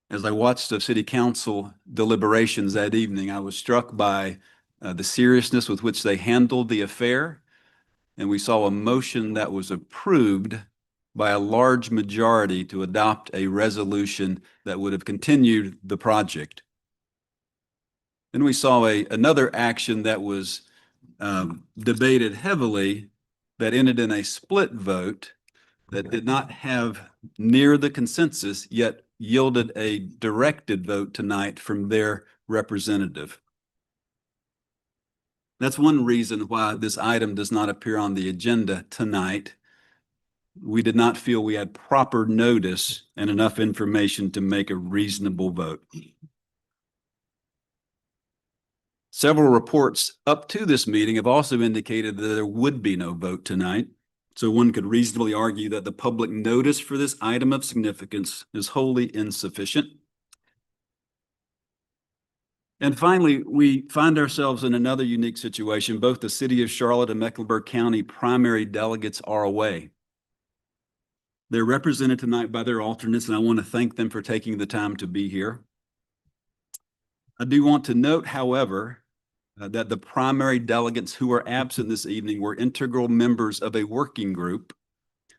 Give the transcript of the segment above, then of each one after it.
As I watched the city council deliberations that evening, I was struck by the seriousness with which they handled the affair. And we saw a motion that was approved by a large majority to adopt a resolution that would have continued the project. Then we saw another action that was debated heavily that ended in a split vote that did not have near the consensus, yet yielded a directed vote tonight from their representative. That's one reason why this item does not appear on the agenda tonight. We did not feel we had proper notice and enough information to make a reasonable vote. Several reports up to this meeting have also indicated that there would be no vote tonight. So one could reasonably argue that the public notice for this item of significance is wholly insufficient. And finally, we find ourselves in another unique situation. Both the city of Charlotte and Mecklenburg County primary delegates are away. They're represented tonight by their alternates, and I want to thank them for taking the time to be here. I do want to note, however, that the primary delegates who are absent this evening were integral members of a working group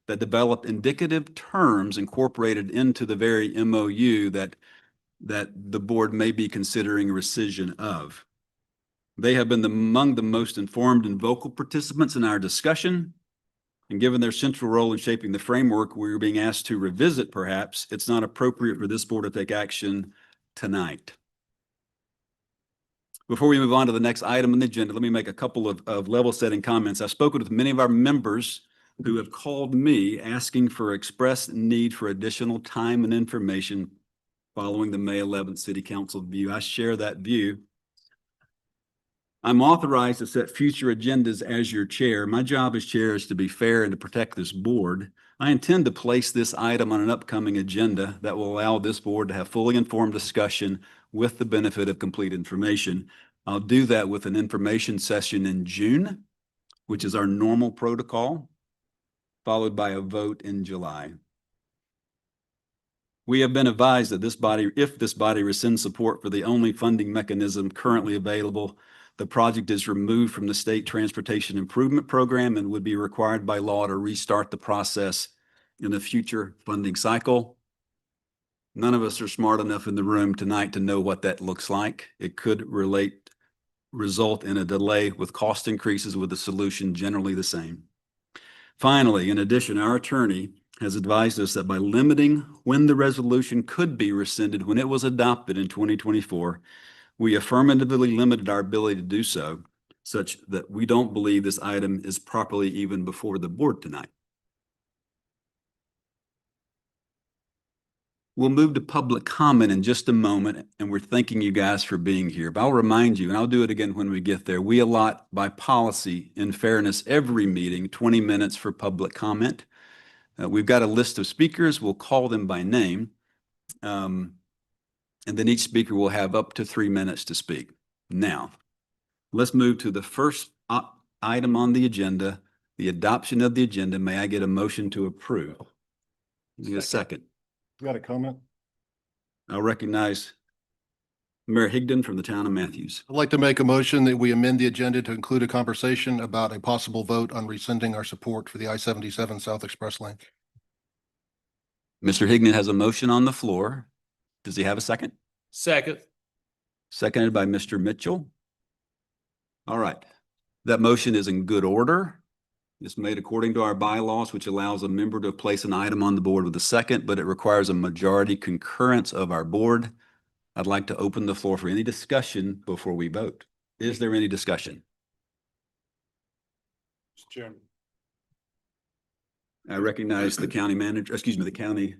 that developed indicative terms incorporated into the very MOU that the board may be considering rescission of. They have been among the most informed and vocal participants in our discussion, and given their central role in shaping the framework we're being asked to revisit, perhaps, it's not appropriate for this board to take action tonight. Before we move on to the next item on the agenda, let me make a couple of level-setting comments. I've spoken with many of our members who have called me asking for express need for additional time and information following the May 11th City Council view. I share that view. I'm authorized to set future agendas as your chair. My job as chair is to be fair and to protect this board. I intend to place this item on an upcoming agenda that will allow this board to have fully informed discussion with the benefit of complete information. I'll do that with an information session in June, which is our normal protocol, followed by a vote in July. We have been advised that if this body rescinds support for the only funding mechanism currently available, the project is removed from the State Transportation Improvement Program and would be required by law to restart the process in a future funding cycle. None of us are smart enough in the room tonight to know what that looks like. It could result in a delay with cost increases, with the solution generally the same. Finally, in addition, our attorney has advised us that by limiting when the resolution could be rescinded when it was adopted in 2024, we affirmatively limited our ability to do so, such that we don't believe this item is properly even before the board tonight. We'll move to public comment in just a moment, and we're thanking you guys for being here. But I'll remind you, and I'll do it again when we get there, we allot by policy, in fairness, every meeting 20 minutes for public comment. We've got a list of speakers. We'll call them by name. And then each speaker will have up to 3 minutes to speak. Now, let's move to the first item on the agenda, the adoption of the agenda. May I get a motion to approve? Need a second. You got a comment? I'll recognize Mayor Higdon from the town of Matthews. I'd like to make a motion that we amend the agenda to include a conversation about a possible vote on rescinding our support for the I-77 South Express Lane. Mr. Higdon has a motion on the floor. Does he have a second? Second. Seconded by Mr. Mitchell. All right. That motion is in good order. It's made according to our bylaws, which allows a member to place an item on the board with a second, but it requires a majority concurrence of our board. I'd like to open the floor for any discussion before we vote. Is there any discussion? Mr. Chairman. I recognize the county manager, the county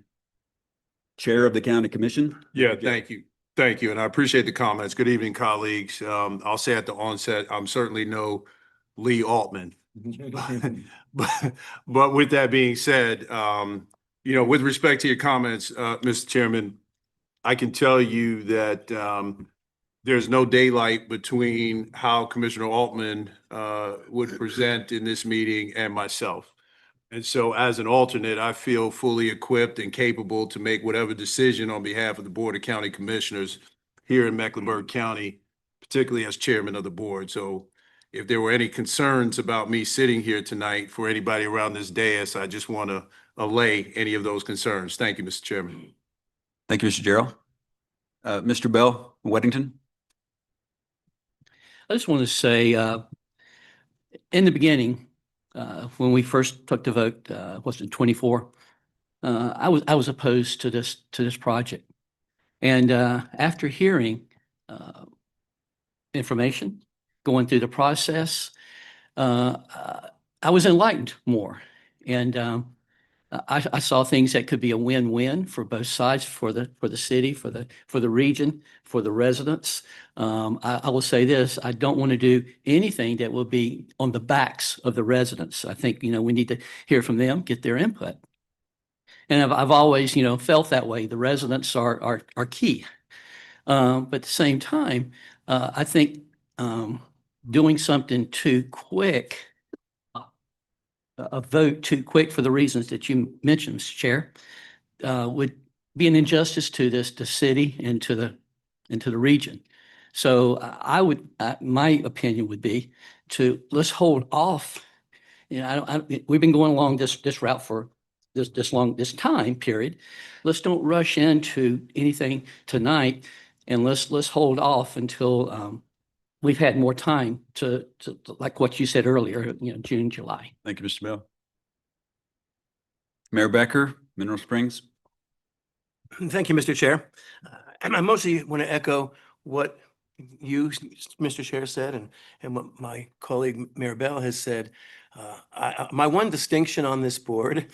chair of the county commission. Yeah, thank you. Thank you. And I appreciate the comments. Good evening, colleagues. I'll say at the onset, I'm certainly no Lee Altman. But with that being said, with respect to your comments, Mr. Chairman, I can tell you that there's no daylight between how Commissioner Altman would present in this meeting and myself. And so as an alternate, I feel fully equipped and capable to make whatever decision on behalf of the Board of County Commissioners here in Mecklenburg County, particularly as chairman of the board. So if there were any concerns about me sitting here tonight for anybody around this dais, I just want to allay any of those concerns. Thank you, Mr. Chairman. Thank you, Mr. Gerald. Mr. Bell, Weddington. I just want to say, in the beginning, when we first took the vote, was it 24? I was opposed to this project, and after hearing information, going through the process, I was enlightened more, and I saw things that could be a win-win for both sides, for the city, for the region, for the residents. I will say this: I don't want to do anything that will be on the backs of the residents. I think we need to hear from them, get their input, and I've always felt that way. The residents are key, but at the same time, I think doing something too quick. A vote too quick for the reasons that you mentioned, Mr. Chair, would be an injustice to the city and to the region. So my opinion would be let's hold off. We've been going along this route for this time period. Let's don't rush into anything tonight, and let's hold off until we've had more time to like what you said earlier, June, July. Thank you, Mr. Bell. Mayor Becker, Mineral Springs. Thank you, Mr. Chair. And I mostly want to echo what you, Mr. Chair, said and what my colleague Mayor Bell has said. My one distinction on this board,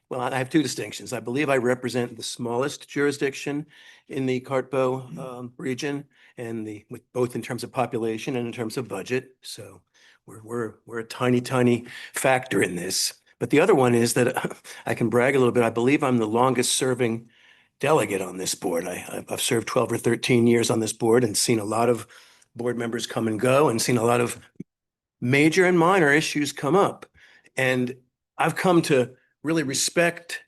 well, I have two distinctions. I believe I represent the smallest jurisdiction in the CRTPO region, and with both in terms of population and in terms of budget. So we're a tiny factor in this. But the other one is that I can brag a little bit. I believe I'm the longest serving delegate on this board. I've served 12 or 13 years on this board and seen a lot of board members come and go, and seen a lot of major and minor issues come up. And I've come to really respect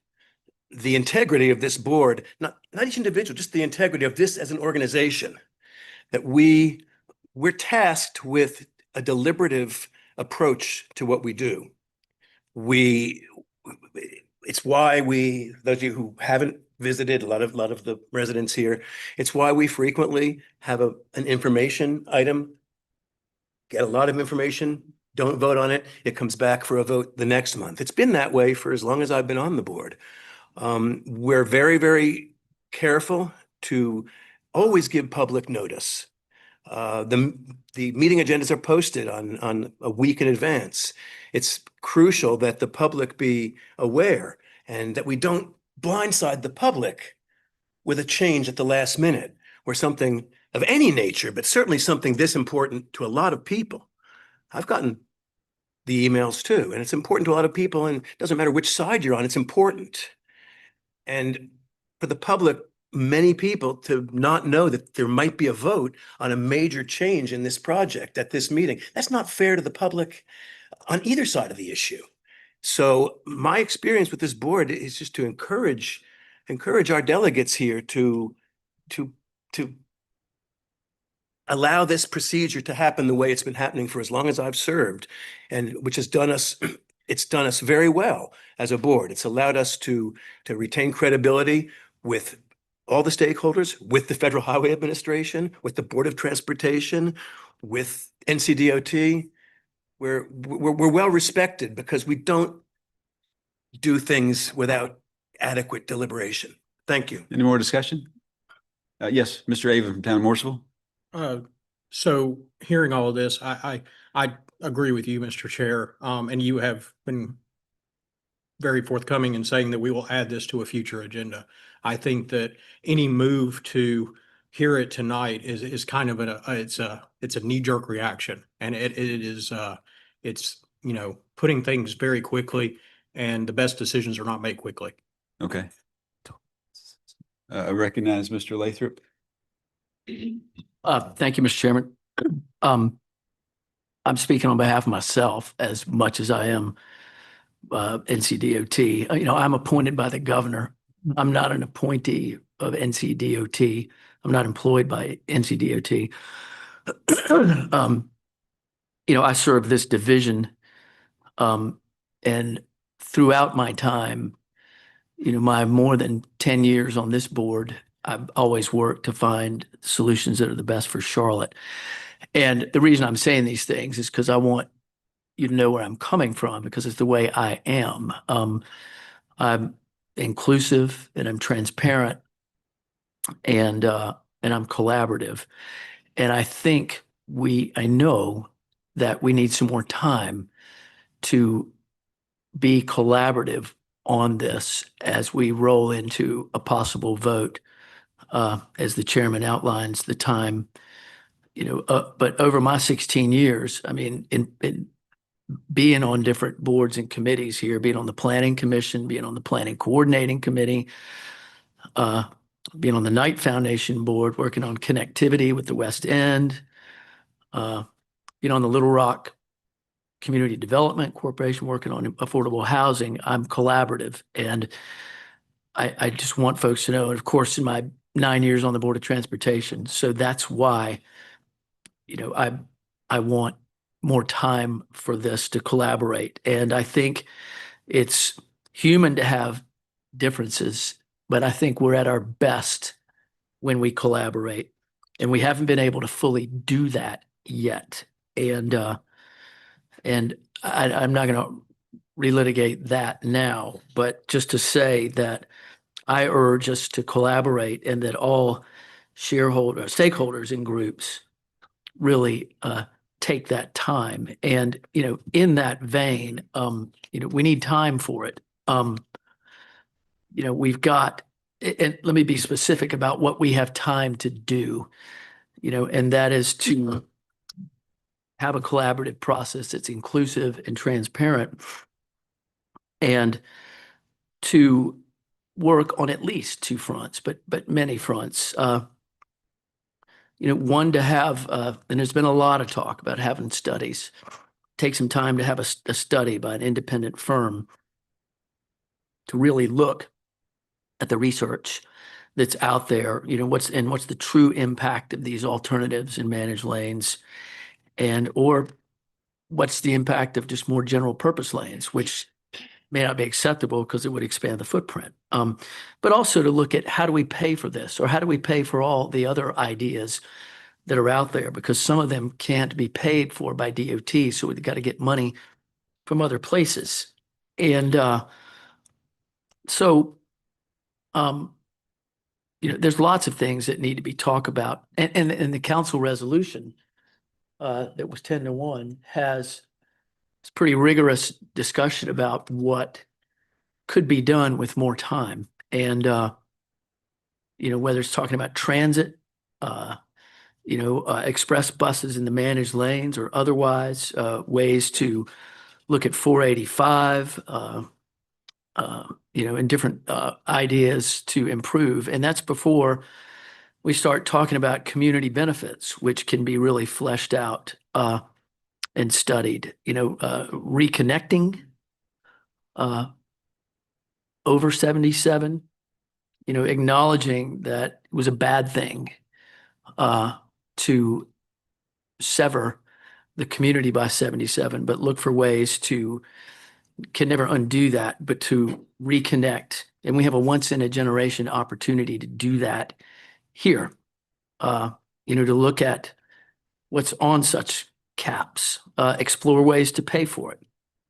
the integrity of this board, not each individual, just the integrity of this as an organization, that we're tasked with a deliberative approach to what we do. It's why those of you who haven't visited, a lot of the residents here, it's why we frequently have an information item, get a lot of information, don't vote on it, it comes back for a vote the next month. It's been that way for as long as I've been on the board. We're very careful to always give public notice. The meeting agendas are posted on a week in advance. It's crucial that the public be aware and that we don't blindside the public with a change at the last minute, or something of any nature, but certainly something this important to a lot of people. I've gotten the emails too, and it's important to a lot of people, and it doesn't matter which side you're on, it's important. And for the public, many people to not know that there might be a vote on a major change in this project at this meeting, that's not fair to the public on either side of the issue. So my experience with this board is just to encourage our delegates here to allow this procedure to happen the way it's been happening for as long as I've served, and which has done us, it's done us very well as a board. It's allowed us to retain credibility with all the stakeholders, with the Federal Highway Administration, with the Board of Transportation, with NCDOT. We're well respected because we don't do things without adequate deliberation. Thank you. Any more discussion? Yes, Mr. Avon from Town of Morrisville. So hearing all of this, I agree with you, Mr. Chair. And you have been very forthcoming in saying that we will add this to a future agenda. I think that any move to hear it tonight is kind of it's a knee-jerk reaction, and it's putting things very quickly, and the best decisions are not made quickly. Okay. I recognize Mr. Lathrop. Thank you, Mr. Chairman. I'm speaking on behalf of myself as much as I am NCDOT. I'm appointed by the governor. I'm not an appointee of NCDOT. I'm not employed by NCDOT. I serve this division, and throughout my time, my more than 10 years on this board, I've always worked to find solutions that are the best for Charlotte. And the reason I'm saying these things is because I want you to know where I'm coming from, because it's the way I am. I'm inclusive and I'm transparent and I'm collaborative. And I know that we need some more time to be collaborative on this as we roll into a possible vote. As the chairman outlines the time, but over my 16 years, I mean, in being on different boards and committees here, being on the planning commission, being on the planning coordinating committee, being on the Knight Foundation board, working on connectivity with the West End, being on the Little Rock Community Development Corporation, working on affordable housing. I'm collaborative, and I just want folks to know, and of course, in my 9 years on the Board of Transportation. So that's why, I want more time for this to collaborate. And I think it's human to have differences, but I think we're at our best when we collaborate. And we haven't been able to fully do that yet. And I'm not going to relitigate that now, but just to say that I urge us to collaborate and that all stakeholders and groups really take that time. And, in that vein, we need time for it. We've got, and let me be specific about what we have time to do, and that is to have a collaborative process that's inclusive and transparent, and to work on at least two fronts, but many fronts. One, to have, and there's been a lot of talk about having studies, take some time to have a study by an independent firm to really look at the research that's out there, what's the true impact of these alternatives in managed lanes, or what's the impact of just more general purpose lanes, which may not be acceptable because it would expand the footprint. But also to look at, how do we pay for this, or how do we pay for all the other ideas that are out there, because some of them can't be paid for by DOT, so we've got to get money from other places. And so there's lots of things that need to be talked about. And the council resolution that was 10-1 has pretty rigorous discussion about what could be done with more time. And, whether it's talking about transit, express buses in the managed lanes or otherwise, ways to look at 485, and different ideas to improve. And that's before we start talking about community benefits, which can be really fleshed out and studied, reconnecting over 77, acknowledging that it was a bad thing to sever the community by 77, but look for ways can never undo that, but to reconnect. And we have a once in a generation opportunity to do that here, to look at what's on such caps, explore ways to pay for it.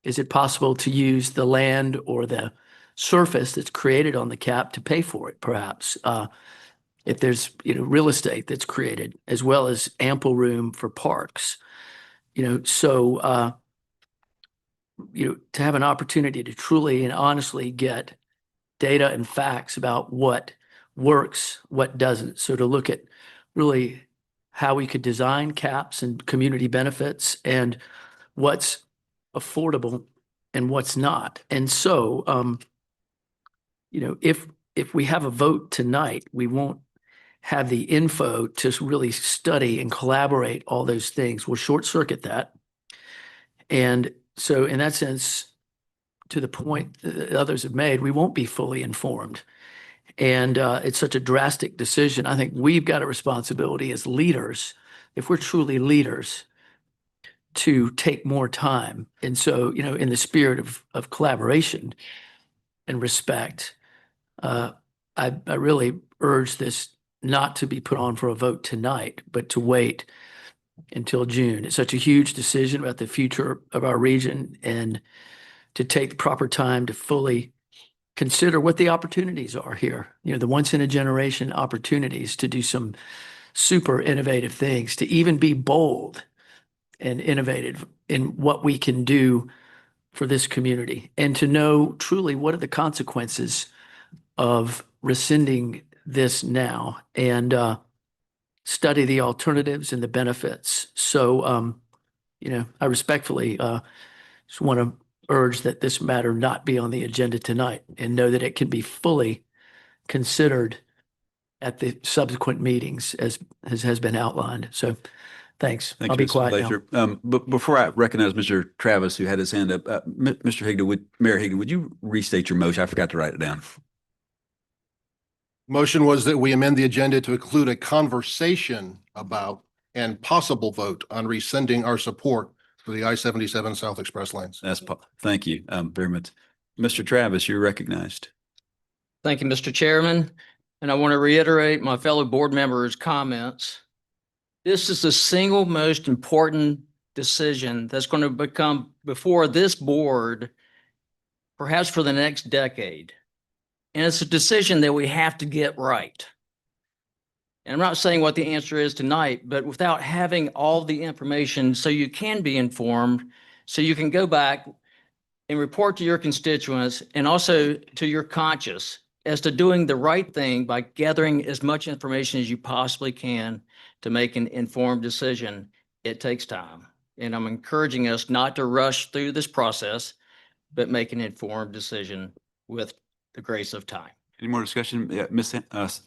Is it possible to use the land or the surface that's created on the cap to pay for it, perhaps? If there's, real estate that's created, as well as ample room for parks, so, to have an opportunity to truly and honestly get data and facts about what works, what doesn't. So to look at really how we could design caps and community benefits, and what's affordable and what's not. And so, if we have a vote tonight, we won't have the info to really study and collaborate all those things. We'll short circuit that. And so in that sense, to the point that others have made, we won't be fully informed. And it's such a drastic decision. I think we've got a responsibility as leaders, if we're truly leaders, to take more time. And so, in the spirit of collaboration and respect, I really urge this not to be put on for a vote tonight, but to wait until June. It's such a huge decision about the future of our region, and to take the proper time to fully consider what the opportunities are here. The once in a generation opportunities to do some super innovative things, to even be bold and innovative in what we can do for this community, and to know truly what are the consequences of rescinding this now, and study the alternatives and the benefits. So, I respectfully just want to urge that this matter not be on the agenda tonight, and know that it can be fully considered at the subsequent meetings as has been outlined. So thanks. Thank I'll you, be Mr. quiet now. Glazer. But before I recognize Mr. Travis, who had his hand up, Mr. Higdon, Mayor Higdon, would you restate your motion? I forgot to write it down. Motion was that we amend the agenda to include a conversation about and possible vote on rescinding our support for the I-77 South Express lanes. Thank you very much. Mr. Travis, you're recognized. Thank you, Mr. Chairman. And I want to reiterate my fellow board members' comments. This is the single most important decision that's going to become before this board, perhaps for the next decade. And it's a decision that we have to get right. And I'm not saying what the answer is tonight, but without having all the information so you can be informed, so you can go back and report to your constituents and also to your conscience as to doing the right thing by gathering as much information as you possibly can to make an informed decision. It takes time. And I'm encouraging us not to rush through this process, but make an informed decision with the grace of time. Any more discussion? Yeah, Ms.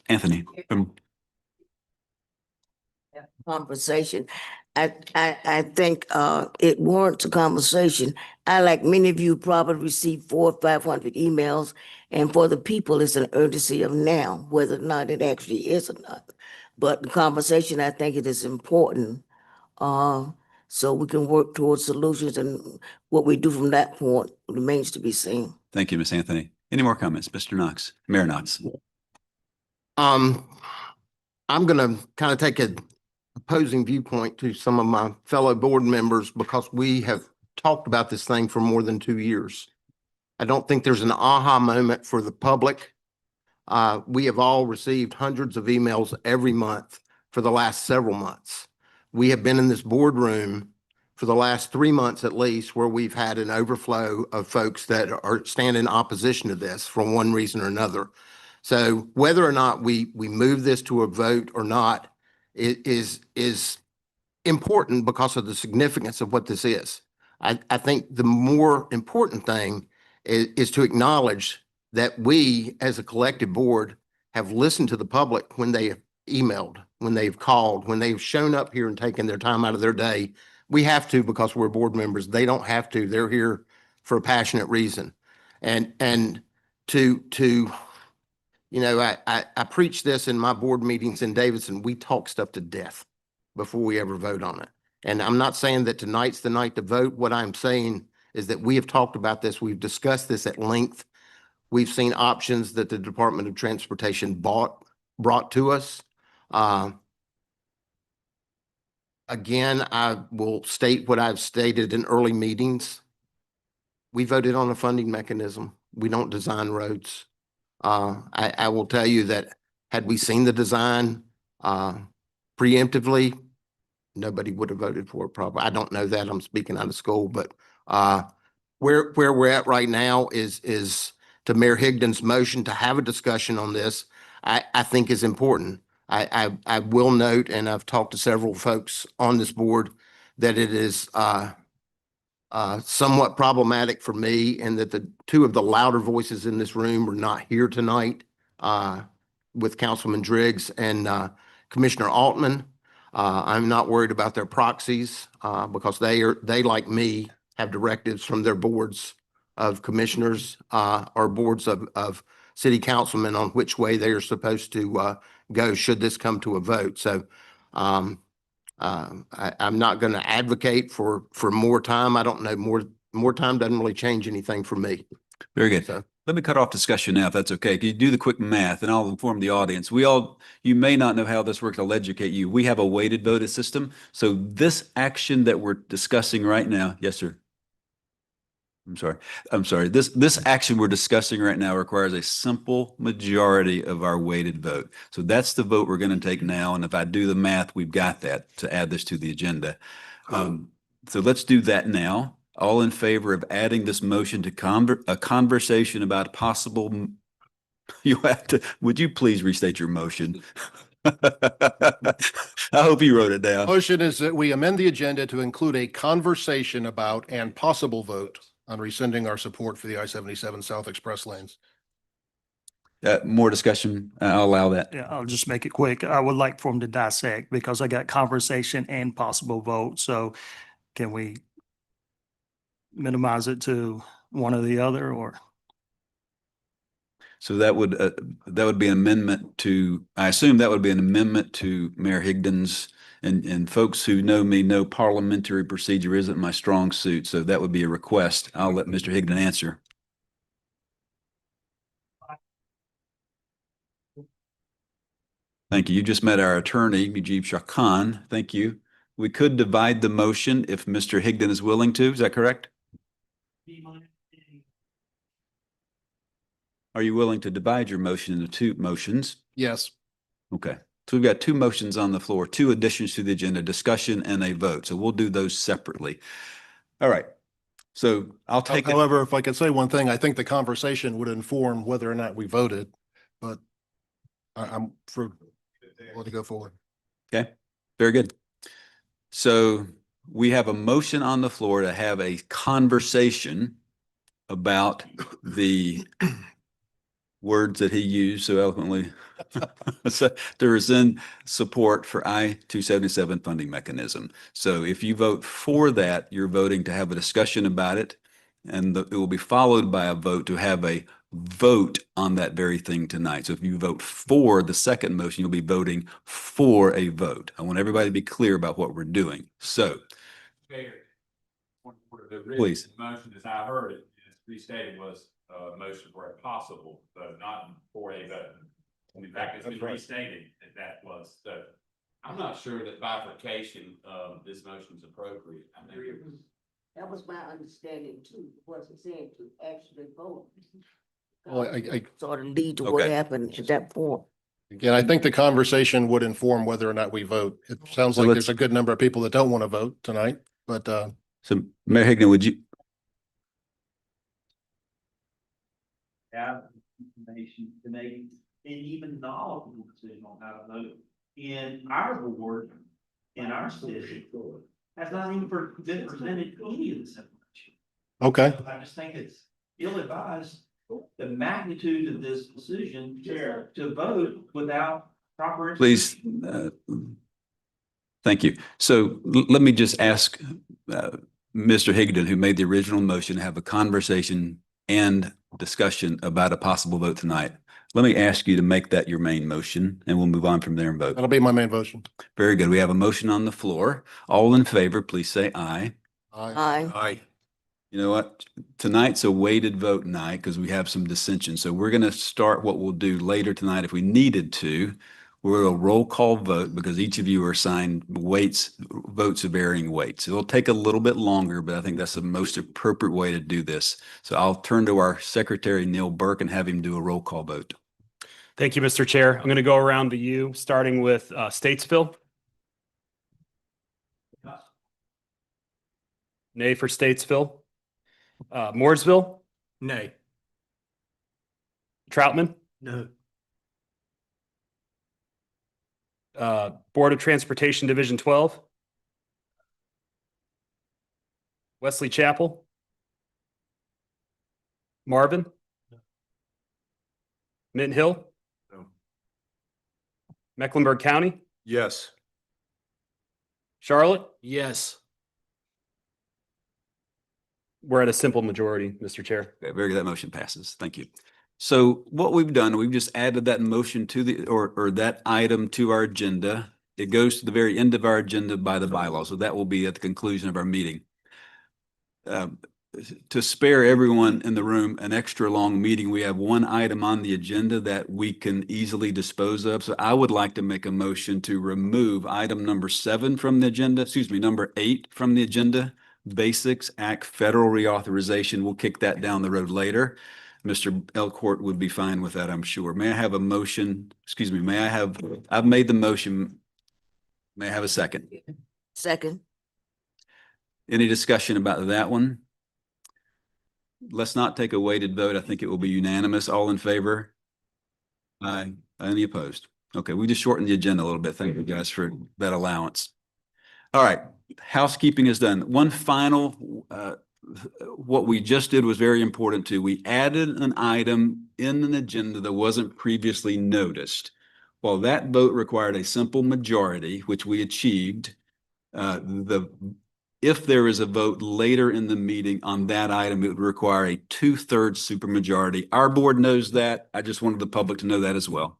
Anthony. Conversation. I think it warrants a conversation. I, like many of you, probably received 400 or 500 emails, and for the people, it's an urgency of now, whether or not it actually is or not. But the conversation, I think it is important, so we can work towards solutions, and what we do from that point remains to be seen. Thank you, Ms. Anthony. Any more comments? Mr. Knox, Mayor Knox. I'm gonna kind of take an opposing viewpoint to some of my fellow board members because we have talked about this thing for more than 2 years. I don't think there's an aha moment for the public. We have all received hundreds of emails every month for the last several months. We have been in this boardroom for the last 3 months at least, where we've had an overflow of folks that are standing in opposition to this for one reason or another. So whether or not we move this to a vote or not, it is important because of the significance of what this is. I think the more important thing is to acknowledge that we, as a collective board, have listened to the public when they have emailed, when they've called, when they've shown up here and taken their time out of their day. We have to because we're board members. They don't have to. They're here for a passionate reason. And to I preach this in my board meetings in Davidson. We talk stuff to death before we ever vote on it. And I'm not saying that tonight's the night to vote. What I'm saying is that we have talked about this. We've discussed this at length. We've seen options that the Department of Transportation brought to us. Again, I will state what I've stated in early meetings. We voted on a funding mechanism. We don't design roads. I will tell you that had we seen the design preemptively, nobody would have voted for it probably. I don't know that. I'm speaking out of school, but where we're at right now is to Mayor Higdon's motion to have a discussion on this, I think is important. I will note, and I've talked to several folks on this board, that it is somewhat problematic for me, and that the two of the louder voices in this room are not here tonight with Councilman Driggs and Commissioner Altman. I'm not worried about their proxies because they like me, have directives from their boards of commissioners, or boards of city councilmen on which way they are supposed to, go should this come to a vote. So, I'm not going to advocate for more time. I don't know, more time doesn't really change anything for me. Very good. So, Let me cut off discussion now, if that's okay. Can you do the quick math and I'll inform the audience? You may not know how this works. I'll educate you. We have a weighted voted system. So this action that we're discussing right now, yes, sir. I'm sorry. This action we're discussing right now requires a simple majority of our weighted vote. So that's the vote we're going to take now. And if I do the math, we've got that to add this to the agenda. So let's do that now. All in favor of adding this motion to a conversation about possible, you have to, would you please restate your motion? I hope you wrote it down. Motion is that we amend the agenda to include a conversation about and possible vote on rescinding our support for the I-77 South Express lanes. More discussion, I'll allow that. Yeah, I'll just make it quick. I would like for them to dissect because I got conversation and possible vote. So can we minimize it to one or the other or? So that would be an amendment to, I assume that would be an amendment to Mayor Higdon's, and folks who know me know parliamentary procedure isn't my strong suit. So that would be a request. I'll let Mr. Higdon answer. Thank you. You just met our attorney, Mujib Shakan. Thank you. We could divide the motion if Mr. Higdon is willing to. Is that correct? Are you willing to divide your motion into two motions? Yes. Okay. So we've got two motions on the floor, two additions to the agenda, discussion and a vote. So we'll do those separately. All right. So I'll take it. However, if I could say one thing, I think the conversation would inform whether or not we voted, but I'm for to go forward. Okay, very good. So we have a motion on the floor to have a conversation about the words that he used so eloquently so to rescind support for I-277 funding mechanism. So if you vote for that, you're voting to have a discussion about it, and it will be followed by a vote to have a vote on that very thing tonight. So if you vote for the second motion, you'll be voting for a vote. I want everybody to be clear about what we're doing. So, please. The motion, as I heard it, as restated, was a motion for a possible vote, not for a vote. In fact, it's been restated that was, so I'm not sure that bifurcation of this motion is appropriate. I think That was my understanding too, wasn't saying to actually vote. Well, I Sort of lead to what Okay. happened at that point. again, I think the conversation would inform whether or not we vote. It sounds So like let's- there's a good number of people that don't want to vote tonight, but So Mayor Higdon, would you? Have information to make an even knowledgeable decision on how to vote in our board, in our city. Has not even been presented any of this information. okay. I just think it's ill-advised, the magnitude of this decision to vote without proper. Please, thank you. So let me just ask Mr. Higdon, who made the original motion, to have a conversation and discussion about a possible vote tonight. Let me ask you to make that your main motion, and we'll move on from there and vote. That'll be my main motion. Very good. We have a motion on the floor. All in favor, please say aye. Aye. Aye. You know what? Tonight's a weighted vote night because we have some dissension. So we're going to start what we'll do later tonight if we needed to. We're a roll call vote because each of you are assigned votes of varying weights. It'll take a little bit longer, but I think that's the most appropriate way to do this. So I'll turn to our secretary, Neil Burke, and have him do a roll call vote. Thank you, Mr. Chair. I'm going to go around to you, starting with Statesville. Nay for Statesville. Mooresville, Nay. Troutman, No. Board of Transportation Division 12. Wesley Chapel. Marvin. Mint Hill. No. Mecklenburg County, Yes. Charlotte, Yes. We're at a simple majority, Mr. Chair. Okay, very good. That motion passes. Thank you. So what we've done, we've just added that motion to the, or that item to our agenda. It goes to the very end of our agenda by the bylaw. So that will be at the conclusion of our meeting. To spare everyone in the room an extra long meeting, we have one item on the agenda that we can easily dispose of. So I would like to make a motion to remove item number 7 from the agenda, excuse me, number 8 from the agenda. Basics Act Federal Reauthorization. We'll kick that down the road later. Mr. Elcourt would be fine with that, I'm sure. May I have a motion? Excuse me, I've made the motion. May I have a second? Second. Any discussion about that one? Let's not take a weighted vote. I think it will be unanimous. All in favor? Aye. Any opposed? Okay, we just shortened the agenda a little bit. Thank you guys for that allowance. All right, housekeeping is done. One final, what we just did was very important too. We added an item in an agenda that wasn't previously noticed. While that vote required a simple majority, which we achieved, if there is a vote later in the meeting on that item, it would require a 2/3 supermajority. Our board knows that. I just wanted the public to know that as well.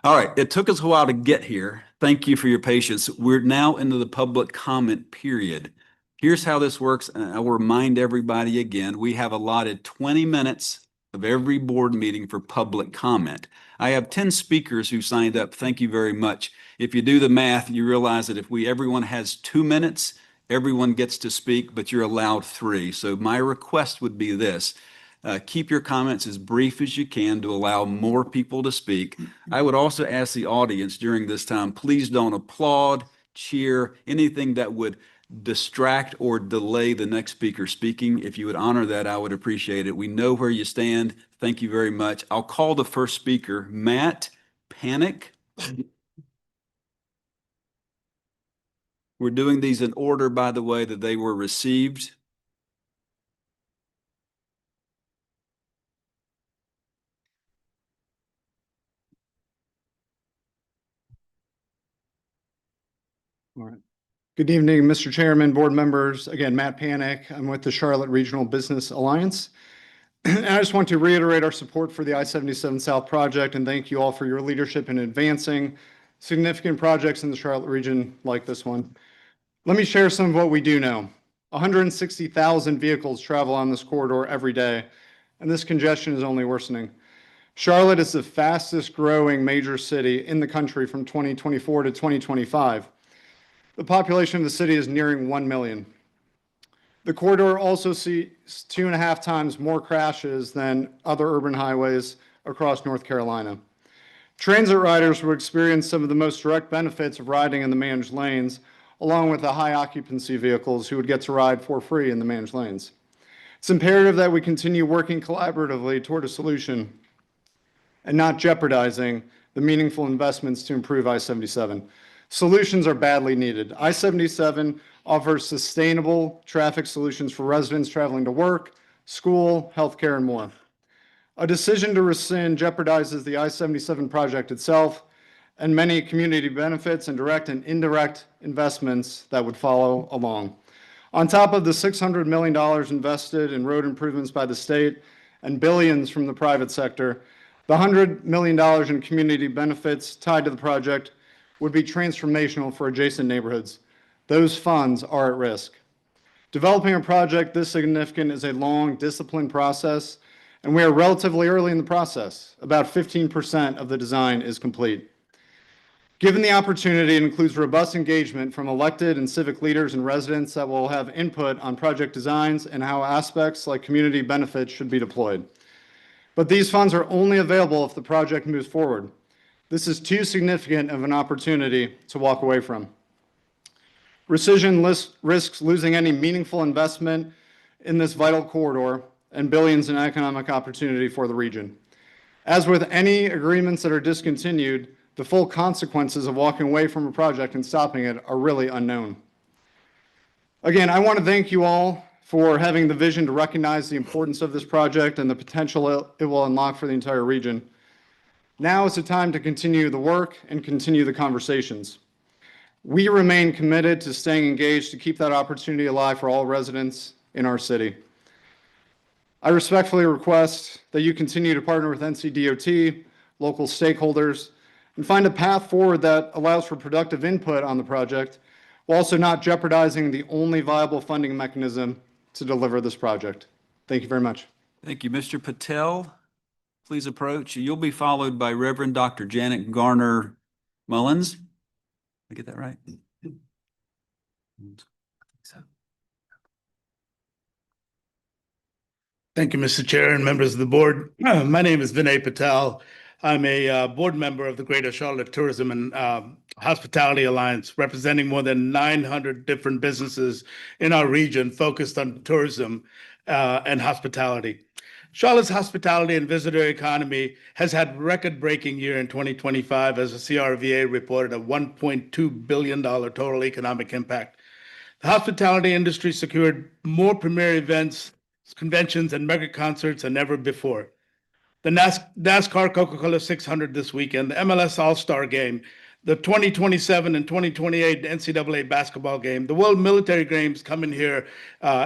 All right, it took us a while to get here. Thank you for your patience. We're now into the public comment period. Here's how this works, and I will remind everybody again, we have allotted 20 minutes of every board meeting for public comment. I have 10 speakers who signed up. Thank you very much. If you do the math, you realize that if everyone has 2 minutes, everyone gets to speak, but you're allowed 3. So my request would be this. Keep your comments as brief as you can to allow more people to speak. I would also ask the audience during this time, please don't applaud, cheer, anything that would distract or delay the next speaker speaking. If you would honor that, I would appreciate it. We know where you stand. Thank you very much. I'll call the first speaker, Matt Panic. We're doing these in order, by the way, that they were received. All right. Good evening, Mr. Chairman, board members. Again, Matt Panic. I'm with the Charlotte Regional Business Alliance. And I just want to reiterate our support for the I-77 South project and thank you all for your leadership in advancing significant projects in the Charlotte region like this one. Let me share some of what we do know. 160,000 vehicles travel on this corridor every day, and this congestion is only worsening. Charlotte is the fastest growing major city in the country from 2024 to 2025. The population of the city is nearing 1 million. The corridor also sees 2.5 times more crashes than other urban highways across North Carolina. Transit riders will experience some of the most direct benefits of riding in the managed lanes, along with the high occupancy vehicles who would get to ride for free in the managed lanes. It's imperative that we continue working collaboratively toward a solution and not jeopardizing the meaningful investments to improve I-77. Solutions are badly needed. I-77 offers sustainable traffic solutions for residents traveling to work, school, healthcare, and more. A decision to rescind jeopardizes the I-77 project itself and many community benefits and direct and indirect investments that would follow along. On top of the $600 million invested in road improvements by the state and billions from the private sector, the $100 million in community benefits tied to the project would be transformational for adjacent neighborhoods. Those funds are at risk. Developing a project this significant is a long, disciplined process, and we are relatively early in the process. About 15% of the design is complete. Given the opportunity, it includes robust engagement from elected and civic leaders and residents that will have input on project designs and how aspects like community benefits should be deployed. But these funds are only available if the project moves forward. This is too significant of an opportunity to walk away from. Rescission risks losing any meaningful investment in this vital corridor and billions in economic opportunity for the region. As with any agreements that are discontinued, the full consequences of walking away from a project and stopping it are really unknown. Again, I want to thank you all for having the vision to recognize the importance of this project and the potential it will unlock for the entire region. Now is the time to continue the work and continue the conversations. We remain committed to staying engaged to keep that opportunity alive for all residents in our city. I respectfully request that you continue to partner with NCDOT, local stakeholders, and find a path forward that allows for productive input on the project, while also not jeopardizing the only viable funding mechanism to deliver this project. Thank you very much. Thank you. Mr. Patel, please approach. You'll be followed by Reverend Dr. Janet Garner Mullins. Did I get that right? Thank you, Mr. Chair and members of the board. My name is Vinay Patel. I'm a board member of the Greater Charlotte Tourism and Hospitality Alliance, representing more than 900 different businesses in our region focused on tourism and hospitality. Charlotte's hospitality and visitor economy has had record-breaking year in 2025 as the CRVA reported a $1.2 billion total economic impact. The hospitality industry secured more premier events, conventions, and mega concerts than ever before. The NASCAR Coca-Cola 600 this weekend, the MLS All-Star Game, the 2027 and 2028 NCAA basketball game, the World Military Games coming here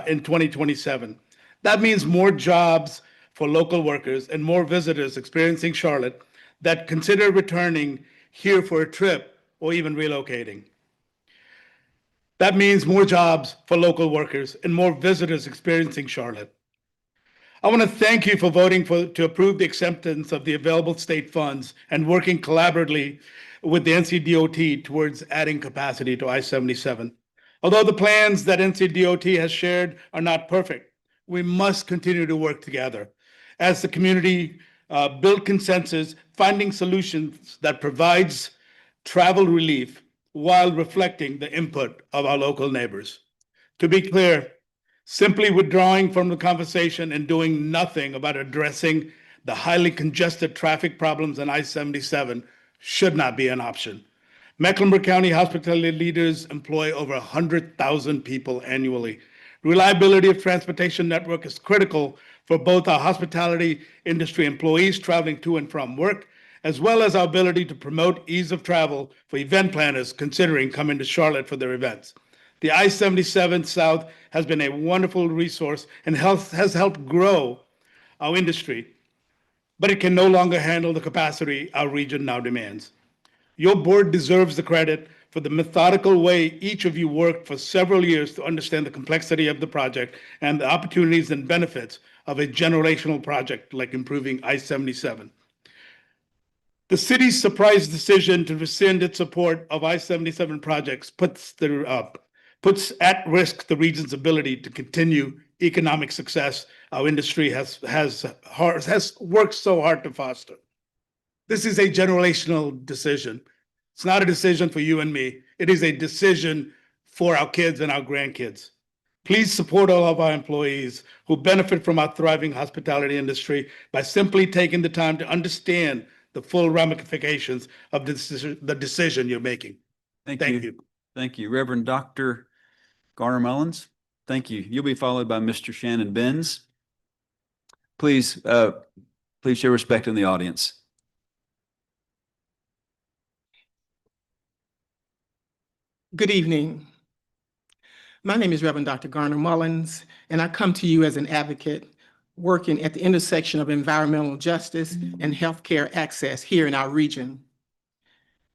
in 2027. That means more jobs for local workers and more visitors experiencing Charlotte that consider returning here for a trip or even relocating. That means more jobs for local workers and more visitors experiencing Charlotte. I want to thank you for voting to approve the acceptance of the available state funds and working collaboratively with the NCDOT towards adding capacity to I-77. Although the plans that NCDOT has shared are not perfect, we must continue to work together as the community build consensus, finding solutions that provides travel relief while reflecting the input of our local neighbors. To be clear, simply withdrawing from the conversation and doing nothing about addressing the highly congested traffic problems on I-77 should not be an option. Mecklenburg County hospitality leaders employ over 100,000 people annually. Reliability of transportation network is critical for both our hospitality industry employees traveling to and from work, as well as our ability to promote ease of travel for event planners considering coming to Charlotte for their events. The I-77 South has been a wonderful resource and has helped grow our industry, but it can no longer handle the capacity our region now demands. Your board deserves the credit for the methodical way each of you worked for several years to understand the complexity of the project and the opportunities and benefits of a generational project like improving I-77. The city's surprise decision to rescind its support of I-77 projects puts at risk the region's ability to continue economic success our industry has worked so hard to foster. This is a generational decision. It's not a decision for you and me. It is a decision for our kids and our grandkids. Please support all of our employees who benefit from our thriving hospitality industry by simply taking the time to understand the full ramifications of the decision you're making. Thank you. Thank you. Reverend Dr. Garner Mullins, thank you. You'll be followed by Mr. Shannon Benz. Please show respect in the audience. Good evening. My name is Reverend Dr. Garner Mullins, and I come to you as an advocate working at the intersection of environmental justice and healthcare access here in our region.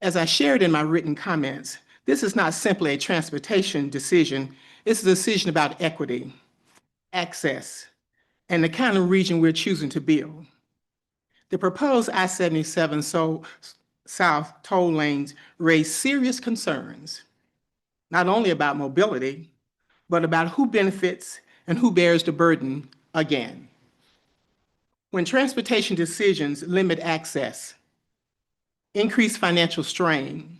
As I shared in my written comments, this is not simply a transportation decision, it's a decision about equity, access, and the kind of region we're choosing to build. The proposed I-77 South toll lanes raise serious concerns, not only about mobility, but about who benefits and who bears the burden again. When transportation decisions limit access, increase financial strain,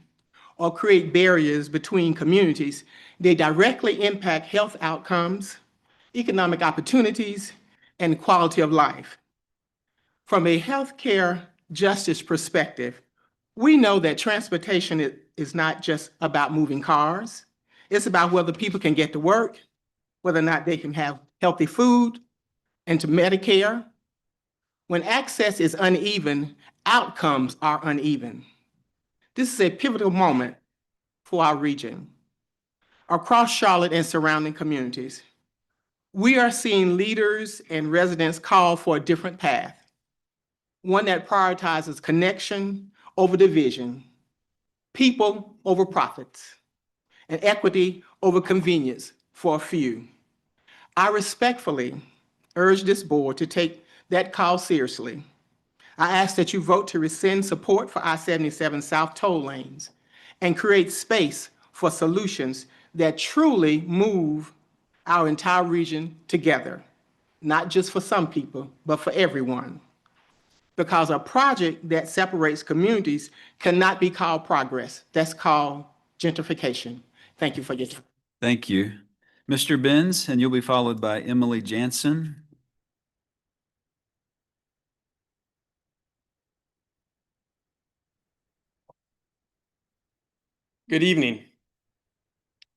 or create barriers between communities, they directly impact health outcomes, economic opportunities, and quality of life. From a healthcare justice perspective, we know that transportation is not just about moving cars. It's about whether people can get to work, whether or not they can have healthy food, and to Medicare. When access is uneven, outcomes are uneven. This is a pivotal moment for our region. Across Charlotte and surrounding communities, We are seeing leaders and residents call for a different path, one that prioritizes connection over division, people over profits, and equity over convenience for a few. I respectfully urge this board to take that call seriously. I ask that you vote to rescind support for I-77 South toll lanes and create space for solutions that truly move our entire region together, not just for some people, but for everyone. Because a project that separates communities cannot be called progress. That's called gentrification. Thank you for your time. Thank you. Mr. Benz, and you'll be followed by Emily Jansen. Good evening.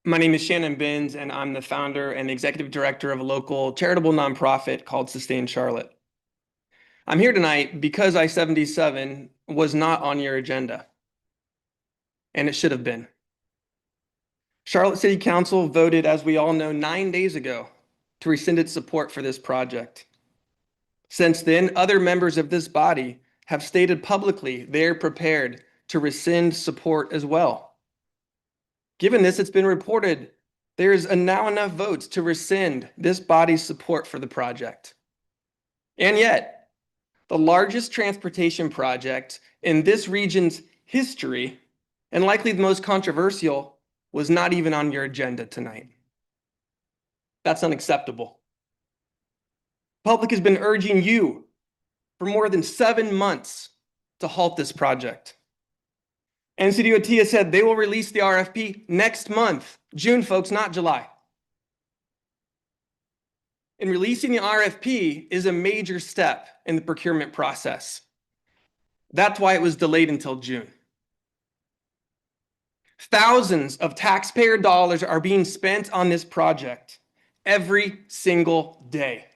My name is Shannon Benz, and I'm the founder and executive director of a local charitable nonprofit called Sustain Charlotte. I'm here tonight because I-77 was not on your agenda, and it should have been. Charlotte City Council voted, as we all know, 9 days ago to rescind its support for this project. Since then, other members of this body have stated publicly they're prepared to rescind support as well. Given this, it's been reported there's now enough votes to rescind this body's support for the project. And yet, the largest transportation project in this region's history, and likely the most controversial, was not even on your agenda tonight. That's unacceptable. The public has been urging you for more than 7 months to halt this project. NCDOT has said they will release the RFP next month, June, folks, not July. And releasing the RFP is a major step in the procurement process. That's why it was delayed until June. Thousands of taxpayer dollars are being spent on this project every single day.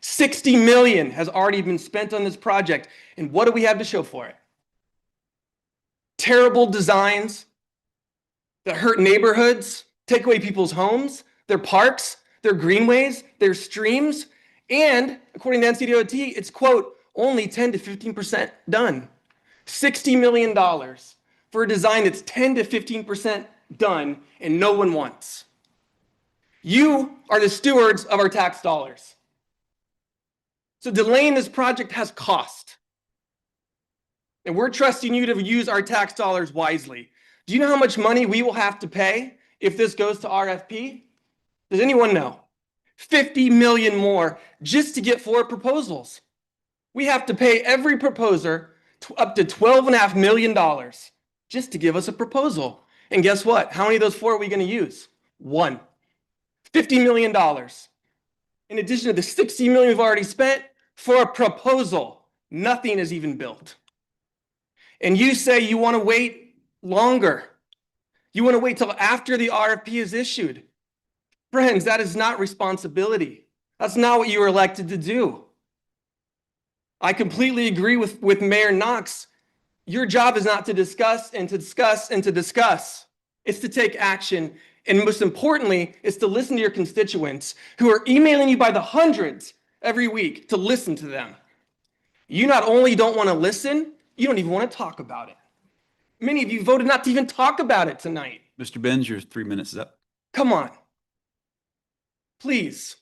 60 million has already been spent on this project. And what do we have to show for it? Terrible designs that hurt neighborhoods, take away people's homes, their parks, their greenways, their streams, and according to NCDOT, it's, quote, only 10 to 15% done. $60 million for a design that's 10 to 15% done and no one wants. You are the stewards of our tax dollars. So delaying this project has cost. And we're trusting you to use our tax dollars wisely. Do you know how much money we will have to pay if this goes to RFP? Does anyone know? 50 million more just to get 4 proposals. We have to pay every proposer up to $12.5 million just to give us a proposal. And guess what? How many of those 4 are we going to use? 1. $50 million. In addition to the $60 million we've already spent for a proposal, nothing is even built. And you say you want to wait longer. You want to wait till after the RFP is issued. Friends, that is not responsibility. That's not what you were elected to do. I completely agree with Mayor Knox. Your job is not to discuss and to discuss and to discuss. It's to take action. And most importantly, it's to listen to your constituents who are emailing you by the hundreds every week to listen to them. You not only don't want to listen, you don't even want to talk about it. Many of you voted not to even talk about it tonight. Mr. Benz, your 3 minutes is up. Come on. Please.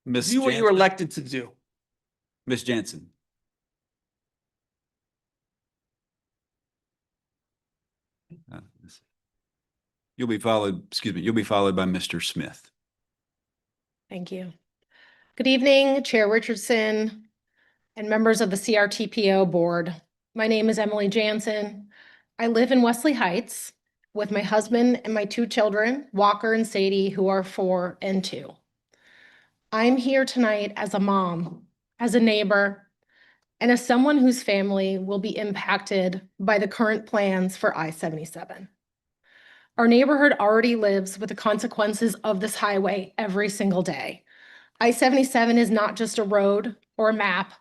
Ms. Do what you were elected to do. Ms. Jansen. You'll be followed by Mr. Smith. Thank you. Good evening, Chair Richardson and members of the CRTPO board. My name is Emily Jansen. I live in Wesley Heights with my husband and my 2 children, Walker and Sadie, who are 4 and 2. I'm here tonight as a mom, as a neighbor, and as someone whose family will be impacted by the current plans for I-77. Our neighborhood already lives with the consequences of this highway every single day. I-77 is not just a road or a map.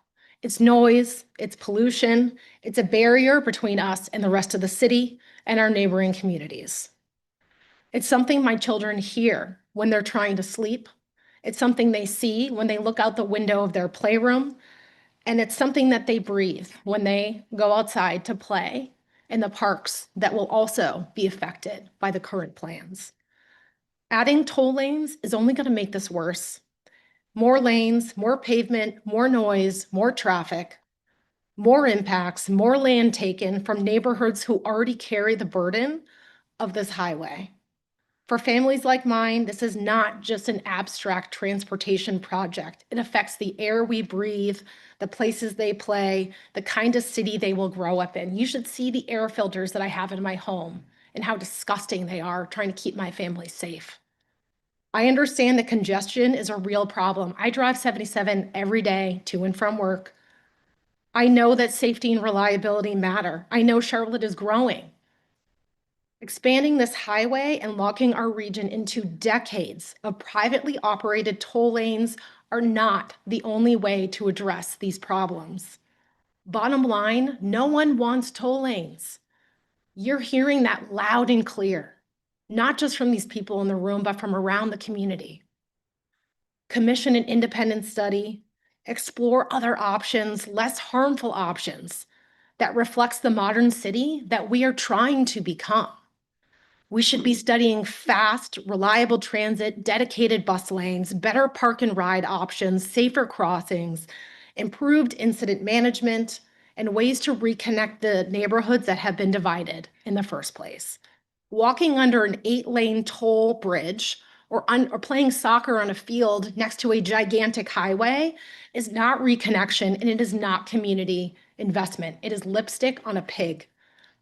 It's noise, it's pollution, it's a barrier between us and the rest of the city and our neighboring communities. It's something my children hear when they're trying to sleep. It's something they see when they look out the window of their playroom, and it's something that they breathe when they go outside to play in the parks that will also be affected by the current plans. Adding toll lanes is only going to make this worse. More lanes, more pavement, more noise, more traffic, more impacts, more land taken from neighborhoods who already carry the burden of this highway. For families like mine, this is not just an abstract transportation project. It affects the air we breathe, the places they play, the kind of city they will grow up in. You should see the air filters that I have in my home and how disgusting they are trying to keep my family safe. I understand that congestion is a real problem. I drive 77 every day to and from work. I know that safety and reliability matter. I know Charlotte is growing. Expanding this highway and locking our region into decades of privately operated toll lanes are not the only way to address these problems. Bottom line, no one wants toll lanes. You're hearing that loud and clear, not just from these people in the room, but from around the community. Commission an independent study, explore other options, less harmful options that reflects the modern city that we are trying to become. We should be studying fast, reliable transit, dedicated bus lanes, better park and ride options, safer crossings, improved incident management, and ways to reconnect the neighborhoods that have been divided in the first place. Walking under an 8-lane toll bridge or playing soccer on a field next to a gigantic highway is not reconnection, and it is not community investment. It is lipstick on a pig.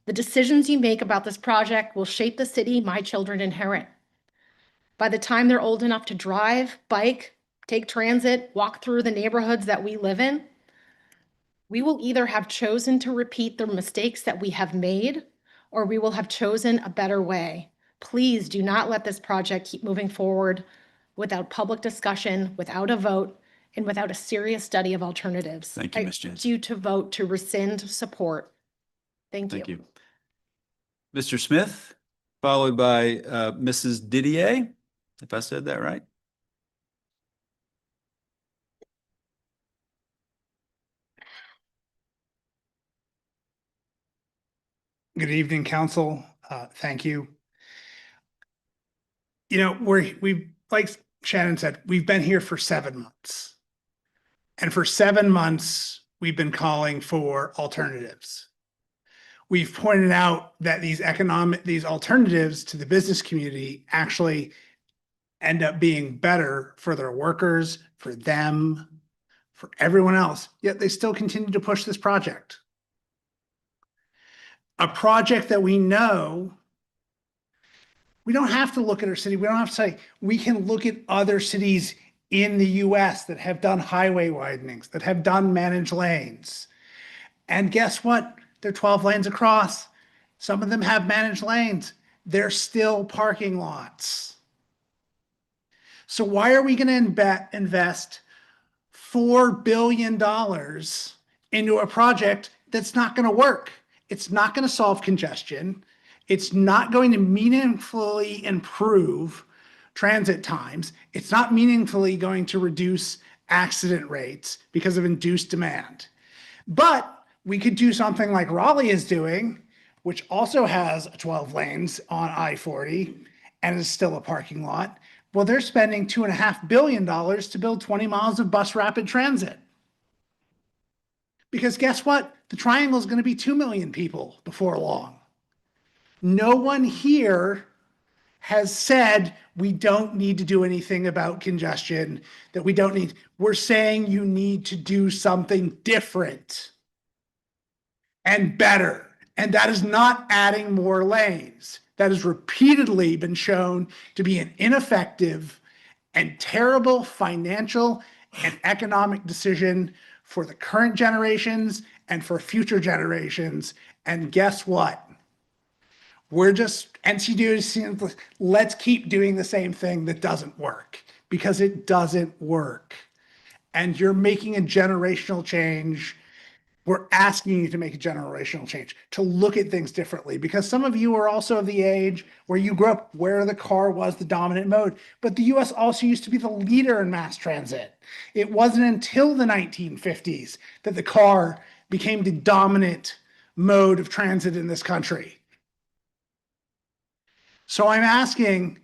The decisions you make about this project will shape the city my children inherit. By the time they're old enough to drive, bike, take transit, walk through the neighborhoods that we live in, we will either have chosen to repeat the mistakes that we have made, or we will have chosen a better way. Please do not let this project keep moving forward without public discussion, without a vote, and without a serious study of alternatives. Thank you, Ms. Jensen. I urge you to vote to rescind support. Thank you. Thank you. Mr. Smith, followed by Mrs. Didier, if I said that right. Good evening, council. Thank you. You know, we've, like Shannon said, we've been here for 7 months. And for 7 months, we've been calling for alternatives. We've pointed out that these alternatives to the business community actually end up being better for their workers, for them, for everyone else, yet they still continue to push this project. A project that we know, we don't have to look at our city. We don't have to say, we can look at other cities in the US that have done highway widenings, that have done managed lanes. And guess what? They're 12 lanes across. Some of them have managed lanes. They're still parking lots. So why are we going to invest $4 billion into a project that's not going to work? It's not going to solve congestion. It's not going to meaningfully improve transit times. It's not meaningfully going to reduce accident rates because of induced demand. But we could do something like Raleigh is doing, which also has 12 lanes on I-40 and is still a parking lot. Well, they're spending $2.5 billion to build 20 miles of bus rapid transit. Because guess what? The triangle is going to be 2 million people before long. No one here has said we don't need to do anything about congestion, that we don't need. We're saying you need to do something different and better. And that is not adding more lanes. That has repeatedly been shown to be an ineffective and terrible financial and economic decision for the current generations and for future generations. And guess what? We're just, NCDOT, let's keep doing the same thing that doesn't work, because it doesn't work. And you're making a generational change We're asking you to make a generational change, to look at things differently, because some of you are also of the age where you grew up where the car was the dominant mode. But the US also used to be the leader in mass transit. It wasn't until the 1950s that the car became the dominant mode of transit in this country. So I'm asking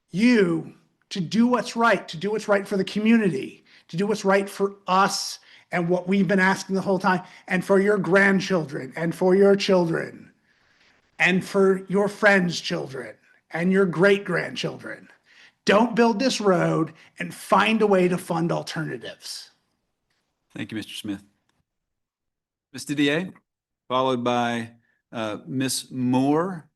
you to do what's right, to do what's right for the community, to do what's right for us and what we've been asking the whole time, and for your grandchildren, and for your children, and for your friends' children, and your great-grandchildren. Don't build this road, and find a way to fund alternatives. Thank you, Mr. Smith. Ms. Didier, followed by Ms. Moore.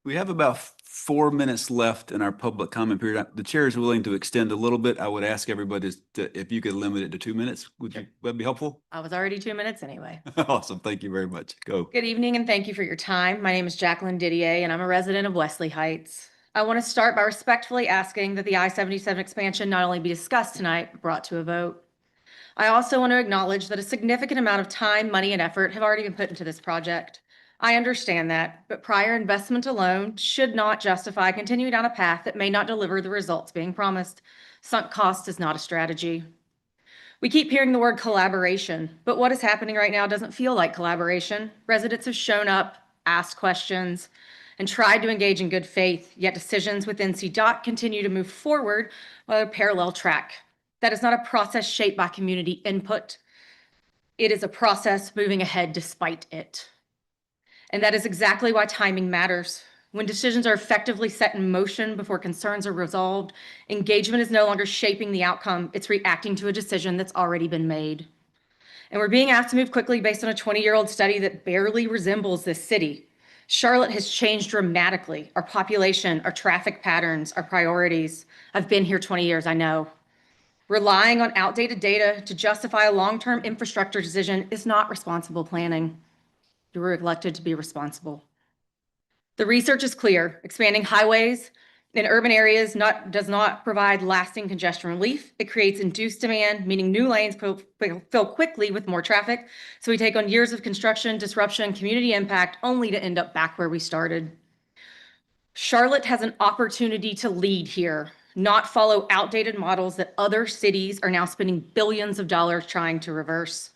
We have about 4 minutes left in our public comment period. The chair is willing to extend a little bit. I would ask everybody if you could limit it to 2 minutes. Would that be helpful? I was already 2 minutes anyway. Awesome. Thank you very much. Go. Good evening and thank you for your time. My name is Jacqueline Didier and I'm a resident of Wesley Heights. I want to start by respectfully asking that the I-77 expansion not only be discussed tonight, but brought to a vote. I also want to acknowledge that a significant amount of time, money, and effort have already been put into this project. I understand that, but prior investment alone should not justify continuing down a path that may not deliver the results being promised. Sunk cost is not a strategy. We keep hearing the word collaboration, but what is happening right now doesn't feel like collaboration. Residents have shown up, asked questions, and tried to engage in good faith, yet decisions within CDOT continue to move forward on a parallel track. That is not a process shaped by community input. It is a process moving ahead despite it. And that is exactly why timing matters. When decisions are effectively set in motion before concerns are resolved, engagement is no longer shaping the outcome, it's reacting to a decision that's already been made. And we're being asked to move quickly based on a 20-year-old study that barely resembles this city. Charlotte has changed dramatically. Our population, our traffic patterns, our priorities. I've been here 20 years, I know. Relying on outdated data to justify a long-term infrastructure decision is not responsible planning. You were elected to be responsible. The research is clear. Expanding highways in urban areas does not provide lasting congestion relief. It creates induced demand, meaning new lanes fill quickly with more traffic. So we take on years of construction, disruption, community impact, only to end up back where we started. Charlotte has an opportunity to lead here, not follow outdated models that other cities are now spending billions of dollars trying to reverse.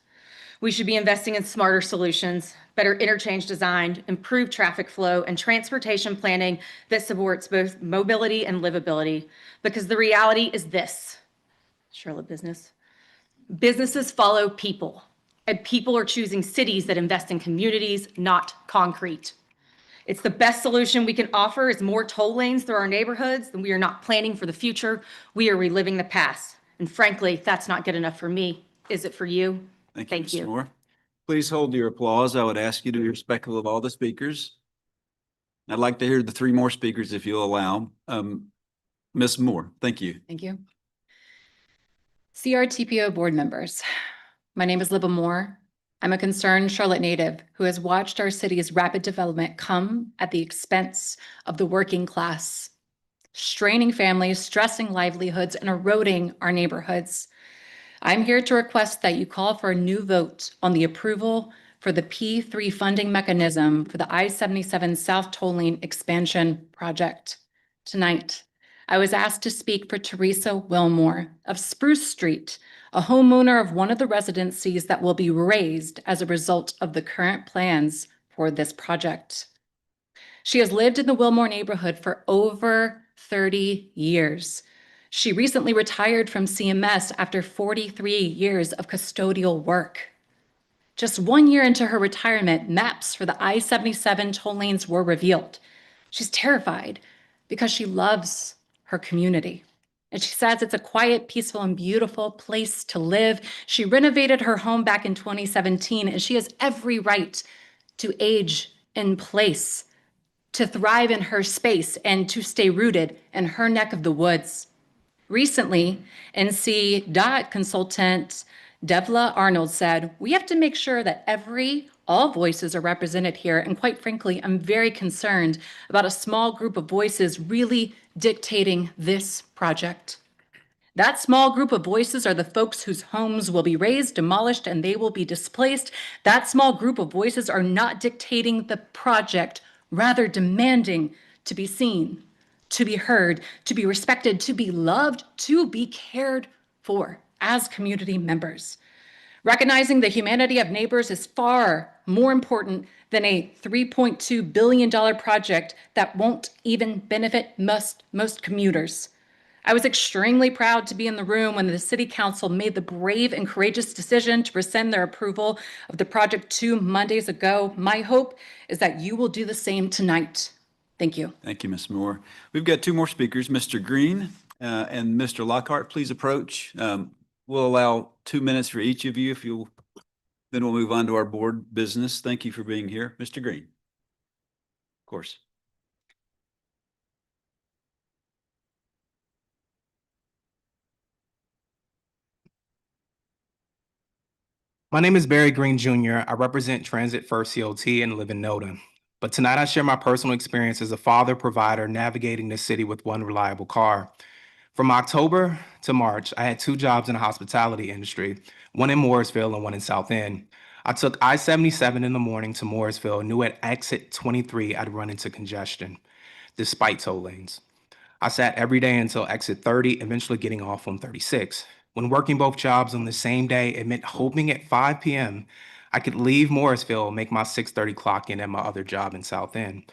We should be investing in smarter solutions, better interchange design, improved traffic flow, and transportation planning that supports both mobility and livability. Because the reality is this, Charlotte business. Businesses follow people, and people are choosing cities that invest in communities, not concrete. It's the best solution we can offer is more toll lanes through our neighborhoods, and we are not planning for the future. We are reliving the past. And frankly, that's not good enough for me. Is it for you? Thank you, Ms. Moore. Please hold your applause. I would ask you to be respectful of all the speakers. I'd like to hear the 3 more speakers if you'll allow. Ms. Moore, thank you. Thank you. CRTPO board members, my name is Libba Moore. I'm a concerned Charlotte native who has watched our city's rapid development come at the expense of the working class, straining families, stressing livelihoods, and eroding our neighborhoods. I'm here to request that you call for a new vote on the approval for the P3 funding mechanism for the I-77 South Toll Lane expansion project. Tonight, I was asked to speak for Teresa Wilmore of Spruce Street, a homeowner of one of the residencies that will be raised as a result of the current plans for this project. She has lived in the Wilmore neighborhood for over 30 years. She recently retired from CMS after 43 years of custodial work. Just 1 year into her retirement, maps for the I-77 toll lanes were revealed. She's terrified because she loves her community. And she says it's a quiet, peaceful, and beautiful place to live. She renovated her home back in 2017, and she has every right to age in place, to thrive in her space, and to stay rooted in her neck of the woods. Recently, NC consultant Devla Arnold said, we have to make sure that all voices are represented here. And quite frankly, I'm very concerned about a small group of voices really dictating this project. That small group of voices are the folks whose homes will be razed, demolished, and they will be displaced. That small group of voices are not dictating the project, rather demanding to be seen, to be heard, to be respected, to be loved, to be cared for as community members. Recognizing the humanity of neighbors is far more important than a $3.2 billion project that won't even benefit most commuters. I was extremely proud to be in the room when the City Council made the brave and courageous decision to rescind their approval of the project 2 Mondays ago. My hope is that you will do the same tonight. Thank you. Thank you, Ms. Moore. We've got two more speakers, Mr. Green and Mr. Lockhart. Please approach. We'll allow 2 minutes for each of you if you'll, then we'll move on to our board business. Thank you for being here. Mr. Green. Of course. My name is Barry Green Jr. I represent Transit First CLT and live in Nota. But tonight I share my personal experience as a father provider navigating the city with one reliable car. From October to March, I had 2 jobs in the hospitality industry, one in Morrisville and one in South End. I took I-77 in the morning to Morrisville, knew at exit 23 I'd run into congestion, despite toll lanes. I sat every day until exit 30, eventually getting off on 36. When working both jobs on the same day, it meant hoping at 5 p.m. I could leave Morrisville and make my 6:30 clock in at my other job in South End.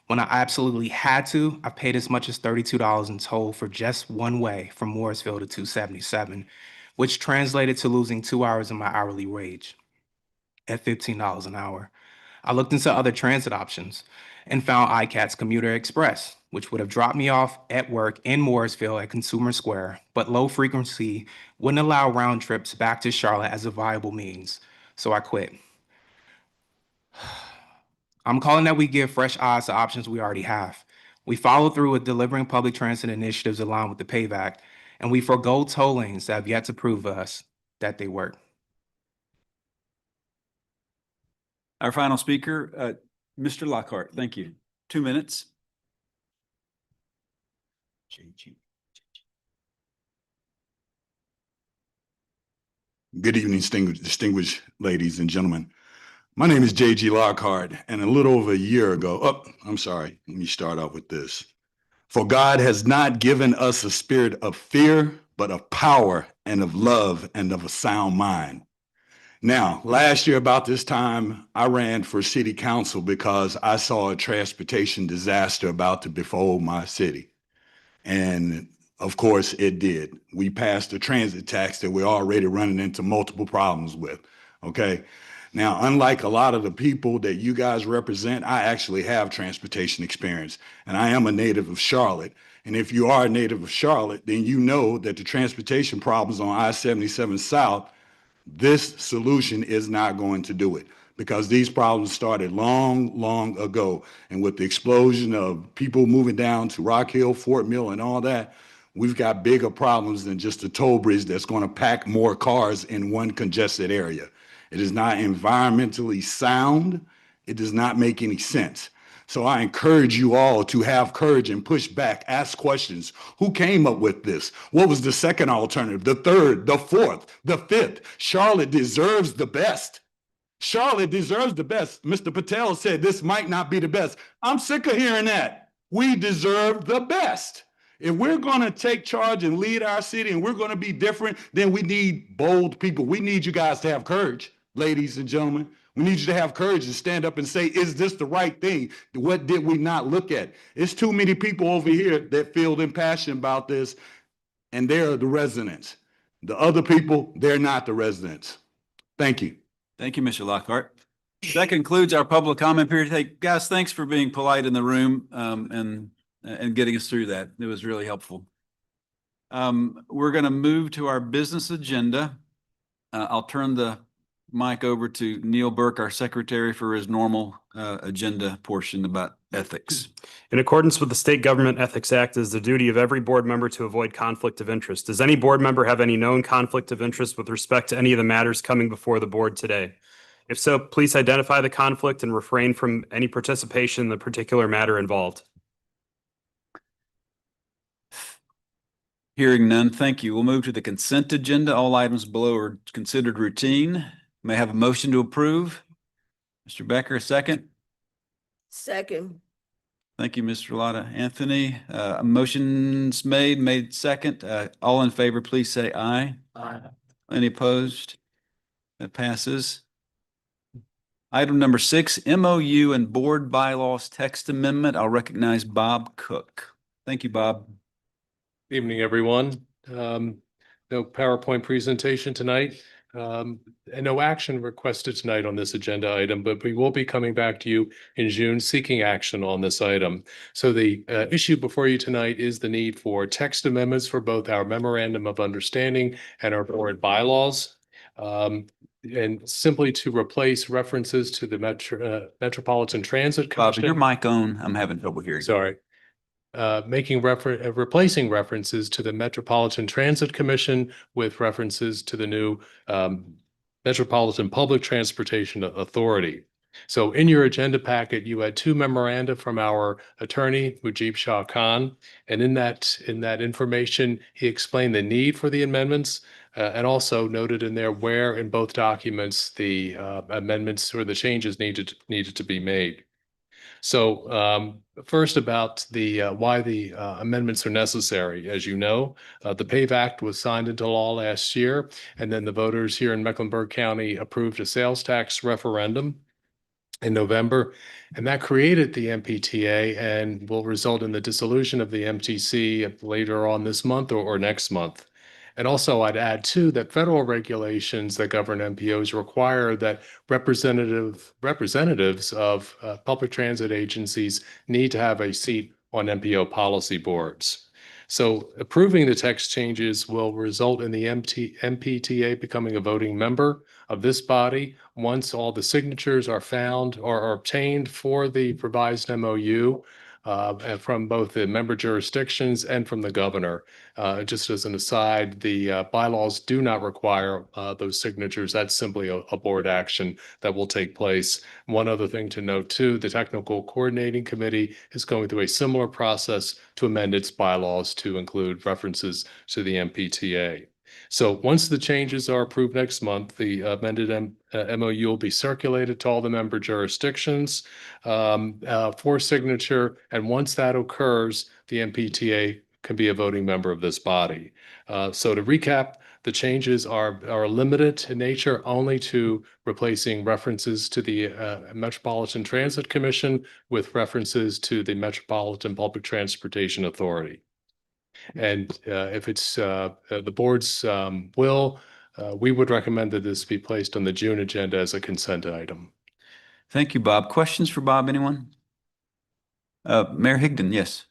When I absolutely had to, I paid as much as $32 in toll for just one way from Morrisville to 277, which translated to losing 2 hours of my hourly wage at $15 an hour. I looked into other transit options and found ICAT's Commuter Express, which would have dropped me off at work in Morrisville at Consumer Square, but low frequency wouldn't allow round trips back to Charlotte as a viable means, so I quit. I'm calling that we give fresh eyes to options we already have. We follow through with delivering public transit initiatives aligned with the PAVE Act, and we forgo toll lanes that have yet to prove to us that they work. Our final speaker, Mr. Lockhart. Thank you. 2 minutes. Good evening, distinguished ladies and gentlemen. My name is J.G. Lockhart, and a little over a year ago, let me start out with this. For God has not given us a spirit of fear, but of power and of love and of a sound mind. Now, last year about this time, I ran for city council because I saw a transportation disaster about to befall my city. And of course it did. We passed a transit tax that we're already running into multiple problems with, okay? Now, unlike a lot of the people that you guys represent, I actually have transportation experience, and I am a native of Charlotte. And if you are a native of Charlotte, then you know that the transportation problems on I-77 South, this solution is not going to do it, because these problems started long ago. And with the explosion of people moving down to Rock Hill, Fort Mill, and all that, we've got bigger problems than just a toll bridge that's going to pack more cars in one congested area. It is not environmentally sound. It does not make any sense. So I encourage you all to have courage and push back, ask questions. Who came up with this? What was the second alternative, the third, the fourth, the fifth? Charlotte deserves the best. Charlotte deserves the best. Mr. Patel said this might not be the best. I'm sick of hearing that. We deserve the best. If we're going to take charge and lead our city and we're going to be different, then we need bold people. We need you guys to have courage, ladies and gentlemen. We need you to have courage to stand up and say, is this the right thing? What did we not look at? It's too many people over here that feel impassioned about this, and they're the residents. The other people, they're not the residents. Thank you. Thank you, Mr. Lockhart. That concludes our public comment period. Hey, guys, thanks for being polite in the room and getting us through that. It was really helpful. We're going to move to our business agenda. I'll turn the mic over to Neil Burke, our secretary, for his normal agenda portion about ethics. In accordance with the State Government Ethics Act, it is the duty of every board member to avoid conflict of interest. Does any board member have any known conflict of interest with respect to any of the matters coming before the board today? If so, please identify the conflict and refrain from any participation in the particular matter involved. Hearing none, thank you. We'll move to the consent agenda. All items below are considered routine. May I have a motion to approve? Mr. Becker, a second. Second. Thank you, Mr. Lotta. Anthony, motion's made second. All in favor, please say aye. Aye. Any opposed? That passes. Item number 6, MOU and Board Bylaws Text Amendment. I'll recognize Bob Cook. Thank you, Bob. Evening, everyone. No PowerPoint presentation tonight. And no action requested tonight on this agenda item, but we will be coming back to you in June seeking action on this item. So the issue before you tonight is the need for text amendments for both our memorandum of understanding and our board bylaws. And simply to replace references to the Metropolitan Transit Bob, Commission. is your mic on? I'm having trouble hearing. Sorry. Replacing references to the Metropolitan Transit Commission with references to the new Metropolitan Public Transportation Authority. So in your agenda packet, you had 2 memoranda from our attorney, Mujib Shah Khan. And in that information, he explained the need for the amendments and also noted in there where in both documents the amendments or the changes needed to be made. So first about the why the amendments are necessary. As you know, the PAVE Act was signed into law last year, and then the voters here in Mecklenburg County approved a sales tax referendum in November, and that created the MPTA and will result in the dissolution of the MTC later on this month or next month. And also I'd add too that federal regulations that govern MPOs require that representatives of public transit agencies need to have a seat on MPO policy boards. So approving the text changes will result in the MPTA becoming a voting member of this body once all the signatures are found or are obtained for the revised MOU and from both the member jurisdictions and from the governor. Just as an aside, the bylaws do not require those signatures. That's simply a board action that will take place. One other thing to note too, the Technical Coordinating Committee is going through a similar process to amend its bylaws to include references to the MPTA. So once the changes are approved next month, the amended MOU will be circulated to all the member jurisdictions for signature. And once that occurs, the MPTA can be a voting member of this body. So to recap, the changes are limited in nature only to replacing references to the Metropolitan Transit Commission with references to the Metropolitan Public Transportation Authority. And if it's the board's will, we would recommend that this be placed on the June agenda as a consent item. Thank you, Bob. Questions for Bob, anyone? Mayor Higdon, yes.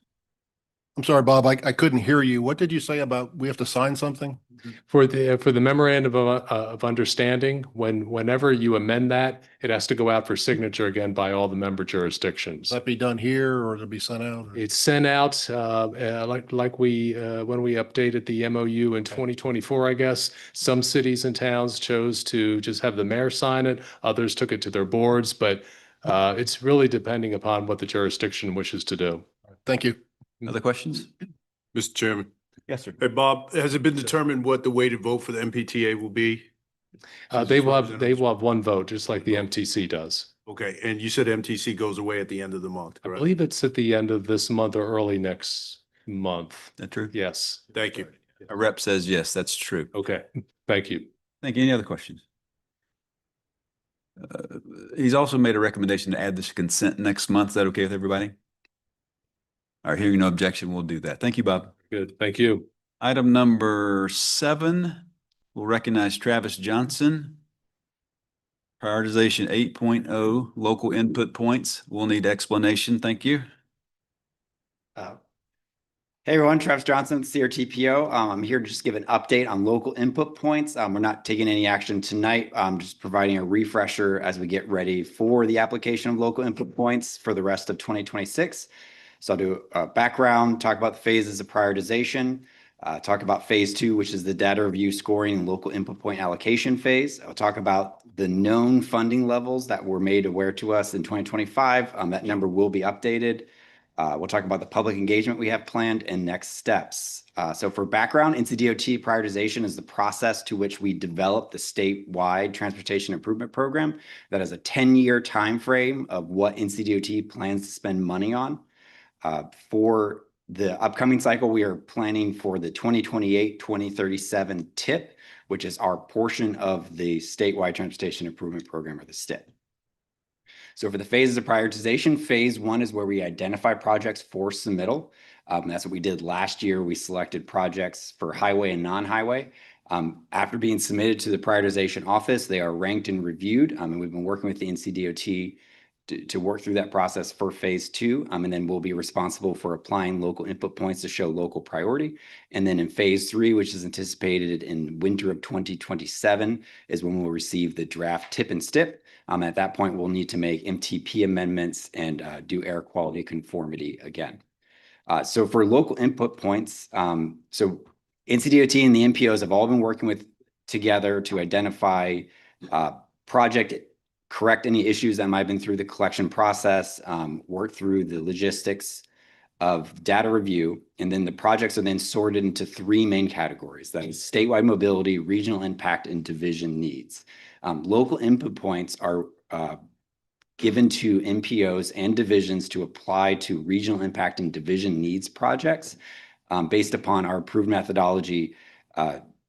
I'm sorry, Bob, I couldn't hear you. What did you say about we have to sign something? For the memorandum of understanding, whenever you amend that, it has to go out for signature again by all the member jurisdictions. Will that be done here or it'll be sent out? It's sent out like we when we updated the MOU in 2024, I guess. Some cities and towns chose to just have the mayor sign it. Others took it to their boards, but it's really depending upon what the jurisdiction wishes to do. Thank you. Other questions? Mr. Chairman. Yes, sir. Hey, Bob, has it been determined what the weighted vote for the MPTA will be? They will have one vote, just like the MTC does. Okay, and you said MTC goes away at the end of the month, I correct? believe it's at the end of this month or early next month. That true? Yes. Thank you. A rep says yes, that's true. Okay, thank you. Thank you. Any other questions? He's also made a recommendation to add this to consent next month. Is that okay with everybody? All right, hearing no objection, we'll do that. Thank you, Bob. Good, thank you. Item number 7, we'll recognize Travis Johnson. Prioritization 8.0, local input points. We'll need explanation. Thank you. Hey everyone, Travis Johnson, CRTPO. I'm here to just give an update on local input points. We're not taking any action tonight. I'm just providing a refresher as we get ready for the application of local input points for the rest of 2026. So I'll do a background, talk about the phases of prioritization, talk about phase 2, which is the data review, scoring, and local input point allocation phase. I'll talk about the known funding levels that were made aware to us in 2025. That number will be updated. We'll talk about the public engagement we have planned and next steps. So for background, NCDOT prioritization is the process to which we develop the statewide transportation improvement program that has a 10-year timeframe of what NCDOT plans to spend money on. For the upcoming cycle, we are planning for the 2028-2037 TIP, which is our portion of the statewide transportation improvement program, or the STIP. So for the phases of prioritization, phase 1 is where we identify projects for submittal. That's what we did last year. We selected projects for highway and non-highway. After being submitted to the prioritization office, they are ranked and reviewed. And we've been working with the NCDOT to work through that process for phase 2. And then we'll be responsible for applying local input points to show local priority. And then in phase 3, which is anticipated in winter of 2027, is when we'll receive the draft TIP and STIP. At that point, we'll need to make MTP amendments and do air quality conformity again. So for local input points, so NCDOT and the MPOs have all been working together to identify correct any issues that might have been through the collection process, work through the logistics of data review, and then the projects are then sorted into 3 main categories. That is statewide mobility, regional impact, and division needs. Local input points are given to MPOs and divisions to apply to regional impact and division needs projects based upon our approved methodology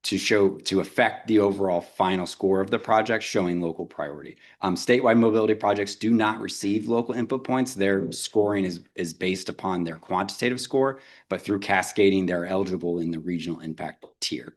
to affect the overall final score of the project, showing local priority. Statewide mobility projects do not receive local input points. Their scoring is based upon their quantitative score, but through cascading, they're eligible in the regional impact tier.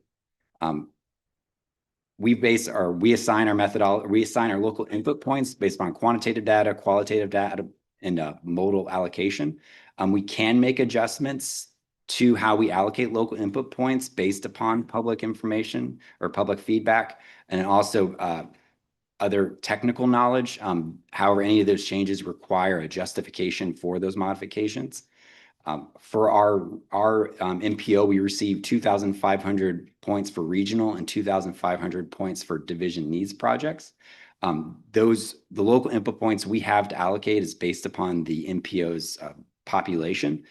We assign our local input points based on quantitative data, qualitative data, and modal allocation. We can make adjustments to how we allocate local input points based upon public information or public feedback, and also other technical knowledge. However, any of those changes require a justification for those modifications. For our MPO, we received 2,500 points for regional and 2,500 points for division needs projects. The local input points we have to allocate is based upon the MPO's population.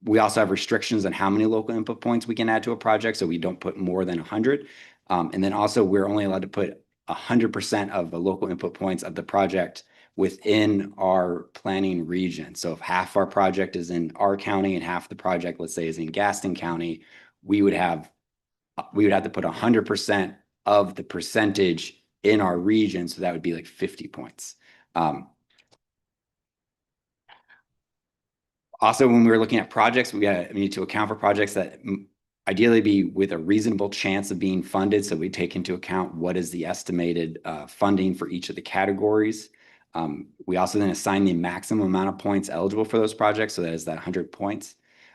We also have restrictions on how many local input points we can add to a project, so we don't put more than 100. And then also we're only allowed to put 100% of the local input points of the project within our planning region. So if half our project is in our county and half the project, let's say, is in Gaston County, we would have to put 100% of the percentage in our region. So that would be like 50 points. Also, when we were looking at projects, we need to account for projects that ideally be with a reasonable chance of being funded. So we take into account what is the estimated funding for each of the categories. We also then assign the maximum amount of points eligible for those projects. So that is that 100 points.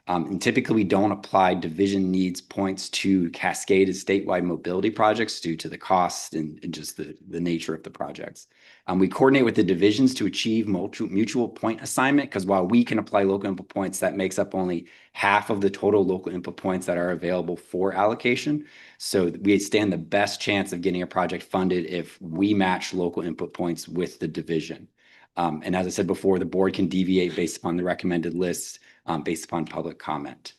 And typically we don't apply division needs points to cascaded statewide mobility projects due to the cost and just the nature of the projects. We coordinate with the divisions to achieve mutual point assignment, because while we can apply local input points, that makes up only half of the total local input points that are available for allocation. So we stand the best chance of getting a project funded if we match local input points with the division. And as I said before, the board can deviate based upon the recommended lists based upon public comment.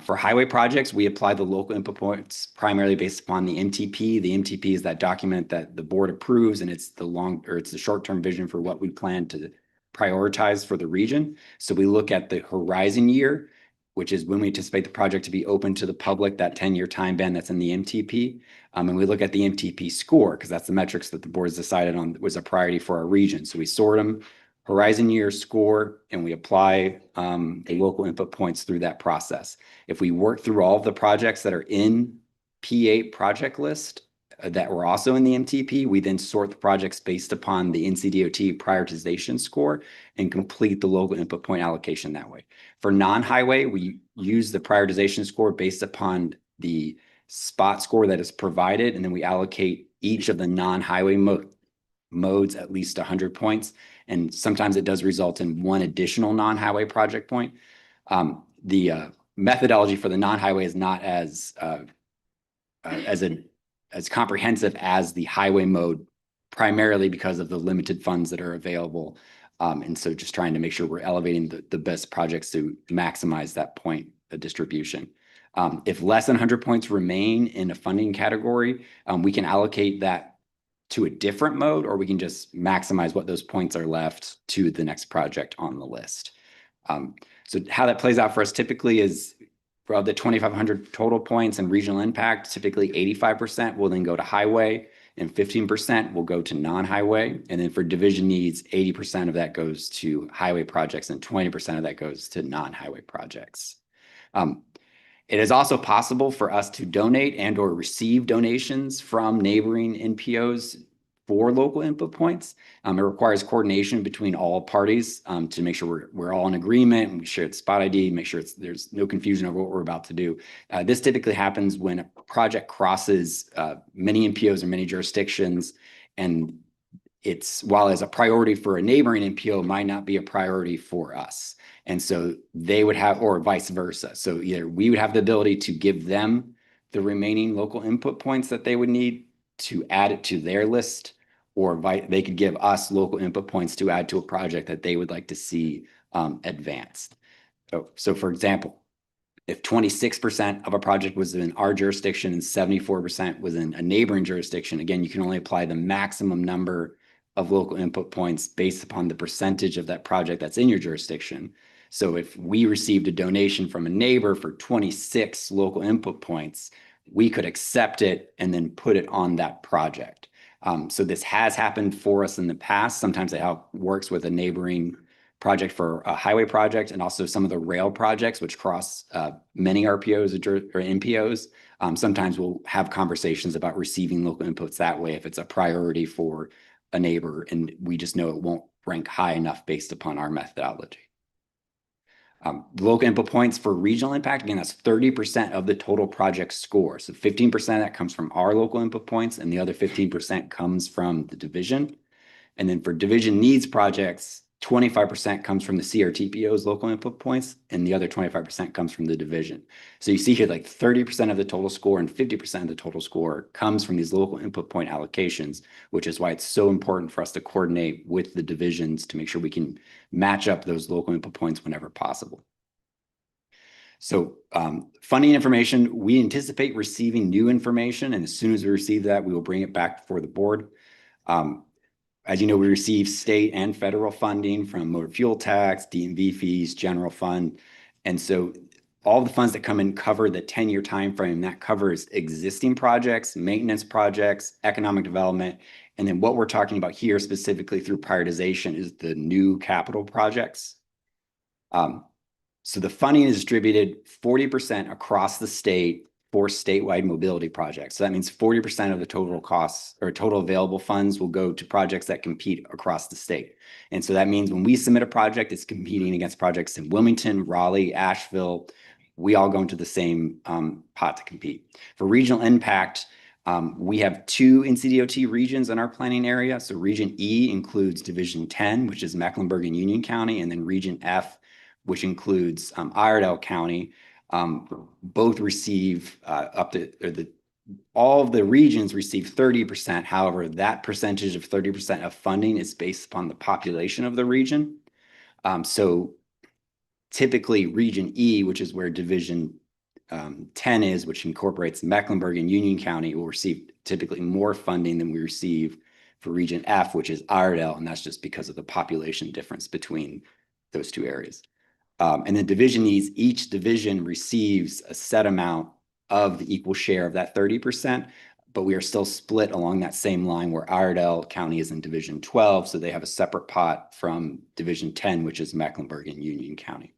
For highway projects, we apply the local input points primarily based upon the MTP. The MTP is that document that the board approves, and it's the short-term vision for what we plan to prioritize for the region. So we look at the horizon year, which is when we anticipate the project to be open to the public, that 10-year time band that's in the MTP. And we look at the MTP score, because that's the metrics that the board has decided on was a priority for our region. So we sort them, horizon year score, and we apply the local input points through that process. If we work through all of the projects that are in P8 project list that were also in the MTP, we then sort the projects based upon the NCDOT prioritization score and complete the local input point allocation that way. For non-highway, we use the prioritization score based upon the spot score that is provided, and then we allocate each of the non-highway modes at least 100 points. And sometimes it does result in one additional non-highway project point. The methodology for the non-highway is not as comprehensive as the highway mode, primarily because of the limited funds that are available And so just trying to make sure we're elevating the best projects to maximize that point distribution. If less than 100 points remain in a funding category, we can allocate that to a different mode, or we can just maximize what those points are left to the next project on the list. So how that plays out for us typically is for the 2,500 total points and regional impact, typically 85% will then go to highway and 15% will go to non-highway. And then for division needs, 80% of that goes to highway projects and 20% of that goes to non-highway projects. It is also possible for us to donate and or receive donations from neighboring NPOs for local input points. It requires coordination between all parties to make sure we're all in agreement and we share the spot ID, make sure there's no confusion over what we're about to do. This typically happens when a project crosses many NPOs or many jurisdictions, and while as a priority for a neighboring NPO might not be a priority for us. And so they would have, or vice versa. So either we would have the ability to give them the remaining local input points that they would need to add it to their list, or they could give us local input points to add to a project that they would like to see advanced. So for example, if 26% of a project was in our jurisdiction and 74% was in a neighboring jurisdiction, again, you can only apply the maximum number of local input points based upon the percentage of that project that's in your jurisdiction. So if we received a donation from a neighbor for 26 local input points, we could accept it and then put it on that project. So this has happened for us in the past. Sometimes it works with a neighboring project for a highway project, and also some of the rail projects which cross many RPOs or NPOs. Sometimes we'll have conversations about receiving local inputs that way if it's a priority for a neighbor and we just know it won't rank high enough based upon our methodology. The local input points for regional impact, again, that's 30% of the total project score. So 15% of that comes from our local input points and the other 15% comes from the division. And then for division needs projects, 25% comes from the CRTPO's local input points and the other 25% comes from the division. So you see here like 30% of the total score and 50% of the total score comes from these local input point allocations, which is why it's so important for us to coordinate with the divisions to make sure we can match up those local input points whenever possible. So funding information, we anticipate receiving new information, and as soon as we receive that, we will bring it back before the board. As you know, we receive state and federal funding from motor fuel tax, DMV fees, general fund. And so all the funds that come in cover the 10-year timeframe. That covers existing projects, maintenance projects, economic development. And then what we're talking about here specifically through prioritization is the new capital projects. So the funding is distributed 40% across the state for statewide mobility projects. So that means 40% of the total costs or total available funds will go to projects that compete across the state. And so that means when we submit a project, it's competing against projects in Wilmington, Raleigh, Asheville. We all go into the same pot to compete. For regional impact, we have 2 NCDOT regions in our planning area. So Region E includes Division 10, which is Mecklenburg and Union County, and then Region F, which includes Iredell County. Both receive all of the regions receive 30%. However, that percentage of 30% of funding is based upon the population of the region. So typically Region E, which is where Division 10 is, which incorporates Mecklenburg and Union County, will receive typically more funding than we receive for Region F, which is Iredell, and that's just because of the population difference between those 2 areas. And then division needs, each division receives a set amount of the equal share of that 30%, but we are still split along that same line where Iredell County is in Division 12, so they have a separate pot from Division 10, which is Mecklenburg and Union County.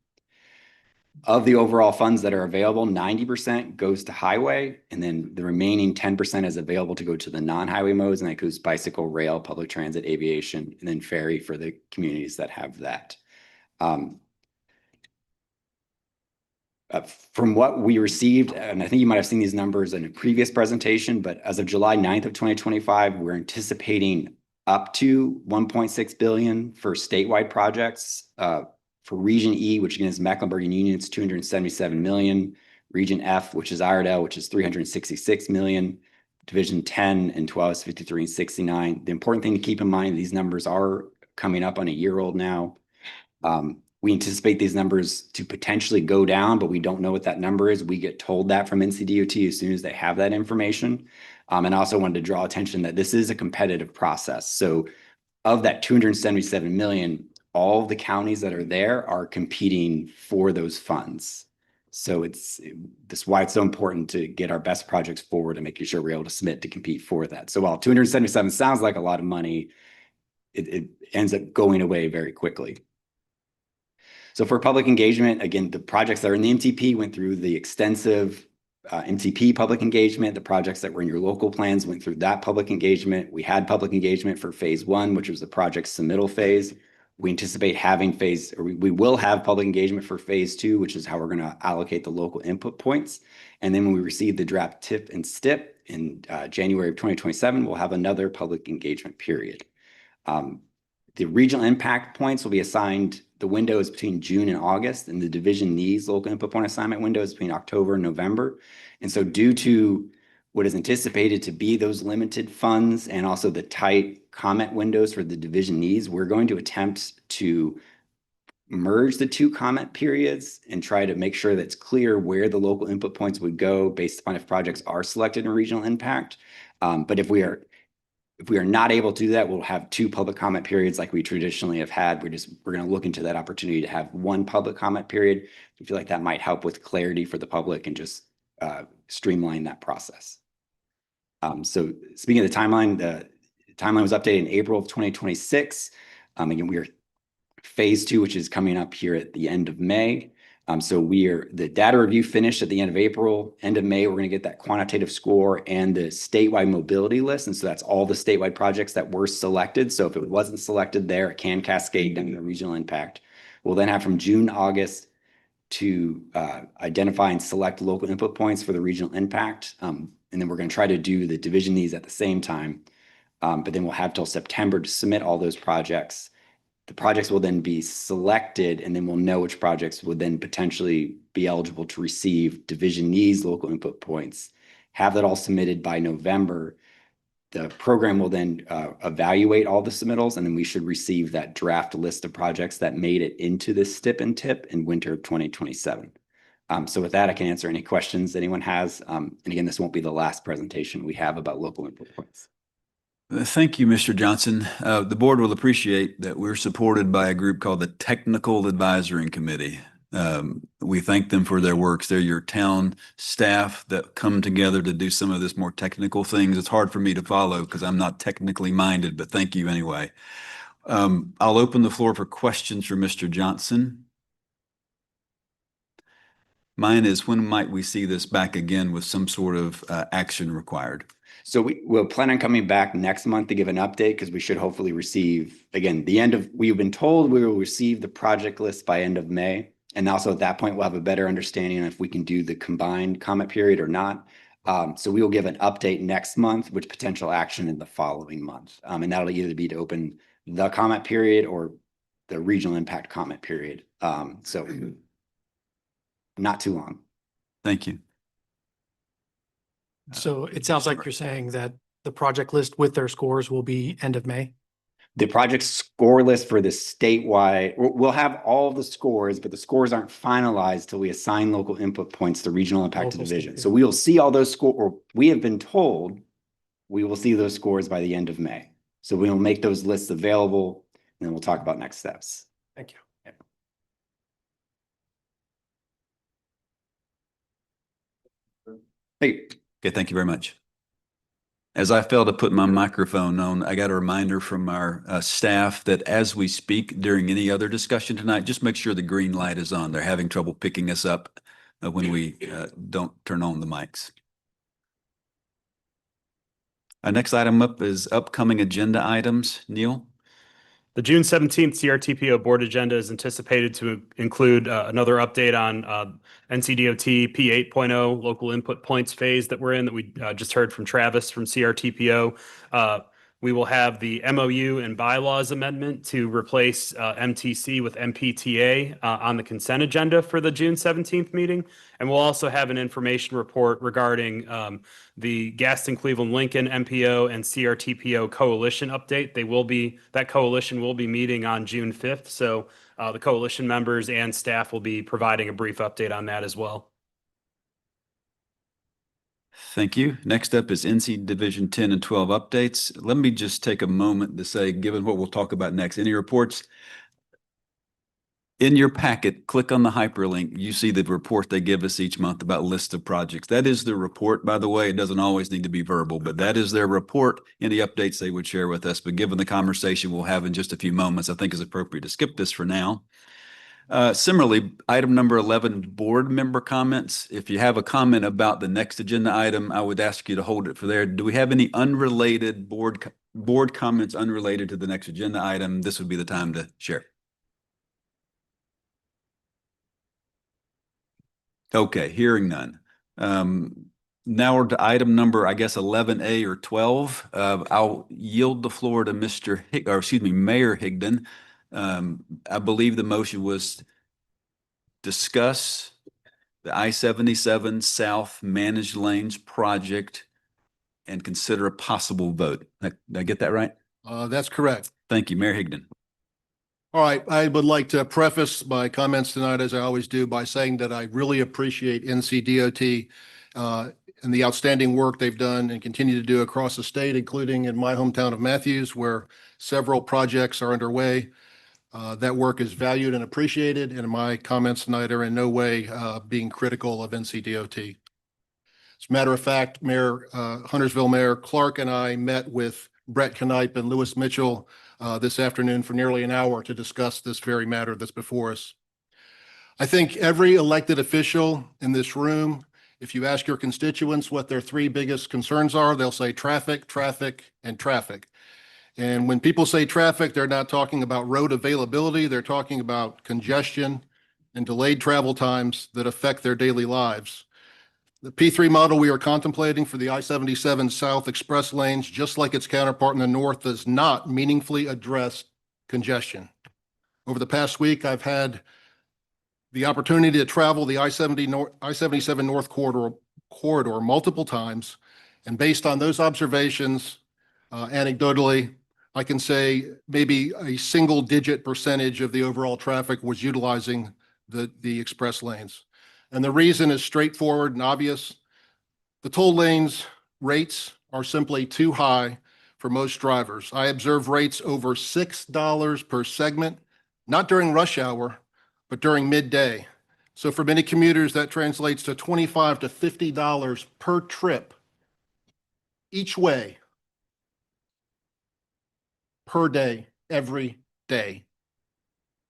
Of the overall funds that are available, 90% goes to highway, and then the remaining 10% is available to go to the non-highway modes, and that goes bicycle, rail, public transit, aviation, and then ferry for the communities that have that. From what we received, and I think you might have seen these numbers in a previous presentation, but as of July 9th of 2025, we're anticipating up to 1.6 billion for statewide projects. For Region E, which again is Mecklenburg and Union, it's 277 million. Region F, which is Iredell, which is 366 million. Division 10 and 12 is 53 and 69. The important thing to keep in mind, these numbers are coming up on a year old now. We anticipate these numbers to potentially go down, but we don't know what that number is. We get told that from NCDOT as soon as they have that information. And I also wanted to draw attention that this is a competitive process. So of that 277 million, all of the counties that are there are competing for those funds. So that's why it's so important to get our best projects forward and making sure we're able to submit to compete for that. So while 277 sounds like a lot of money, it ends up going away very quickly. So for public engagement, again, the projects that are in the MTP went through the extensive MTP public engagement. The projects that were in your local plans went through that public engagement. We had public engagement for phase 1, which was the project submittal phase. We anticipate having we will have public engagement for phase 2, which is how we're going to allocate the local input points. And then when we receive the draft TIP and STIP in January of 2027, we'll have another public engagement period. The regional impact points will be assigned. The window is between June and August, and the division needs local input point assignment window is between October and November. And so due to what is anticipated to be those limited funds and also the tight comment windows for the division needs, we're going to attempt to merge the 2 comment periods and try to make sure that it's clear where the local input points would go based upon if projects are selected in regional impact. But if we are not able to do that, we'll have 2 public comment periods like we traditionally have had. We're going to look into that opportunity to have 1 public comment period. I feel like that might help with clarity for the public and just streamline that process. So speaking of the timeline was updated in April of 2026. Again, we are phase 2, which is coming up here at the end of May. So the data review finished at the end of April. End of May, we're going to get that quantitative score and the statewide mobility list. And so that's all the statewide projects that were selected. So if it wasn't selected there, it can cascade down to regional impact. We'll then have from June, August to identify and select local input points for the regional impact. And then we're going to try to do the division needs at the same time. But then we'll have till September to submit all those projects. The projects will then be selected, and then we'll know which projects would then potentially be eligible to receive division needs, local input points. Have that all submitted by November. The program will then evaluate all the submittals, and then we should receive that draft list of projects that made it into this STIP and TIP in winter of 2027. So with that, I can answer any questions anyone has. And again, this won't be the last presentation we have about local input points. Thank you, Mr. Johnson. The board will appreciate that we're supported by a group called the Technical Advisory Committee. We thank them for their works. They're your town staff that come together to do some of this more technical things. It's hard for me to follow because I'm not technically minded, but thank you anyway. I'll open the floor for questions for Mr. Johnson. Mine is, when might we see this back again with some sort of action required? So we'll plan on coming back next month to give an update because we should hopefully receive, again, we've been told we will receive the project list by end of May. And also at that point, we'll have a better understanding if we can do the combined comment period or not. So we will give an update next month with potential action in the following month. And that'll either be to open the comment period or the regional impact comment period. So not too long. Thank you. So it sounds like you're saying that the project list with their scores will be end of May? The project score list for the statewide, we'll have all the scores, but the scores aren't finalized till we assign local input points to regional impact to division. So we will see all those scores, or we have been told we will see those scores by the end of May. So we will make those lists available, and then we'll talk about next steps. Thank you. Hey. Okay, thank you very much. As I failed to put my microphone on, I got a reminder from our staff that as we speak during any other discussion tonight, just make sure the green light is on. They're having trouble picking us up when we don't turn on the mics. Our next item up is upcoming agenda items. Neil? The June 17th CRTPO board agenda is anticipated to include another update on NCDOT P8.0 local input points phase that we're in that we just heard from Travis from CRTPO. We will have the MOU and bylaws amendment to replace MTC with MPTA on the consent agenda for the June 17th meeting. And we'll also have an information report regarding the Gaston Cleveland Lincoln MPO and CRTPO coalition update. That coalition will be meeting on June 5th. So the coalition members and staff will be providing a brief update on that as well. Thank you. Next up is NC Division 10 and 12 updates. Let me just take a moment to say, given what we'll talk about next, any reports? In your packet, click on the hyperlink. You see the report they give us each month about lists of projects. That is the report, by the way. It doesn't always need to be verbal, but that is their report, any updates they would share with us. But given the conversation we'll have in just a few moments, I think it's appropriate to skip this for now. Similarly, item number 11, board member comments. If you have a comment about the next agenda item, I would ask you to hold it for there. Do we have any unrelated board comments unrelated to the next agenda item? This would be the time to share. Okay, hearing none. Now we're to item number, I guess, 11A or 12. I'll yield the floor to Mayor Higdon. I believe the motion was discuss the I-77 South Managed Lanes project and consider a possible vote. Did I get that right? That's correct. Thank you, Mayor Higdon. All right, I would like to preface my comments tonight, as I always do, by saying that I really appreciate NCDOT and the outstanding work they've done and continue to do across the state, including in my hometown of Matthews, where several projects are underway. That work is valued and appreciated, and my comments tonight are in no way being critical of NCDOT. As a matter of fact, Huntersville Mayor Clark and I met with Brett Knipe and Lewis Mitchell this afternoon for nearly an hour to discuss this very matter that's before us. I think every elected official in this room, if you ask your constituents what their three biggest concerns are, they'll say traffic, traffic, and traffic. And when people say traffic, they're not talking about road availability. They're talking about congestion and delayed travel times that affect their daily lives. The P3 model we are contemplating for the I-77 South Express lanes, just like its counterpart in the north, does not meaningfully address congestion. Over the past week, I've had the opportunity to travel the I-77 North corridor multiple times. And based on those observations, anecdotally, I can say maybe a single-digit percentage of the overall traffic was utilizing the express lanes. And the reason is straightforward and obvious. The toll lanes rates are simply too high for most drivers. I observe rates over $6 per segment, not during rush hour, but during midday. So for many commuters, that translates to $25 to $50 per trip each way, per day, every day.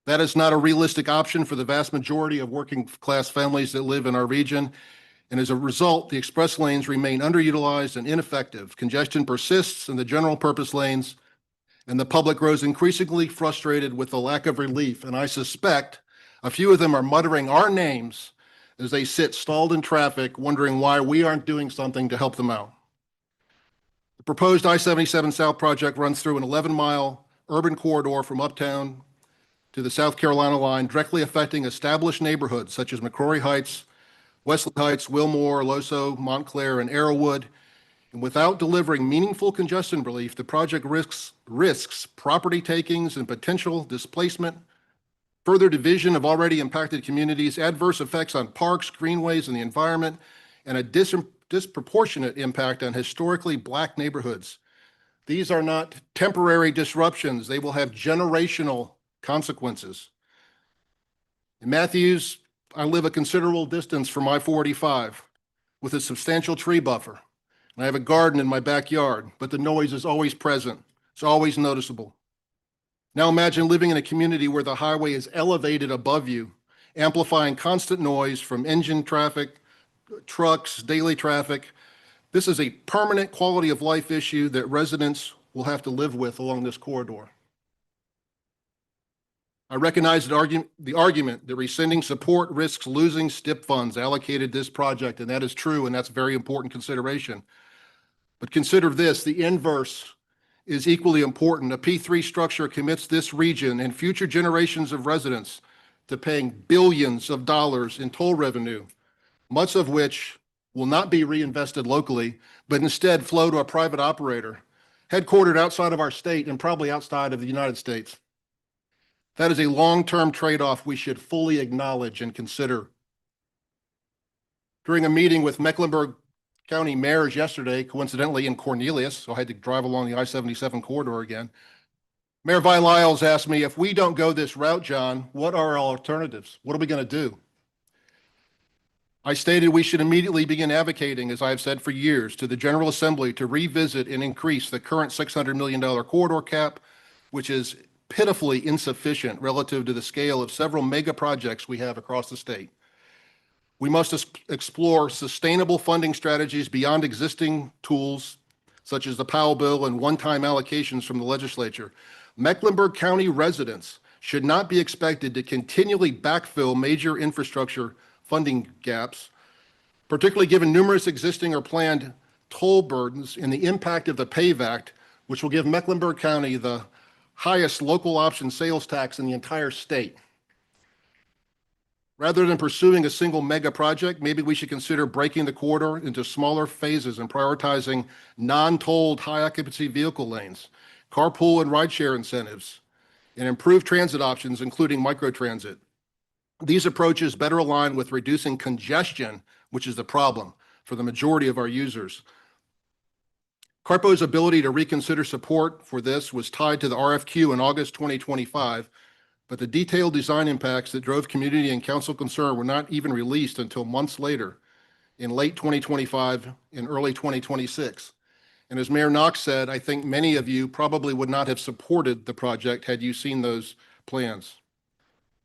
That is not a realistic option for the vast majority of working class families that live in our region. And as a result, the express lanes remain underutilized and ineffective. Congestion persists in the general purpose lanes, and the public grows increasingly frustrated with the lack of relief. And I suspect a few of them are muttering our names as they sit stalled in traffic, wondering why we aren't doing something to help them out. The proposed I-77 South project runs through an 11-mile urban corridor from uptown to the South Carolina line, directly affecting established neighborhoods such as McCrory Heights, Wesley Heights, Wilmore, Loso, Montclair, and Arrowwood. And without delivering meaningful congestion relief, the project risks property takings and potential displacement, further division of already impacted communities, adverse effects on parks, greenways, and the environment, and a disproportionate impact on historically Black neighborhoods. These are not temporary disruptions. They will have generational consequences. In Matthews, I live a considerable distance from I-485 with a substantial tree buffer. And I have a garden in my backyard, but the noise is always present. It's always noticeable. Now imagine living in a community where the highway is elevated above you, amplifying constant noise from engine traffic, trucks, daily traffic. This is a permanent quality of life issue that residents will have to live with along this corridor. I recognize the argument that rescinding support risks losing STIP funds allocated to this project, and that is true, and that's a very important consideration. But consider this, the inverse is equally important. A P3 structure commits this region and future generations of residents to paying billions of dollars in toll revenue, much of which will not be reinvested locally, but instead flow to a private operator headquartered outside of our state and probably outside of the United States. That is a long-term trade-off we should fully acknowledge and consider. During a meeting with Mecklenburg County mayors yesterday, coincidentally in Cornelius, so I had to drive along the I-77 corridor again, Mayor Vi Lyles asked me, if we don't go this route, John, what are our alternatives? What are we going to do? I stated we should immediately begin advocating, as I have said for years, to the General Assembly to revisit and increase the current $600 million corridor cap, which is pitifully insufficient relative to the scale of several mega projects we have across the state. We must explore sustainable funding strategies beyond existing tools, such as the Powell bill and one-time allocations from the legislature. Mecklenburg County residents should not be expected to continually backfill major infrastructure funding gaps, particularly given numerous existing or planned toll burdens and the impact of the PAVE Act, which will give Mecklenburg County the highest local option sales tax in the entire state. Rather than pursuing a single mega project, maybe we should consider breaking the corridor into smaller phases and prioritizing non-tolled high occupancy vehicle lanes, carpool and rideshare incentives, and improved transit options, including microtransit. These approaches better align with reducing congestion, which is the problem for the majority of our users. CARPO's ability to reconsider support for this was tied to the RFQ in August 2025, but the detailed design impacts that drove community and council concern were not even released until months later in late 2025 and early 2026. And as Mayor Knox said, I think many of you probably would not have supported the project had you seen those plans.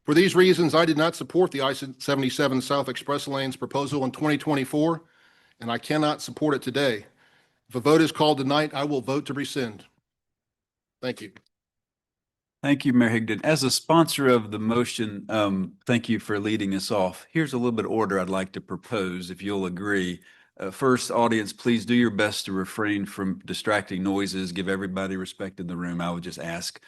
For these reasons, I did not support the I-77 South Express Lanes proposal in 2024, and I cannot support it today. If a vote is called tonight, I will vote to rescind. Thank you. Thank you, Mayor Higdon. As a sponsor of the motion, thank you for leading us off. Here's a little bit of order I'd like to propose, if you'll agree. First, audience, please do your best to refrain from distracting noises. Give everybody respect in the room. I would just ask.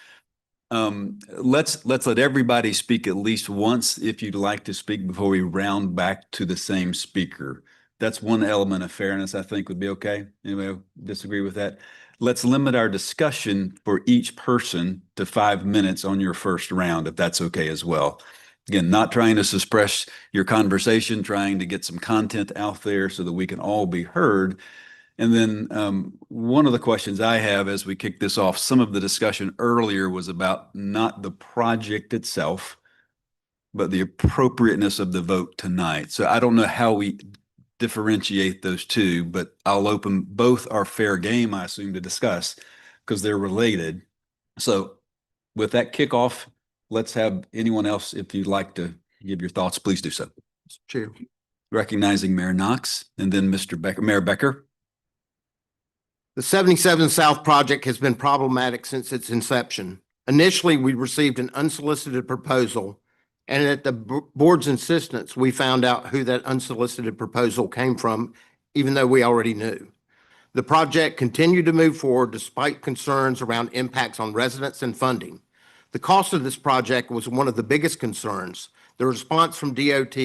Let's let everybody speak at least once if you'd like to speak before we round back to the same speaker. That's one element of fairness I think would be okay. Anybody disagree with that? Let's limit our discussion for each person to 5 minutes on your first round, if that's okay as well. Again, not trying to suppress your conversation, trying to get some content out there so that we can all be heard. And then one of the questions I have as we kick this off, some of the discussion earlier was about not the project itself, but the appropriateness of the vote tonight. So I don't know how we differentiate those two, but I'll open both are fair game, I assume, to discuss because they're related. So with that kickoff, let's have anyone else, if you'd like to give your thoughts, please do so. Chair. Recognizing Mayor Knox and then Mr. Becker, Mayor Becker. The 77 South project has been problematic since its inception. Initially, we received an unsolicited proposal, and at the board's insistence, we found out who that unsolicited proposal came from, even though we already knew. The project continued to move forward despite concerns around impacts on residents and funding. The cost of this project was one of the biggest concerns. The response from DOT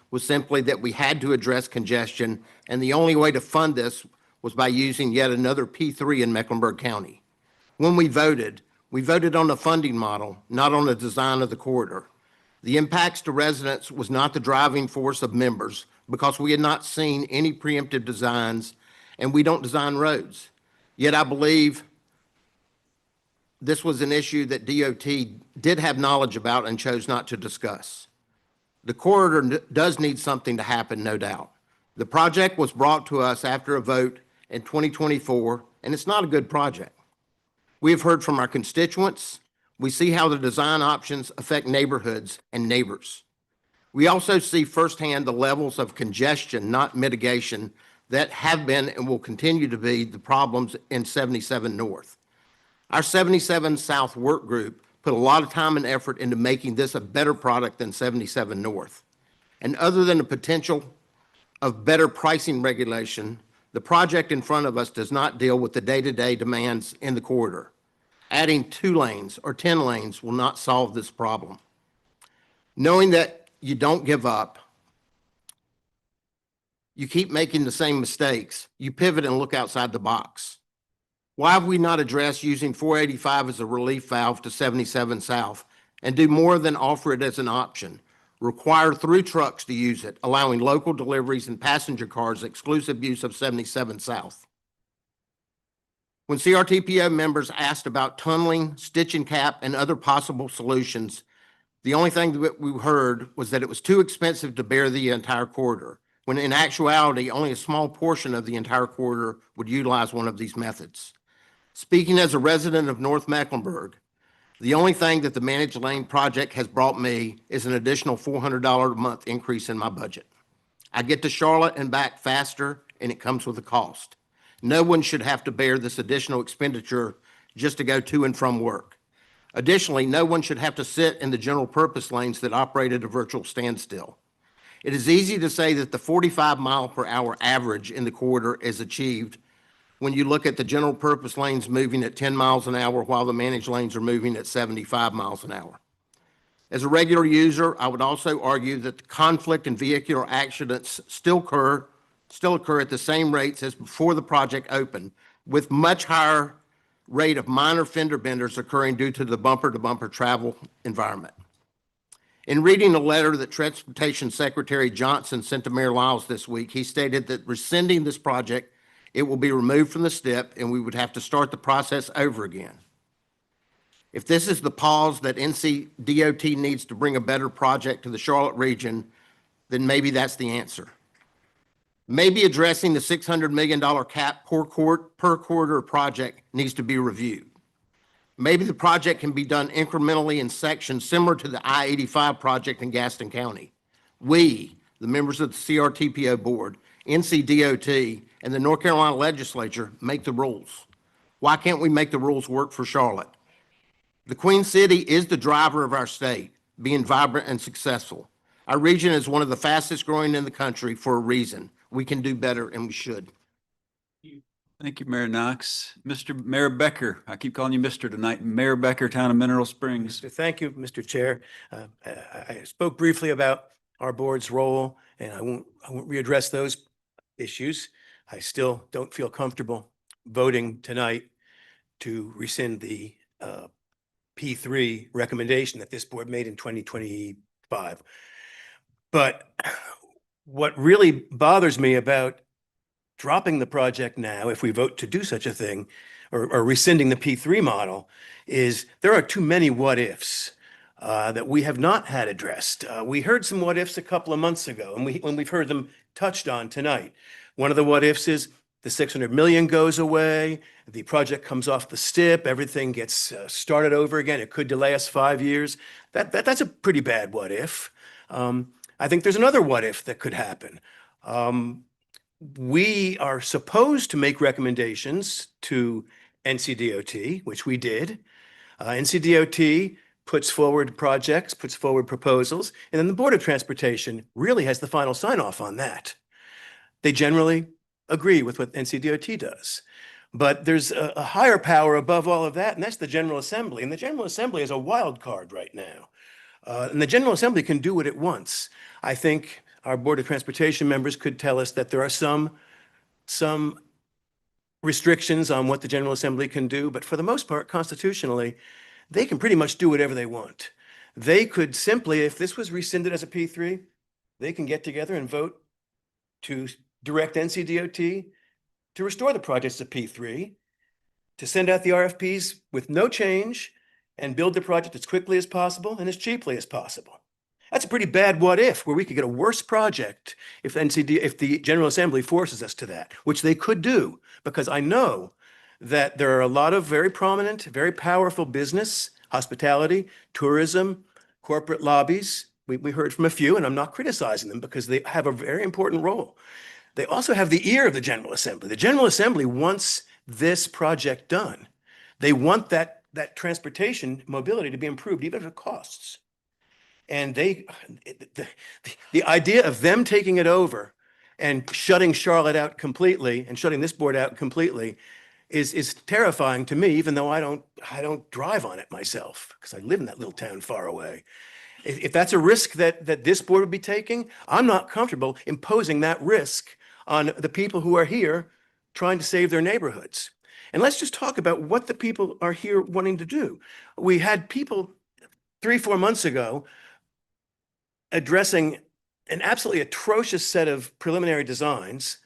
was simply that we had to address congestion, and the only way to fund this was by using yet another P3 in Mecklenburg County. When we voted on the funding model, not on the design of the corridor. The impacts to residents was not the driving force of members because we had not seen any preemptive designs and we don't design roads. Yet I believe this was an issue that DOT did have knowledge about and chose not to discuss. The corridor does need something to happen, no doubt. The project was brought to us after a vote in 2024, and it's not a good project. We have heard from our constituents. We see how the design options affect neighborhoods and neighbors. We also see firsthand the levels of congestion, not mitigation, that have been and will continue to be the problems in 77 North. Our 77 South work group put a lot of time and effort into making this a better product than 77 North. And other than the potential of better pricing regulation, The project in front of us does not deal with the day-to-day demands in the corridor. Adding 2 lanes or 10 lanes will not solve this problem. Knowing that you don't give up, you keep making the same mistakes, you pivot and look outside the box. Why have we not addressed using 485 as a relief valve to 77 South and do more than offer it as an option? Require through trucks to use it, allowing local deliveries and passenger cars exclusive use of 77 South. When CRTPO members asked about tunneling, stitch and cap, and other possible solutions, the only thing that we heard was that it was too expensive to bear the entire corridor, when in actuality, only a small portion of the entire corridor would utilize one of these methods. Speaking as a resident of North Mecklenburg, the only thing that the managed lane project has brought me is an additional $400 a month increase in my budget. I get to Charlotte and back faster, and it comes with a cost. No one should have to bear this additional expenditure just to go to and from work. Additionally, no one should have to sit in the general purpose lanes that operate at a virtual standstill. It is easy to say that the 45-mile-per-hour average in the corridor is achieved when you look at the general purpose lanes moving at 10 miles an hour while the managed lanes are moving at 75 miles an hour. As a regular user, I would also argue that the conflict and vehicular accidents still occur at the same rates as before the project opened, with much higher rate of minor fender benders occurring due to the bumper-to-bumper travel environment. In reading a letter that Transportation Secretary Johnson sent to Mayor Lyles this week, he stated that rescinding this project, it will be removed from the STIP and we would have to start the process over again. If this is the pause that NCDOT needs to bring a better project to the Charlotte region, then maybe that's the answer. Maybe addressing the $600 million cap per corridor project needs to be reviewed. Maybe the project can be done incrementally in sections similar to the I-85 project in Gaston County. We, the members of the CRTPO board, NCDOT, and the North Carolina legislature make the rules. Why can't we make the rules work for Charlotte? The Queen City is the driver of our state, being vibrant and successful. Our region is one of the fastest growing in the country for a reason. We can do better and we should. Thank you, Mayor Knox. Mr. Mayor Becker, I keep calling you Mr. tonight, Mayor Becker, Town of Mineral Springs. Thank you, Mr. Chair. I spoke briefly about our board's role, and I won't readdress those issues. I still don't feel comfortable voting tonight to rescind the P3 recommendation that this board made in 2025. But what really bothers me about dropping the project now, if we vote to do such a thing, or rescinding the P3 model, is there are too many what ifs that we have not had addressed. We heard some what ifs a couple of months ago, and we've heard them touched on tonight. One of the what ifs is the 600 million goes away, the project comes off the STIP, everything gets started over again. It could delay us 5 years. That's a pretty bad what if. I think there's another what if that could happen. We are supposed to make recommendations to NCDOT, which we did. NCDOT puts forward projects, puts forward proposals, and then the Board of Transportation really has the final sign-off on that. They generally agree with what NCDOT does. But there's a higher power above all of that, and that's the General Assembly. And the General Assembly is a wild card right now. And the General Assembly can do what it wants. I think our Board of Transportation members could tell us that there are some restrictions on what the General Assembly can do, but for the most part, constitutionally, they can pretty much do whatever they want. They could simply, if this was rescinded as a P3, they can get together and vote to direct NCDOT to restore the project as a P3, to send out the RFPs with no change and build the project as quickly as possible and as cheaply as possible. That's a pretty bad what if, where we could get a worse project if the General Assembly forces us to that, which they could do, because I know that there are a lot of very prominent, very powerful business, hospitality, tourism, corporate lobbies. We heard from a few, and I'm not criticizing them because they have a very important role. They also have the ear of the General Assembly. The General Assembly wants this project done. They want that transportation mobility to be improved, even if it costs. And the idea of them taking it over and shutting Charlotte out completely and shutting this board out completely is terrifying to me, even though I don't drive on it myself because I live in that little town far away. If that's a risk that this board would be taking, I'm not comfortable imposing that risk on the people who are here trying to save their neighborhoods. And let's just talk about what the people are here wanting to do. We had people 3-4 months ago addressing an absolutely atrocious set of preliminary designs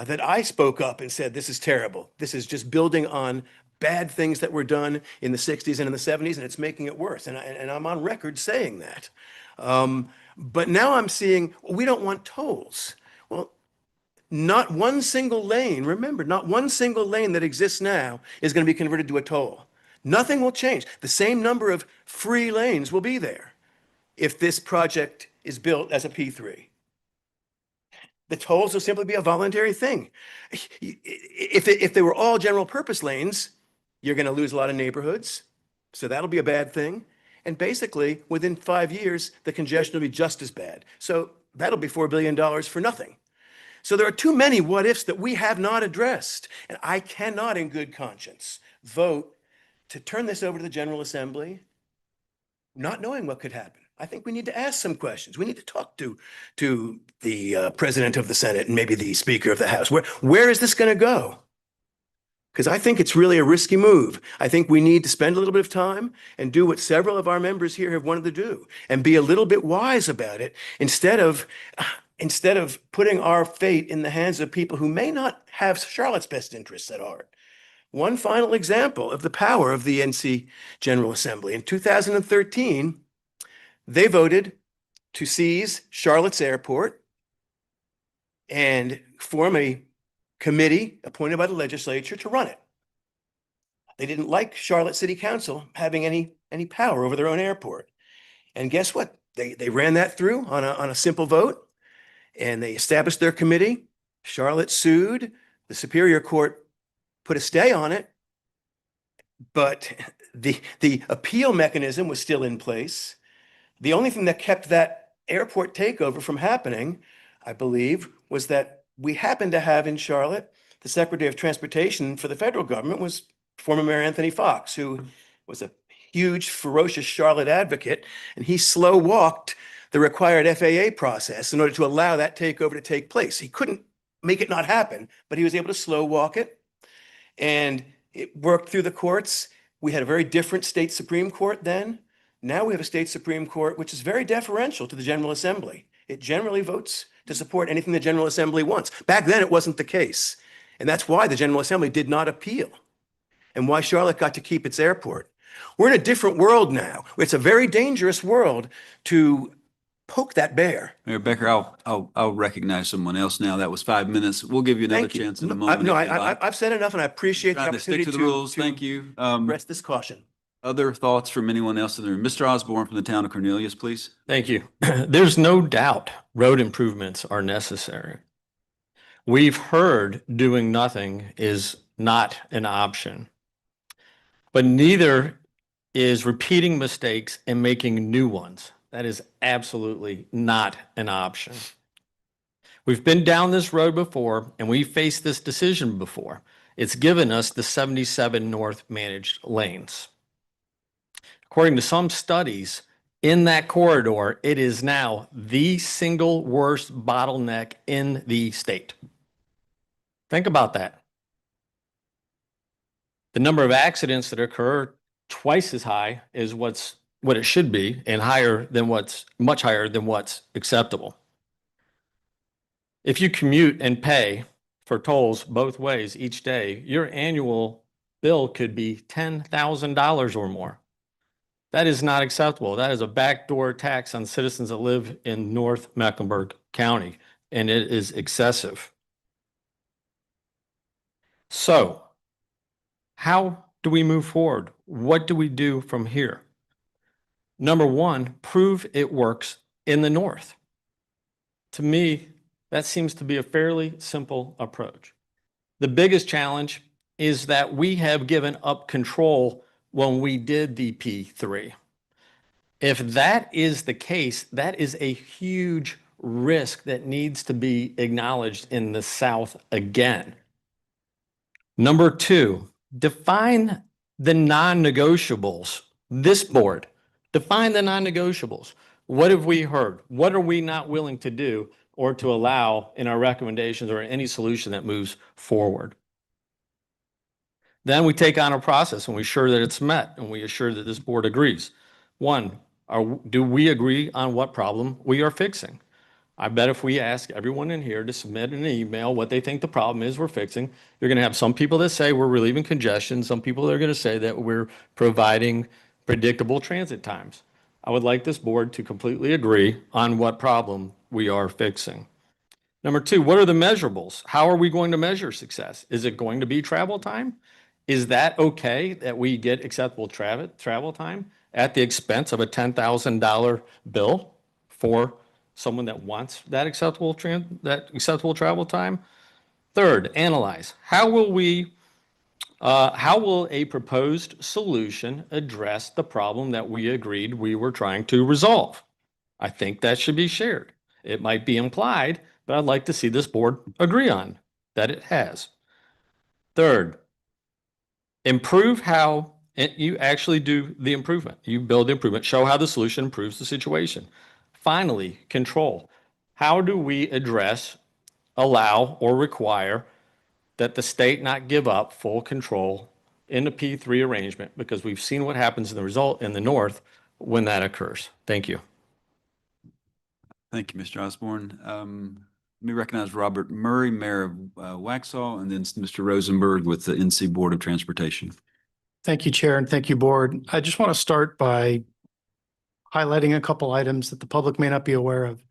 that I spoke up and said, this is terrible. This is just building on bad things that were done in the 60s and in the 70s, and it's making it worse. And I'm on record saying that. But now I'm seeing, we don't want tolls. Well, not one single lane, remember, not one single lane that exists now is going to be converted to a toll. Nothing will change. The same number of free lanes will be there if this project is built as a P3. The tolls will simply be a voluntary thing. If they were all general purpose lanes, you're going to lose a lot of neighborhoods. So that'll be a bad thing. And basically, within 5 years, the congestion will be just as bad. So that'll be $4 billion for nothing. So there are too many what ifs that we have not addressed. And I cannot, in good conscience, vote to turn this over to the General Assembly, not knowing what could happen. I think we need to ask some questions. We need to talk to the President of the Senate and maybe the Speaker of the House. Where is this going to go? Because I think it's really a risky move. I think we need to spend a little bit of time and do what several of our members here have wanted to do and be a little bit wise about it instead of putting our fate in the hands of people who may not have Charlotte's best interests at heart. One final example of the power of the NC General Assembly. In 2013, they voted to seize Charlotte's airport and form a committee appointed by the legislature to run it. They didn't like Charlotte City Council having any power over their own airport. And guess what? They ran that through on a simple vote, and they established their committee. Charlotte sued. The Superior Court put a stay on it, but the appeal mechanism was still in place. The only thing that kept that airport takeover from happening, I believe, was that we happened to have in Charlotte, the Secretary of Transportation for the federal government was former Mayor Anthony Fox, who was a huge, ferocious Charlotte advocate, and he slow walked the required FAA process in order to allow that takeover to take place. He couldn't make it not happen, but he was able to slow walk it, and it worked through the courts. We had a very different state Supreme Court then. Now we have a state Supreme Court, which is very deferential to the General Assembly. It generally votes to support anything the General Assembly wants. Back then, it wasn't the case. And that's why the General Assembly did not appeal and why Charlotte got to keep its airport. We're in a different world now. It's a very dangerous world to poke that bear. Mayor Becker, I'll recognize someone else now. That was 5 minutes. We'll give you another Thank you. chance in a moment. No, if you like. I've said enough, and I appreciate the Trying to stick opportunity to the rules. Thank you. Rest this caution. Other thoughts from anyone else in the room? Mr. Osborne from the town of Cornelius, please. Thank you. There's no doubt road improvements are necessary. We've heard doing nothing is not an option, but neither is repeating mistakes and making new ones. That is absolutely not an option. We've been down this road before, and we faced this decision before. It's given us the 77 north managed lanes. According to some studies, in that corridor, it is now the single worst bottleneck in the state. Think about that. The number of accidents that occur twice as high as what it should be, and much higher than what's acceptable. If you commute and pay for tolls both ways each day, your annual bill could be $10,000 or more. That is not acceptable. That is a backdoor tax on citizens that live in North Mecklenburg County, and it is excessive. So, how do we move forward? What do we do from here? Number one, prove it works in the north. To me, that seems to be a fairly simple approach. The biggest challenge is that we have given up control when we did the P3. If that is the case, that is a huge risk that needs to be acknowledged in the South again. Number two, define the non-negotiables. This board, define the non-negotiables. What have we heard? What are we not willing to do or to allow in our recommendations or any solution that moves forward? Then we take on a process and we assure that it's met and we assure that this board agrees. One, do we agree on what problem we are fixing? I bet if we ask everyone in here to submit an email what they think the problem is we're fixing, you're going to have some people that say we're relieving congestion, some people that are going to say that we're providing predictable transit times. I would like this board to completely agree on what problem we are fixing. Number two, what are the measurables? How are we going to measure success? Is it going to be travel time? Is that okay that we get acceptable travel time at the expense of a $10,000 bill for someone that wants that acceptable travel time? Third, analyze. How will a proposed solution address the problem that we agreed we were trying to resolve? I think that should be shared. It might be implied, but I'd like to see this board agree on that it has. Third, improve how you actually do the improvement. You build the improvement, show how the solution improves the situation. Finally, control. How do we address, allow, or require that the state not give up full control in the P3 arrangement? Because we've seen what happens in the result in the north when that occurs. Thank you. Thank you, Mr. Osborne. Let me recognize Robert Murray, Mayor of Waxhaw, and then Mr. Rosenberg with the NC Board of Transportation. Thank you, Chair, and thank you, Board. I just want to start by highlighting a couple items that the public may not be aware of.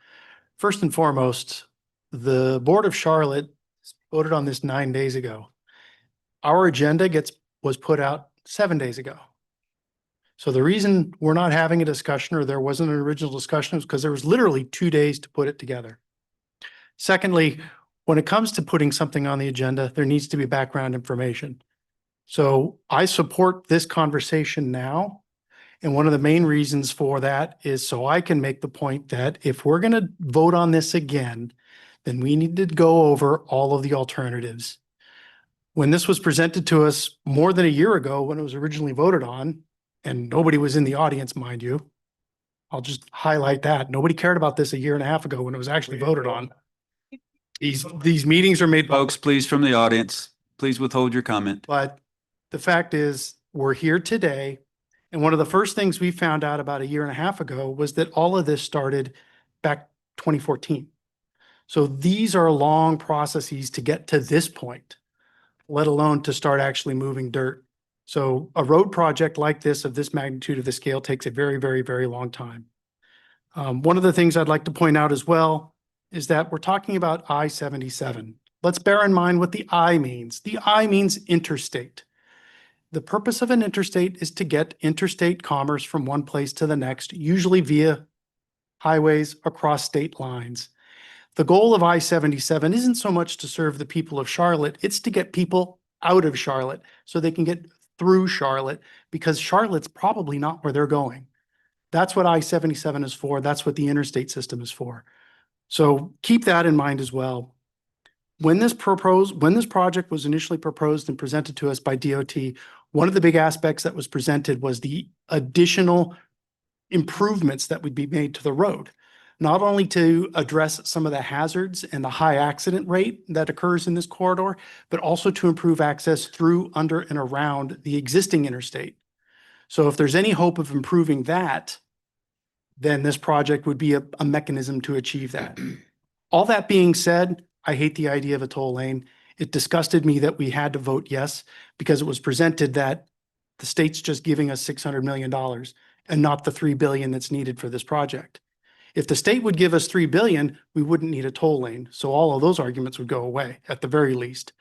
First and foremost, the Board of Charlotte voted on this 9 days ago. Our agenda was put out 7 days ago. So the reason we're not having a discussion or there wasn't an original discussion is because there was literally 2 days to put it together. Secondly, when it comes to putting something on the agenda, there needs to be background information. So I support this conversation now. And one of the main reasons for that is so I can make the point that if we're going to vote on this again, then we need to go over all of the alternatives. When this was presented to us more than a year ago, when it was originally voted on, and nobody was in the audience, mind you, I'll just highlight that. Nobody cared about this a year and a half ago when it was actually voted on. These meetings are made. Folks, please, from the audience, please withhold your comment. But the fact is, we're here today. And one of the first things we found out about a year and a half ago was that all of this started back 2014. So these are long processes to get to this point, let alone to start actually moving dirt. So a road project like this, of this magnitude, of this scale, takes a very, very, very long time. One of the things I'd like to point out as well is that we're talking about I-77. Let's bear in mind what the I means. The I means interstate. The purpose of an interstate is to get interstate commerce from one place to the next, usually via highways across state lines. The goal of I-77 isn't so much to serve the people of Charlotte, it's to get people out of Charlotte so they can get through Charlotte, because Charlotte's probably not where they're going. That's what I-77 is for. That's what the interstate system is for. So keep that in mind as well. When this project was initially proposed and presented to us by DOT, one of the big aspects that was presented was the additional improvements that would be made to the road, not only to address some of the hazards and the high accident rate that occurs in this corridor, but also to improve access through, under, and around the existing interstate. So if there's any hope of improving that, then this project would be a mechanism to achieve that. All that being said, I hate the idea of a toll lane. It disgusted me that we had to vote yes, because it was presented that the state's just giving us $600 million and not the $3 billion that's needed for this project. If the state would give us $3 billion, we wouldn't need a toll lane. So all of those arguments would go away at the very least.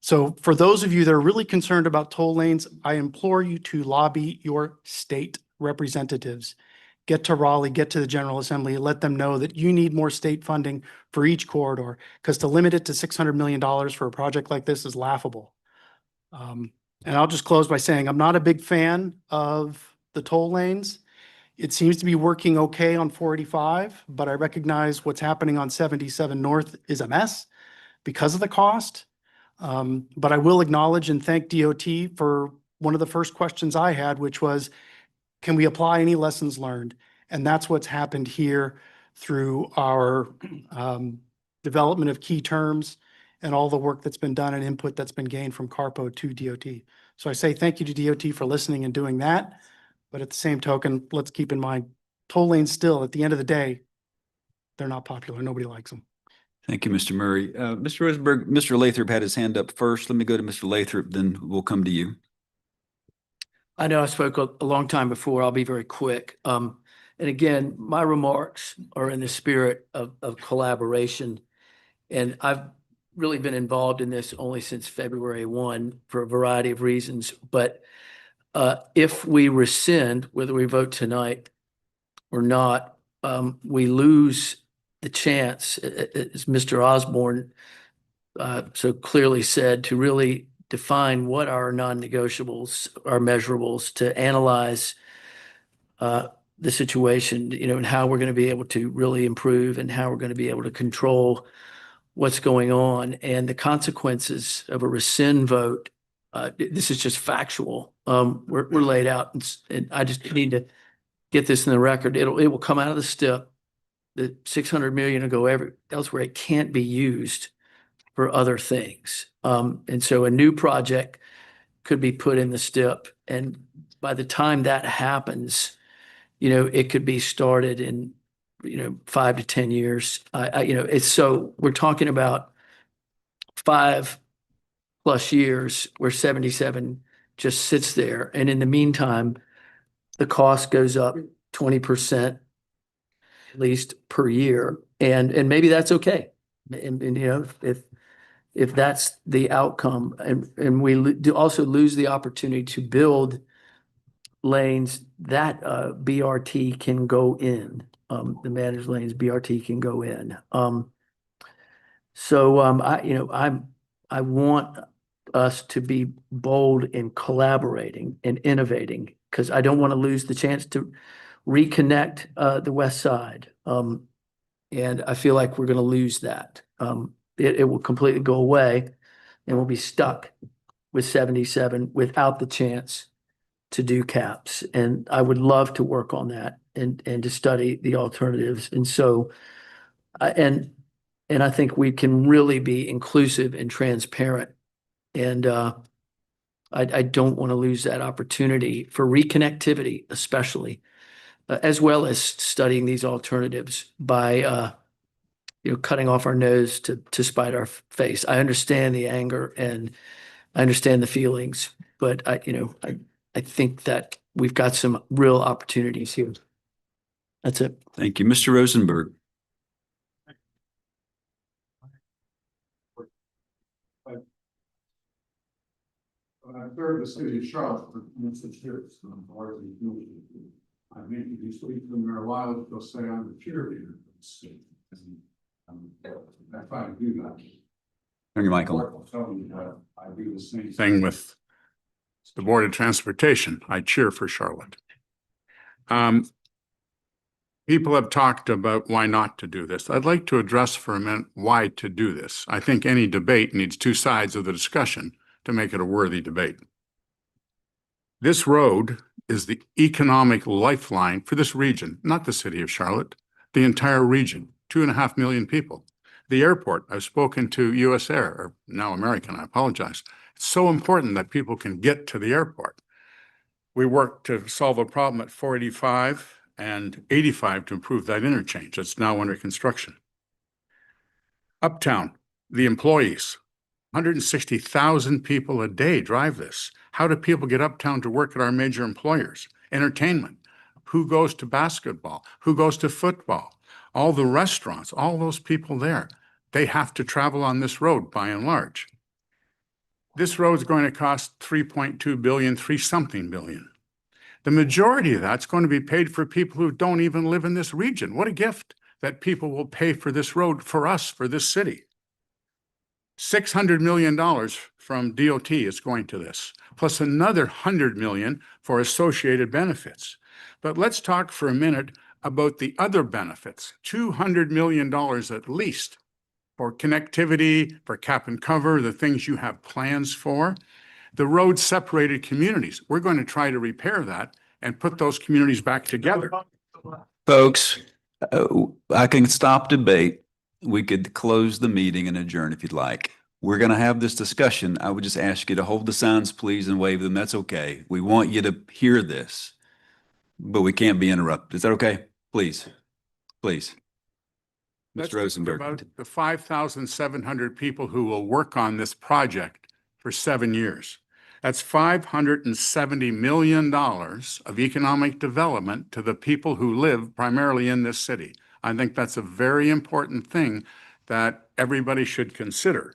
So for those of you that are really concerned about toll lanes, I implore you to lobby your state representatives. Get to Raleigh, get to the General Assembly, let them know that you need more state funding for each corridor, because to limit it to $600 million for a project like this is laughable. And I'll just close by saying I'm not a big fan of the toll lanes. It seems to be working okay on 485, but I recognize what's happening on 77 North is a mess because of the cost. But I will acknowledge and thank DOT for one of the first questions I had, which was, can we apply any lessons learned? And that's what's happened here through our development of key terms and all the work that's been done and input that's been gained from CARPO to DOT. So I say thank you to DOT for listening and doing that. But at the same token, let's keep in mind, toll lanes still, at the end of the day, they're not popular. Nobody likes them. Thank you, Mr. Murray. Mr. Rosenberg, Mr. Lathrop had his hand up first. Let me go to Mr. Lathrop, then we'll come to you. I know I spoke a long time before. I'll be very quick. And again, my remarks are in the spirit of collaboration. And I've really been involved in this only since February 1 for a variety of reasons. But if we rescind, whether we vote tonight or not, we lose the chance, as Mr. Osborne so clearly said, to really define what our non-negotiables, our measurables, to analyze the situation, and how we're going to be able to really improve and how we're going to be able to control what's going on. And the consequences of a rescind vote, this is just factual. We're laid out, and I just need to get this in the record. It will come out of the STIP. The 600 million will go elsewhere. It can't be used for other things. And so a new project could be put in the STIP. And by the time that happens, it could be started in, 5 to 10 years. We're talking about 5+ years where 77 just sits there. And in the meantime, the cost goes up 20% at least per year. And maybe that's okay. And if that's the outcome, and we do also lose the opportunity to build lanes that BRT can go in, the managed lanes BRT can go in. I want us to be bold in collaborating and innovating, because I don't want to lose the chance to reconnect the west side. And I feel like we're going to lose that. It will completely go away, and we'll be stuck with 77 without the chance to do caps. And I would love to work on that and to study the alternatives. And so, and I think we can really be inclusive and transparent. And I don't want to lose that opportunity for reconnectivity, especially, as well as studying these alternatives by cutting off our nose to spite our face. I understand the anger and I understand the feelings, but I think that we've got some real opportunities here. That's it. Thank you. Mr. Rosenberg. I've served the city of Charlotte for 6 years. I've introduced to them there a while to say I'm a cheerleader for the state. I try to do that. Turn your mic on. I do the same thing with the Board of Transportation. I cheer for Charlotte. People have talked about why not to do this. I'd like to address for a minute why to do this. I think any debate needs two sides of the discussion to make it a worthy debate. This road is the economic lifeline for this region, not the city of Charlotte, the entire region, 2.5 million people. The airport, I've spoken to US Air, or now American, I apologize. It's so important that people can get to the airport. We worked to solve a problem at 485 and 85 to improve that interchange. It's now under construction. Uptown, the employees, 160,000 people a day drive this. How do people get uptown to work at our major employers? Entertainment. Who goes to basketball? Who goes to football? All the restaurants, all those people there, they have to travel on this road by and large. This road is going to cost 3.2 billion, 3-something billion. The majority of that's going to be paid for people who don't even live in this region. What a gift that people will pay for this road for us, for this city. $600 million from DOT is going to this, plus another $100 million for associated benefits. But let's talk for a minute about the other benefits, $200 million at least for connectivity, for cap and cover, the things you have plans for. The road separated communities. We're going to try to repair that and put those communities back together. Folks, I can stop debate. We could close the meeting and adjourn if you'd like. We're going to have this discussion. I would just ask you to hold the signs, please, and wave them. That's okay. We want you to hear this, but we can't be interrupted. Is that okay? Please, please. Let's Mr. Rosenberg. About the 5,700 people who will work on this project for 7 years. That's $570 million of economic development to the people who live primarily in this city. I think that's a very important thing that everybody should consider.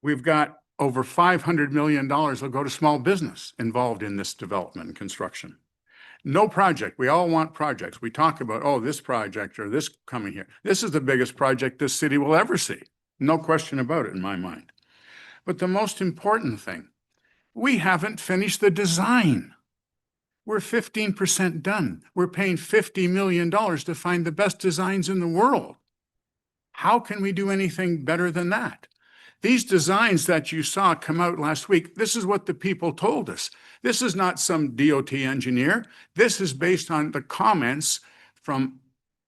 We've got over $500 million will go to small business involved in this development and construction. No project. We all want projects. We talk about, oh, this project or this coming here. This is the biggest project this city will ever see. No question about it in my mind. But the most important thing, we haven't finished the design. We're 15% done. We're paying $50 million to find the best designs in the world. How can we do anything better than that? These designs that you saw come out last week, this is what the people told us. This is not some DOT engineer. This is based on the comments from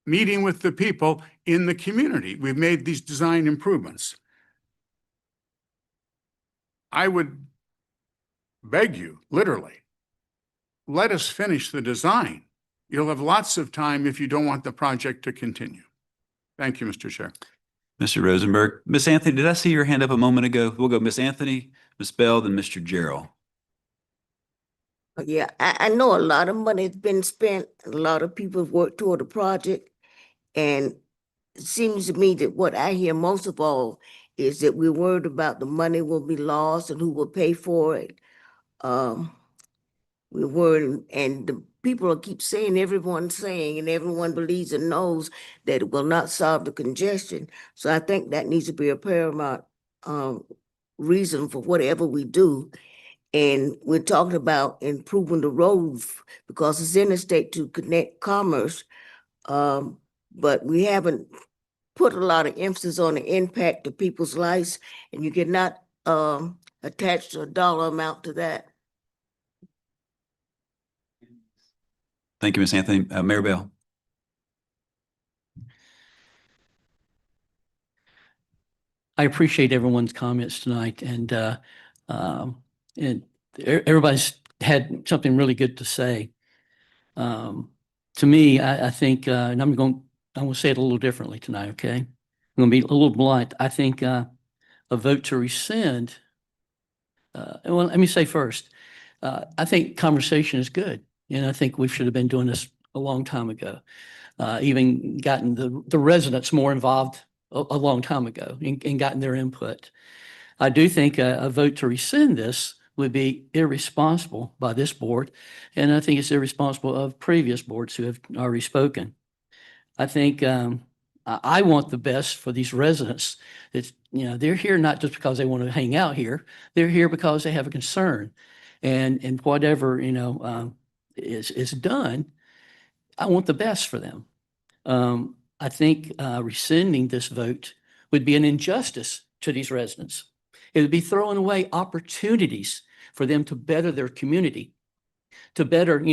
meeting with the people in the community. We've made these design improvements. I would beg you, literally, let us finish the design. You'll have lots of time if you don't want the project to continue. Thank you, Mr. Chair. Mr. Rosenberg. Miss Anthony, did I see your hand up a moment ago? We'll go Miss Anthony, Miss Bell, then Mr. Gerald. Yeah, I know a lot of money has been spent. A lot of people have worked toward the project. And it seems to me that what I hear most of all is that we're worried about the money will be lost and who will pay for it. We're worried, and the people will keep saying, everyone's saying, and everyone believes and knows that it will not solve the congestion. So I think that needs to be a paramount reason for whatever we do. And we're talking about improving the roads because it's interstate to connect commerce. But we haven't put a lot of emphasis on the impact to people's lives, and you cannot attach a dollar amount to that. Thank you, Miss Anthony. Mayor Bell. I appreciate everyone's comments tonight, and everybody's had something really good to say. To me, I think, and I'm going to say it a little differently tonight, okay? I'm going to be a little blunt. I think a vote to rescind, well, let me say first, I think conversation is good. And I think we should have been doing this a long time ago. Even gotten the residents more involved a long time ago and gotten their input. I do think a vote to rescind this would be irresponsible by this board. And I think it's irresponsible of previous boards who have already spoken. I think I want the best for these residents. It's, they're here not just because they want to hang out here. They're here because they have a concern. And whatever, is done, I want the best for them. I think rescinding this vote would be an injustice to these residents. It would be throwing away opportunities for them to better their community, to better,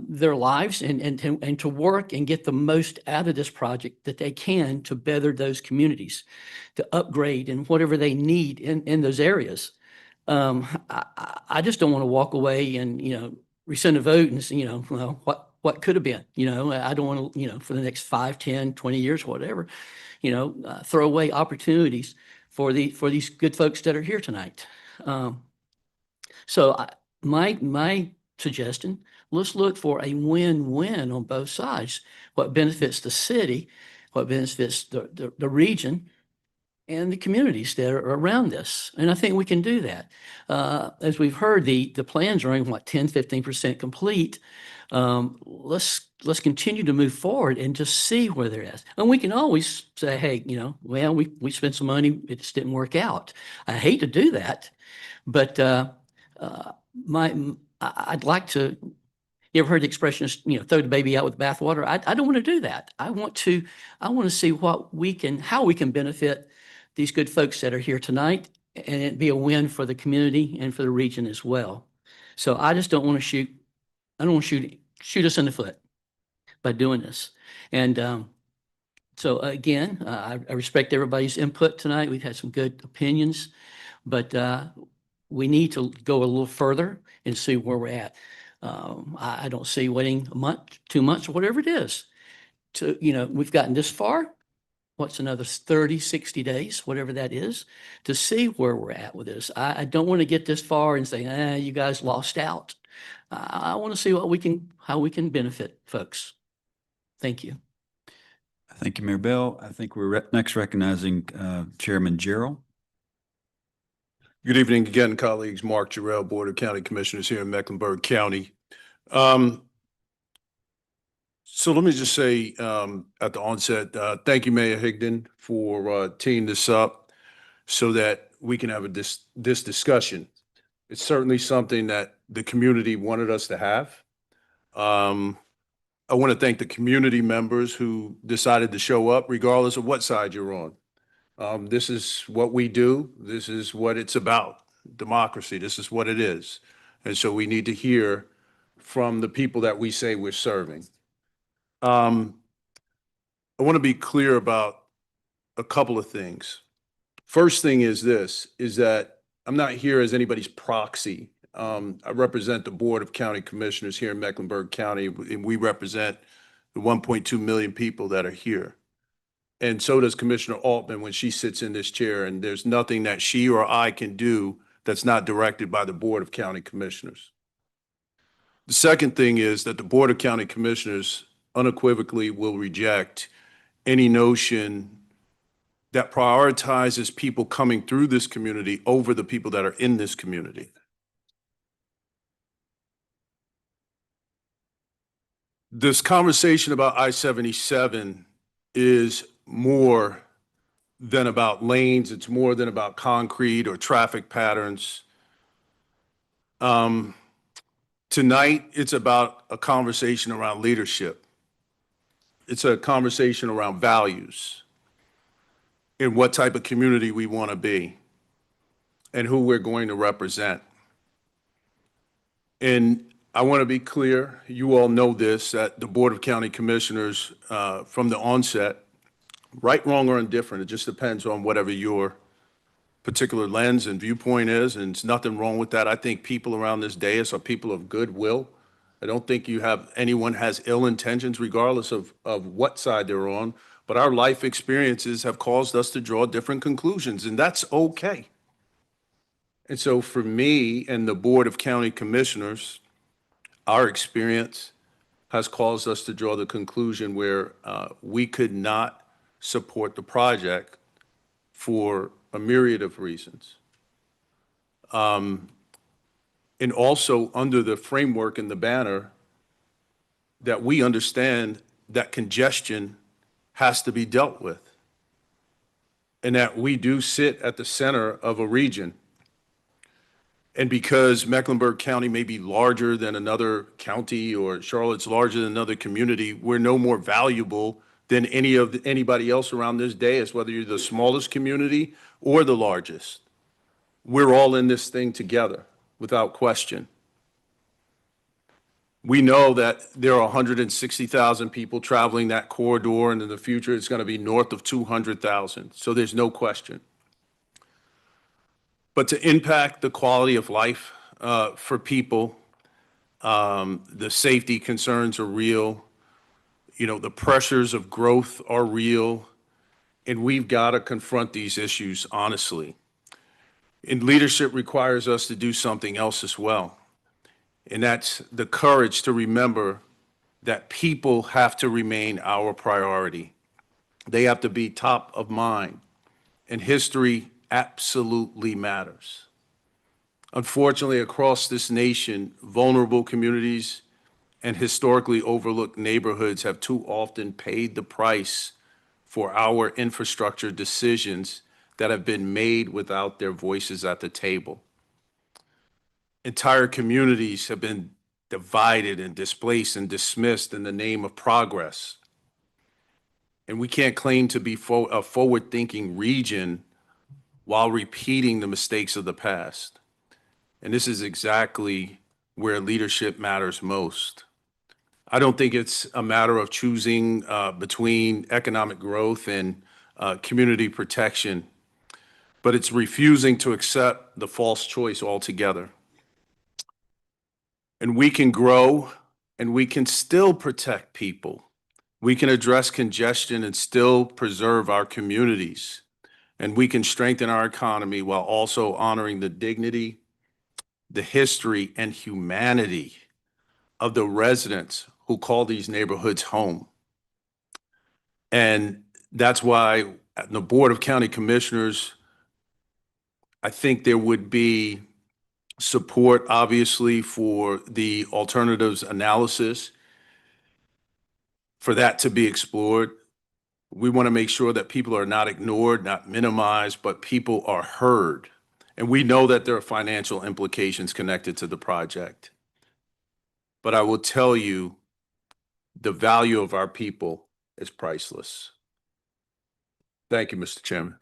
their lives and to work and get the most out of this project that they can to better those communities, to upgrade and whatever they need in those areas. I just don't want to walk away and, rescind a vote and say, well, what could have been, I don't want to, for the next 5, 10, 20 years, whatever, throw away opportunities for these good folks that are here tonight. So my suggestion, let's look for a win-win on both sides. What benefits the city, what benefits the region, and the communities that are around this. And I think we can do that. As we've heard, the plans are only, 10, 15% complete. Let's continue to move forward and just see where they're at. And we can always say, hey, well, we spent some money, it just didn't work out. I hate to do that, but I I'd like to, you ever heard the expression, throw the baby out with the bathwater? I don't want to do that. I want to see how we can benefit these good folks that are here tonight and it be a win for the community and for the region as well. So I just don't want to shoot us in the foot by doing this. And so again, I respect everybody's input tonight. We've had some good opinions, but we need to go a little further and see where we're at. I don't see waiting a month, 2 months, whatever it is. We've gotten this far. What's another 30, 60 days, whatever that is, to see where we're at with this. I don't want to get this far and say, you guys lost out. I want to see how we can benefit folks. Thank you. Thank you, Mayor Bell. I think we're next recognizing Chairman Gerald. Good evening again, colleagues. Mark Jarrell, Board of County Commissioners here in Mecklenburg County. So let me just say at the onset, thank you, Mayor Higdon, for teeing this up so that we can have this discussion. It's certainly something that the community wanted us to have. I want to thank the community members who decided to show up regardless of what side you're on. This is what we do. This is what it's about. Democracy. This is what it is. And so we need to hear from the people that we say we're serving. I want to be clear about a couple of things. First thing is that I'm not here as anybody's proxy. I represent the Board of County Commissioners here in Mecklenburg County, and we represent the 1.2 million people that are here. And so does Commissioner Altman when she sits in this chair, and there's nothing that she or I can do that's not directed by the Board of County Commissioners. The second thing is that the Board of County Commissioners unequivocally will reject any notion that prioritizes people coming through this community over the people that are in this community. This conversation about I-77 is more than about lanes. It's more than about concrete or traffic patterns. Tonight, it's about a conversation around leadership. It's a conversation around values and what type of community we want to be and who we're going to represent. And I want to be clear, you all know this, that the Board of County Commissioners from the onset, right, wrong, or indifferent, it just depends on whatever your particular lens and viewpoint is, and there's nothing wrong with that. I think people around this dais are people of goodwill. I don't think anyone has ill intentions regardless of what side they're on, but our life experiences have caused us to draw different conclusions, and that's okay. And so for me and the Board of County Commissioners, our experience has caused us to draw the conclusion where we could not support the project for a myriad of reasons. And also under the framework and the banner that we understand that congestion has to be dealt with and that we do sit at the center of a region. And because Mecklenburg County may be larger than another county or Charlotte's larger than another community, we're no more valuable than anybody else around this dais, whether you're the smallest community or the largest. We're all in this thing together, without question. We know that there are 160,000 people traveling that corridor, and in the future, it's going to be north of 200,000. So there's no question. But to impact the quality of life for people, the safety concerns are real. The pressures of growth are real, and we've got to confront these issues honestly. And leadership requires us to do something else as well. And that's the courage to remember that people have to remain our priority. They have to be top of mind. And history absolutely matters. Unfortunately, across this nation, vulnerable communities and historically overlooked neighborhoods have too often paid the price for our infrastructure decisions that have been made without their voices at the table. entire communities have been divided and displaced and dismissed in the name of progress. And we can't claim to be a forward-thinking region while repeating the mistakes of the past. And this is exactly where leadership matters most. I don't think it's a matter of choosing between economic growth and community protection, but it's refusing to accept the false choice altogether. And we can grow and we can still protect people. We can address congestion and still preserve our communities. And we can strengthen our economy while also honoring the dignity, the history, and humanity of the residents who call these neighborhoods home. And that's why the Board of County Commissioners, I think there would be support, obviously, for the alternatives analysis, for that to be explored. We want to make sure that people are not ignored, not minimized, but people are heard. And we know that there are financial implications connected to the project. But I will tell you, the value of our people is priceless. Thank you, Mr. Chairman.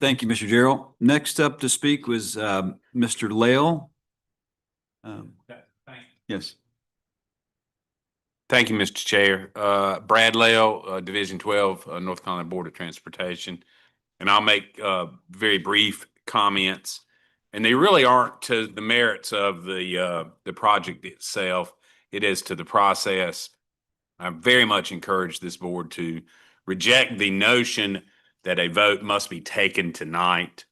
Thank you, Mr. Gerald. Next up to speak was Mr. Lael. Yes. Thank you, Mr. Chair. Brad Lael, Division 12, North Carolina Board of Transportation. And I'll make very brief comments. And they really aren't to the merits of the project itself. It is to the process. I very much encourage this board to reject the notion that a vote must be taken tonight.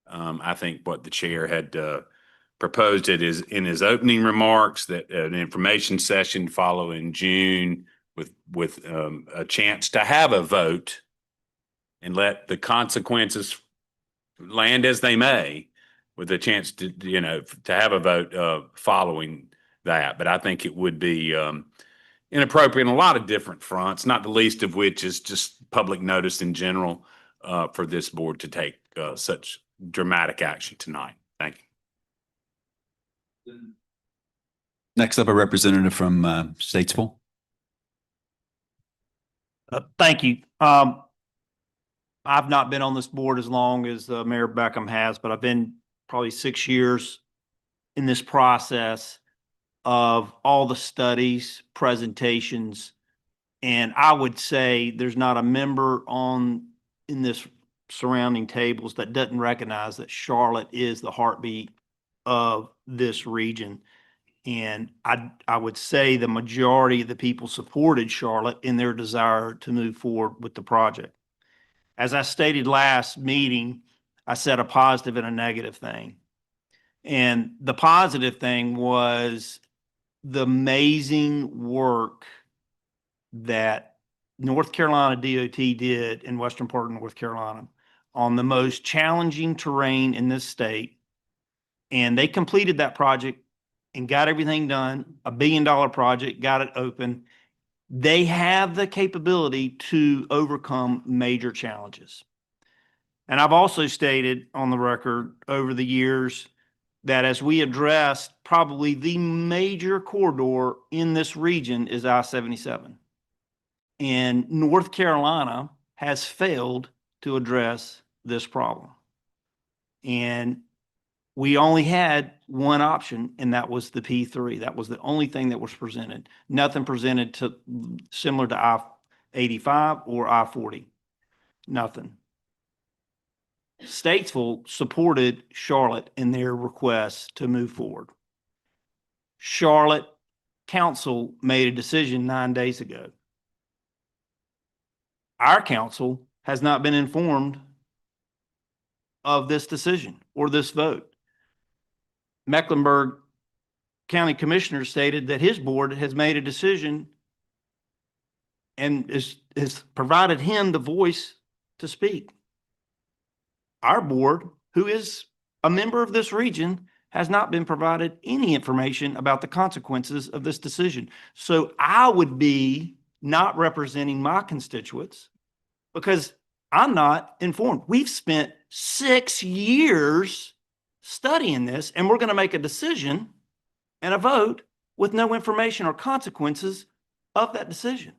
I think what the chair had proposed it is in his opening remarks that an information session follow in June with a chance to have a vote and let the consequences land as they may, with a chance to to have a vote following that. But I think it would be inappropriate on a lot of different fronts, not the least of which is just public notice in general for this board to take such dramatic action tonight. Thank you. Next up, a representative from Statesville. Thank you. I've not been on this board as long as Mayor Beckham has, but I've been probably 6 years in this process of all the studies, presentations, and I would say there's not a member in this surrounding tables that doesn't recognize that Charlotte is the heartbeat of this region. And I would say the majority of the people supported Charlotte in their desire to move forward with the project. As I stated last meeting, I said a positive and a negative thing. And the positive thing was the amazing work that North Carolina DOT did in western part of North Carolina on the most challenging terrain in this state. And they completed that project and got everything done, $1 billion project, got it open. They have the capability to overcome major challenges. And I've also stated on the record over the years that as we address probably the major corridor in this region is I-77. And North Carolina has failed to address this problem. And we only had one option, and that was the P3. That was the only thing that was presented. Nothing presented similar to I-85 or I-40. Nothing. Statesville supported Charlotte in their request to move forward. Charlotte Council made a decision 9 days ago. Our council has not been informed of this decision or this vote. Mecklenburg County Commissioner stated that his board has made a decision and has provided him the voice to speak. Our board, who is a member of this region, has not been provided any information about the consequences of this decision. So I would be not representing my constituents because I'm not informed. We've spent 6 years studying this, and we're going to make a decision and a vote with no information or consequences of that decision.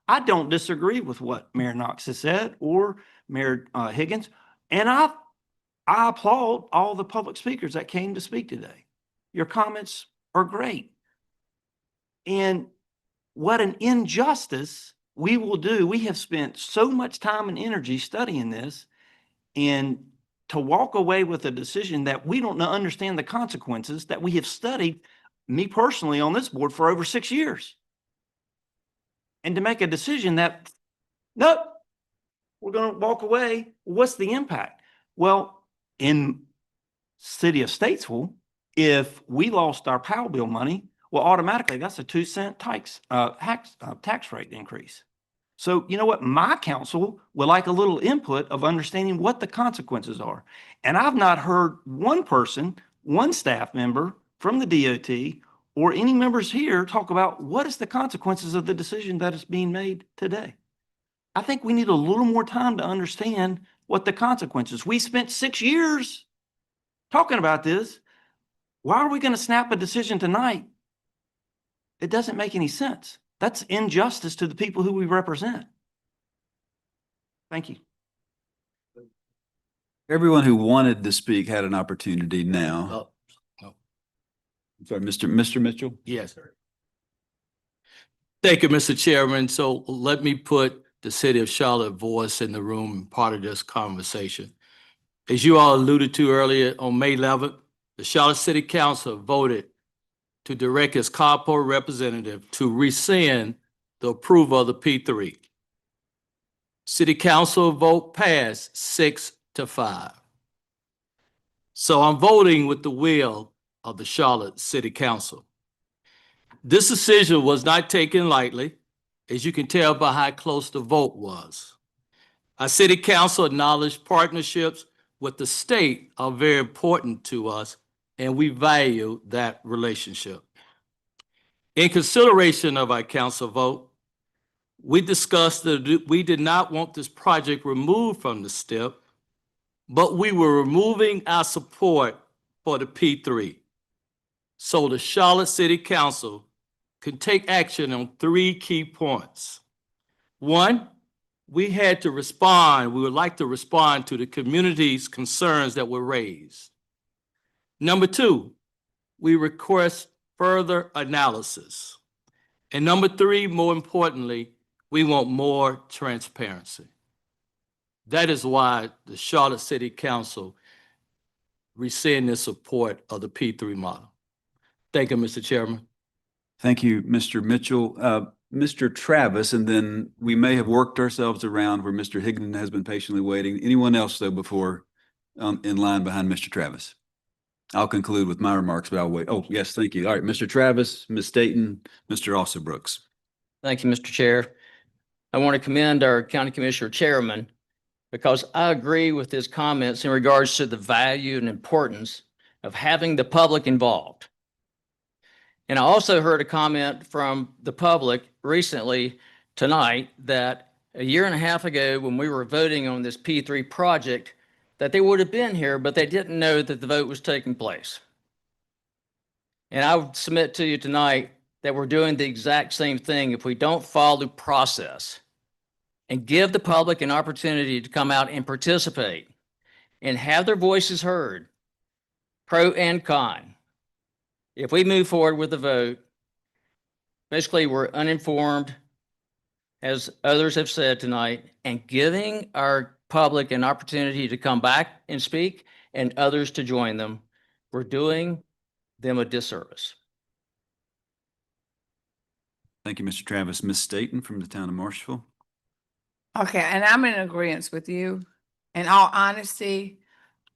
I don't disagree with what Mayor Knox has said or Mayor Higgins, and I applaud all the public speakers that came to speak today. Your comments are great. And what an injustice we will do. We have spent so much time and energy studying this, and to walk away with a decision that we don't understand the consequences, that we have studied, me personally on this board, for over 6 years. And to make a decision that, nope, we're going to walk away. What's the impact? Well, in city of Statesville, if we lost our power bill money, well, automatically that's a 2-cent tax rate increase. So you know what? My council would like a little input of understanding what the consequences are. And I've not heard one person, one staff member from the DOT or any members here talk about what is the consequences of the decision that is being made today. I think we need a little more time to understand what the consequences. We spent 6 years talking about this. Why are we going to snap a decision tonight? It doesn't make any sense. That's injustice to the people who we represent. Thank you. Everyone who wanted to speak had an opportunity now. I'm sorry, Mr. Mitchell? Yes, sir. Thank you, Mr. Chairman. So let me put the City of Charlotte voice in the room, part of this conversation. As you all alluded to earlier, on May 11th, the Charlotte City Council voted to direct its CRTPO representative to rescind the approval of the P3. City Council vote passed 6-5. So I'm voting with the will of the Charlotte City Council. This decision was not taken lightly, as you can tell by how close the vote was. Our City Council acknowledged partnerships with the state are very important to us, and we value that relationship. In consideration of our council vote, we discussed that we did not want this project removed from the STIP, but we were removing our support for the P3. So the Charlotte City Council can take action on 3 key points. 1, we had to respond, we would like to respond to the community's concerns that were raised. Number 2, we request further analysis. And number 3, more importantly, we want more transparency. That is why the Charlotte City Council rescinded support of the P3 model. Thank you, Mr. Chairman. Thank you, Mr. Mitchell. Mr. Travis, and then we may have worked ourselves around where Mr. Higdon has been patiently waiting. Anyone else, though, before in line behind Mr. Travis? I'll conclude with my remarks, but I'll wait. Oh, yes, thank you. All right, Mr. Travis, Ms. Staton, Mr. Alsobrooks. Thank you, Mr. Chair. I want to commend our County Commissioner Chairman because I agree with his comments in regards to the value and importance of having the public involved. And I also heard a comment from the public recently tonight that a year and a half ago when we were voting on this P3 project, that they would have been here, but they didn't know that the vote was taking place. And I would submit to you tonight that we're doing the exact same thing if we don't follow process and give the public an opportunity to come out and participate and have their voices heard, pro and con. If we move forward with the vote, basically we're uninformed, as others have said tonight, and giving our public an opportunity to come back and speak and others to join them, we're doing them a disservice. Thank you, Mr. Travis. Ms. Staton from the town of Marshville. Okay, and I'm in agreement with you. In all honesty,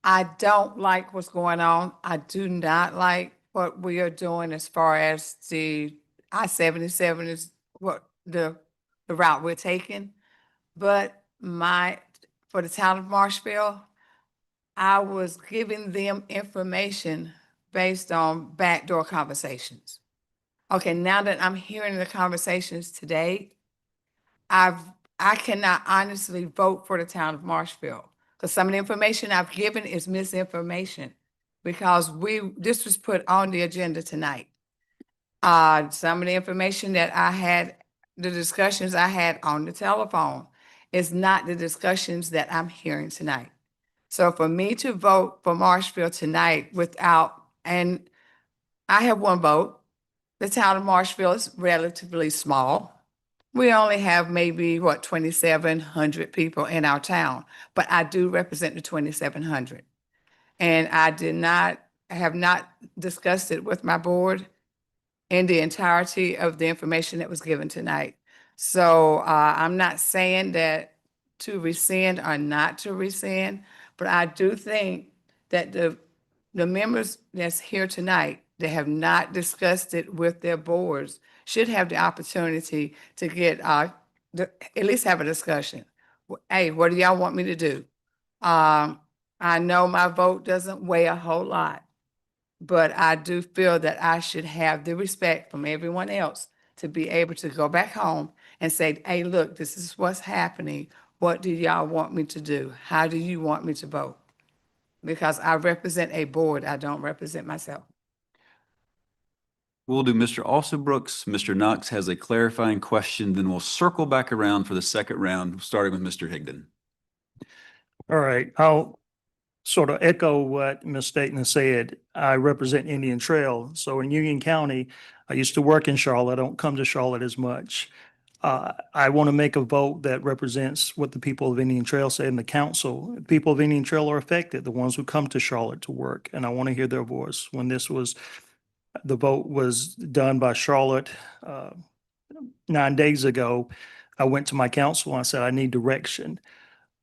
I don't like what's going on. I do not like what we are doing as far as the I-77 is what the route we're taking. But for the town of Marshville, I was giving them information based on backdoor conversations. Okay, now that I'm hearing the conversations today, I cannot honestly vote for the town of Marshville because some of the information I've given is misinformation because this was put on the agenda tonight. Some of the information that I had, the discussions I had on the telephone is not the discussions that I'm hearing tonight. So for me to vote for Marshfield tonight and I have one vote. The town of Marshfield is relatively small. We only have maybe, 2,700 people in our town, but I do represent the 2,700. And I have not discussed it with my board in the entirety of the information that was given tonight. So I'm not saying that to rescind or not to rescind, but I do think that the members that's here tonight that have not discussed it with their boards should have the opportunity to get, at least have a discussion. Hey, what do y'all want me to do? I know my vote doesn't weigh a whole lot, but I do feel that I should have the respect from everyone else to be able to go back home and say, hey, look, this is what's happening. What do y'all want me to do? How do you want me to vote? Because I represent a board, I don't represent myself. We'll do Mr. Alsobrooks. Mr. Knox has a clarifying question, then we'll circle back around for the second round, starting with Mr. Higdon. All right, I'll sort of echo what Ms. Staten said. I represent Indian Trail. So in Union County, I used to work in Charlotte. I don't come to Charlotte as much. I want to make a vote that represents what the people of Indian Trail say in the council. The people of Indian Trail are affected, the ones who come to Charlotte to work, and I want to hear their voice. When the vote was done by Charlotte 9 days ago, I went to my council and I said, I need direction.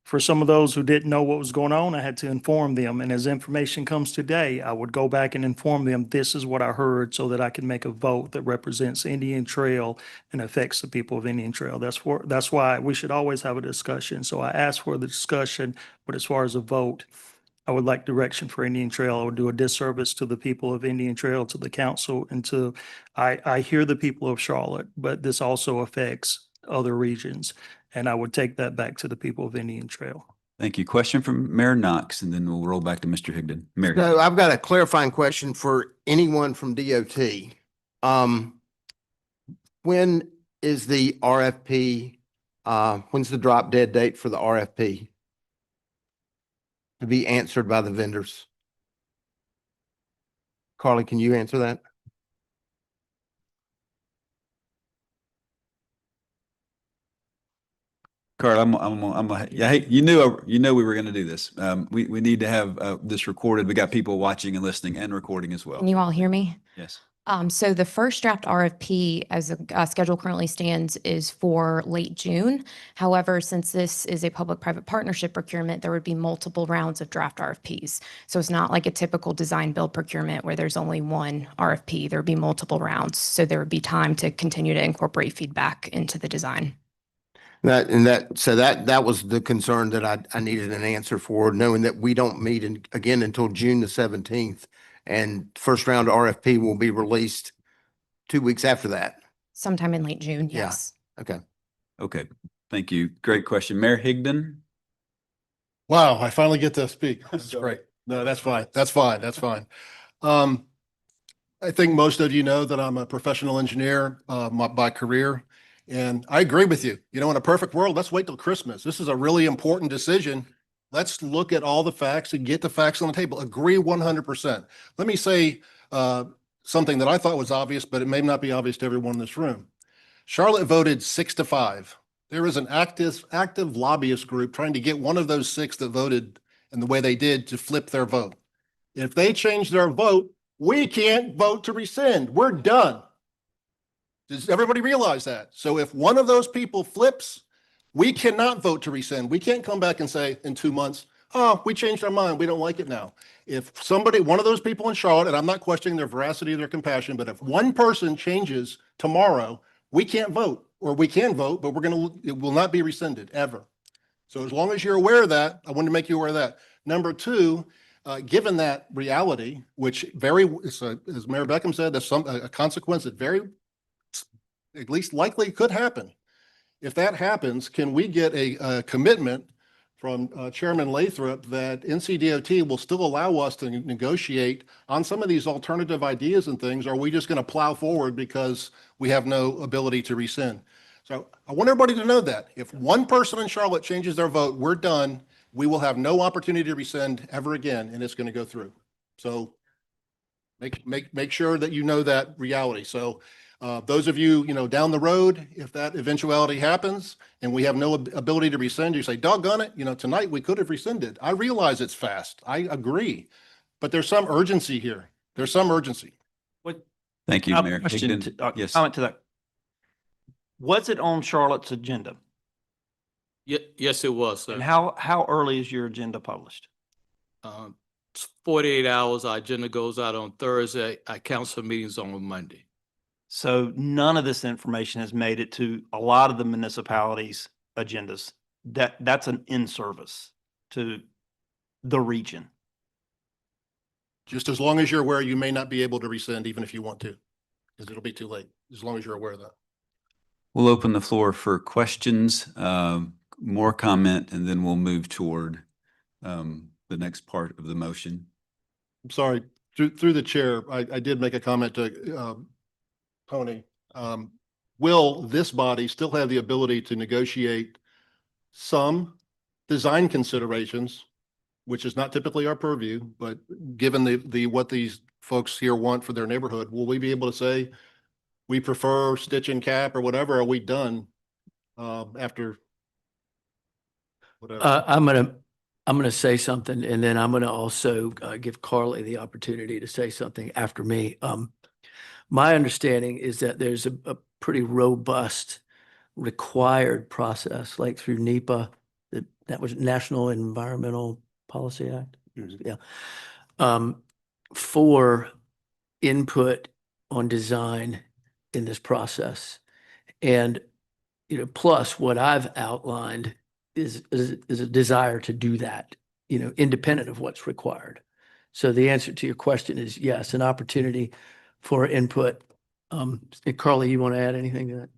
For some of those who didn't know what was going on, I had to inform them. And as information comes today, I would go back and inform them, this is what I heard, so that I can make a vote that represents Indian Trail and affects the people of Indian Trail. That's why we should always have a discussion. So I asked for the discussion, but as far as a vote, I would like direction for Indian Trail. I would do a disservice to the people of Indian Trail, to the council, and I hear the people of Charlotte, but this also affects other regions. And I would take that back to the people of Indian Trail. Thank you. Question from Mayor Knox, and then we'll roll back to Mr. Higdon. Mayor. So I've got a clarifying question for anyone from DOT. When is the RFP, when's the drop dead date for the RFP to be answered by the vendors? Carly, can you answer that? Carl, you knew we were going to do this. We need to have this recorded. We got people watching and listening and recording as well. Can you all hear me? Yes. So the first draft RFP, as a schedule currently stands, is for late June. However, since this is a public-private partnership procurement, there would be multiple rounds of draft RFPs. So it's not like a typical design build procurement where there's only one RFP. There would be multiple rounds. So there would be time to continue to incorporate feedback into the design. That was the concern that I needed an answer for, knowing that we don't meet again until June the 17th. And first round RFP will be released 2 weeks after that. Sometime in late June, Yeah. yes. Okay. Thank you. Great question. Mayor Higdon. Wow, I finally get to speak. That's great. No, that's fine. That's fine. That's fine. I think most of you know that I'm a professional engineer by career. And I agree with you. You know, in a perfect world, let's wait till Christmas. This is a really important decision. Let's look at all the facts and get the facts on the table. Agree 100%. Let me say something that I thought was obvious, but it may not be obvious to everyone in this room. Charlotte voted 6-5. There is an active lobbyist group trying to get one of those 6 that voted in the way they did to flip their vote. If they change their vote, we can't vote to rescind. We're done. Does everybody realize that? So if one of those people flips, we cannot vote to rescind. We can't come back and say in 2 months, oh, we changed our mind. We don't like it now. If one of those people in Charlotte, and I'm not questioning their veracity or their compassion, but if one person changes tomorrow, we can't vote, or we can vote, but it will not be rescinded ever. So as long as you're aware of that, I wanted to make you aware of that. Number 2, given that reality, which as Mayor Beckham said, that's a consequence that at least likely could happen. If that happens, can we get a commitment from Chairman Lathrop that NCDOT will still allow us to negotiate on some of these alternative ideas and things. Are we just going to plow forward because we have no ability to rescind? So I want everybody to know that if one person in Charlotte changes their vote, we're done. We will have no opportunity to rescind ever again, and it's going to go through. So make sure that you know that reality. So those of you, down the road, if that eventuality happens and we have no ability to rescind, you say, doggone it, tonight we could have rescinded. I realize it's fast. I agree. But there's some urgency here. There's some urgency. Thank you, Mayor. Question, Higdon. Yes. comment to that. Was it on Charlotte's agenda? Yes, it was, sir. And how early is your agenda published? 48 hours. Our agenda goes out on Thursday. Our council meetings on Monday. So none of this information has made it to a lot of the municipalities' agendas. That's an in-service to the region. Just as long as you're aware, you may not be able to rescind even if you want to, because it'll be too late, as long as you're aware of that. We'll open the floor for questions, more comment, and then we'll move toward the next part of the motion. I'm sorry, through the chair, I did make a comment to Tony. Will this body still have the ability to negotiate some design considerations, which is not typically our purview, but given what these folks here want for their neighborhood, will we be able to say we prefer stitch and cap or whatever? Are we done after whatever? I'm gonna say something, and then I'm gonna also give Carly the opportunity to say something after me. My understanding is that there's a pretty robust required process, like through NEPA, that was National Environmental Policy Act. Yeah. For input on design in this process. And, plus what I've outlined is a desire to do that, independent of what's required. So the answer to your question is yes, an opportunity for input. Carly, you want to add anything to that?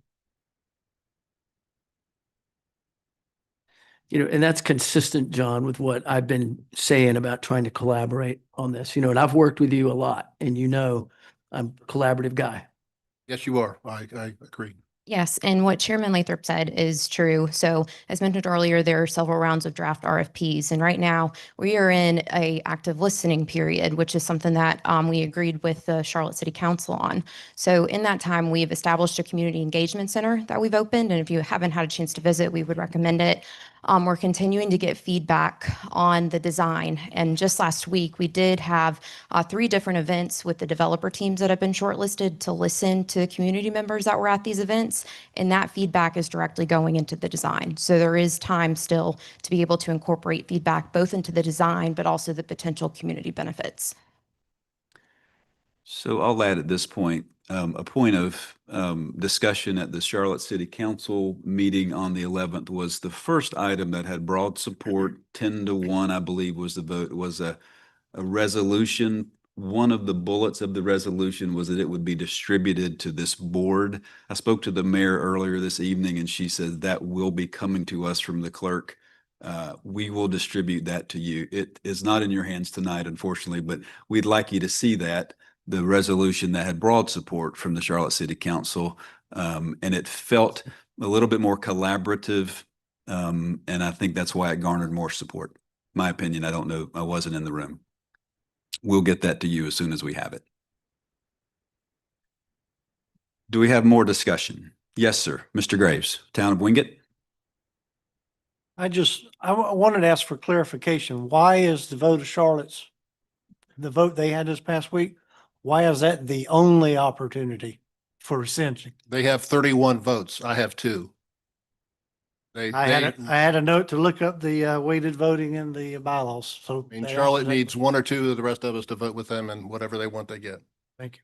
And that's consistent, John, with what I've been saying about trying to collaborate on this, and I've worked with you a lot, and I'm a collaborative guy. Yes, you are. I agree. Yes, and what Chairman Lathrop said is true. So as mentioned earlier, there are several rounds of draft RFPs, and right now we are in a active listening period, which is something that we agreed with the Charlotte City Council on. So in that time, we've established a community engagement center that we've opened, and if you haven't had a chance to visit, we would recommend it. We're continuing to get feedback on the design, and just last week we did have 3 different events with the developer teams that have been shortlisted to listen to community members that were at these events, and that feedback is directly going into the design. So there is time still to be able to incorporate feedback both into the design, but also the potential community benefits. So I'll add at this point, a point of discussion at the Charlotte City Council meeting on the 11th was the first item that had broad support, 10-1, I believe was the vote, was a resolution. One of the bullets of the resolution was that it would be distributed to this board. I spoke to the mayor earlier this evening, and she said that will be coming to us from the clerk. We will distribute that to you. It is not in your hands tonight, unfortunately, but we'd like you to see that, the resolution that had broad support from the Charlotte City Council. And it felt a little bit more collaborative. And I think that's why it garnered more support. My opinion, I don't know. I wasn't in the room. We'll get that to you as soon as we have it. Do we have more discussion? Yes, sir. Mr. Graves, Town of Wingate. I wanted to ask for clarification. Why is the vote of Charlotte's, the vote they had this past week, why is that the only opportunity for rescinding? They have 31 votes. I have 2. I had a note to look up the weighted voting in the bylaws. So Charlotte needs 1 or 2 of the rest of us to vote with them, and whatever they want, they get. Thank you.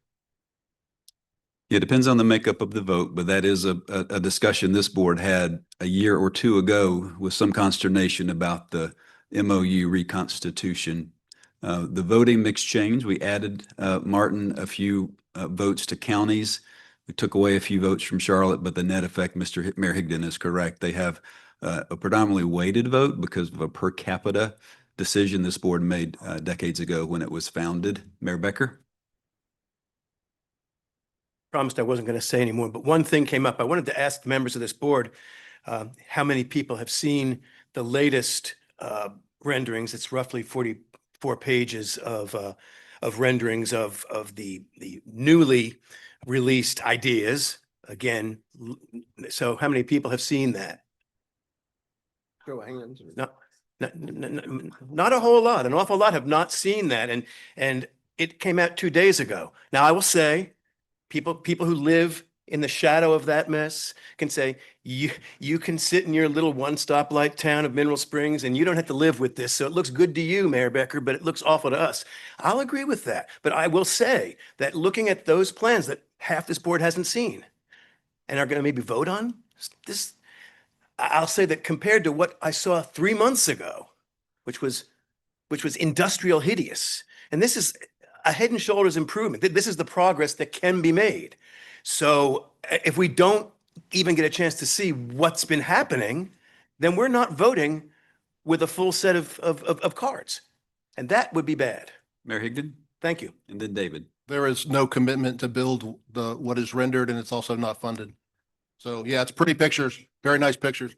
Yeah, it depends on the makeup of the vote, but that is a discussion this board had a year or 2 ago with some consternation about the MOU reconstitution. The voting mix changed. We added, Martin, a few votes to counties. We took away a few votes from Charlotte, but the net effect, Mr. Mayor Higdon is correct. They have a predominantly weighted vote because of a per capita decision this board made decades ago when it was founded. Mayor Becker? Promised I wasn't going to say anymore, but one thing came up. I wanted to ask the members of this board how many people have seen the latest renderings. It's roughly 44 pages of renderings of the newly released ideas. Again, so how many people have seen that? Show of hands. Not a whole lot. An awful lot have not seen that, and it came out 2 days ago. Now, I will say, people who live in the shadow of that mess can say, you can sit in your little one stoplight town of Mineral Springs and you don't have to live with this. So it looks good to you, Mayor Becker, but it looks awful to us. I'll agree with that. But I will say that looking at those plans that half this board hasn't seen and are going to maybe vote on this, I'll say that compared to what I saw 3 months ago, which was industrial hideous, and this is a head and shoulders improvement. This is the progress that can be made. So if we don't even get a chance to see what's been happening, then we're not voting with a full set of cards. And that would be bad. Mayor Higdon? Thank you. And then David. There is no commitment to build what is rendered, and it's also not funded. So yeah, it's pretty pictures, very nice pictures.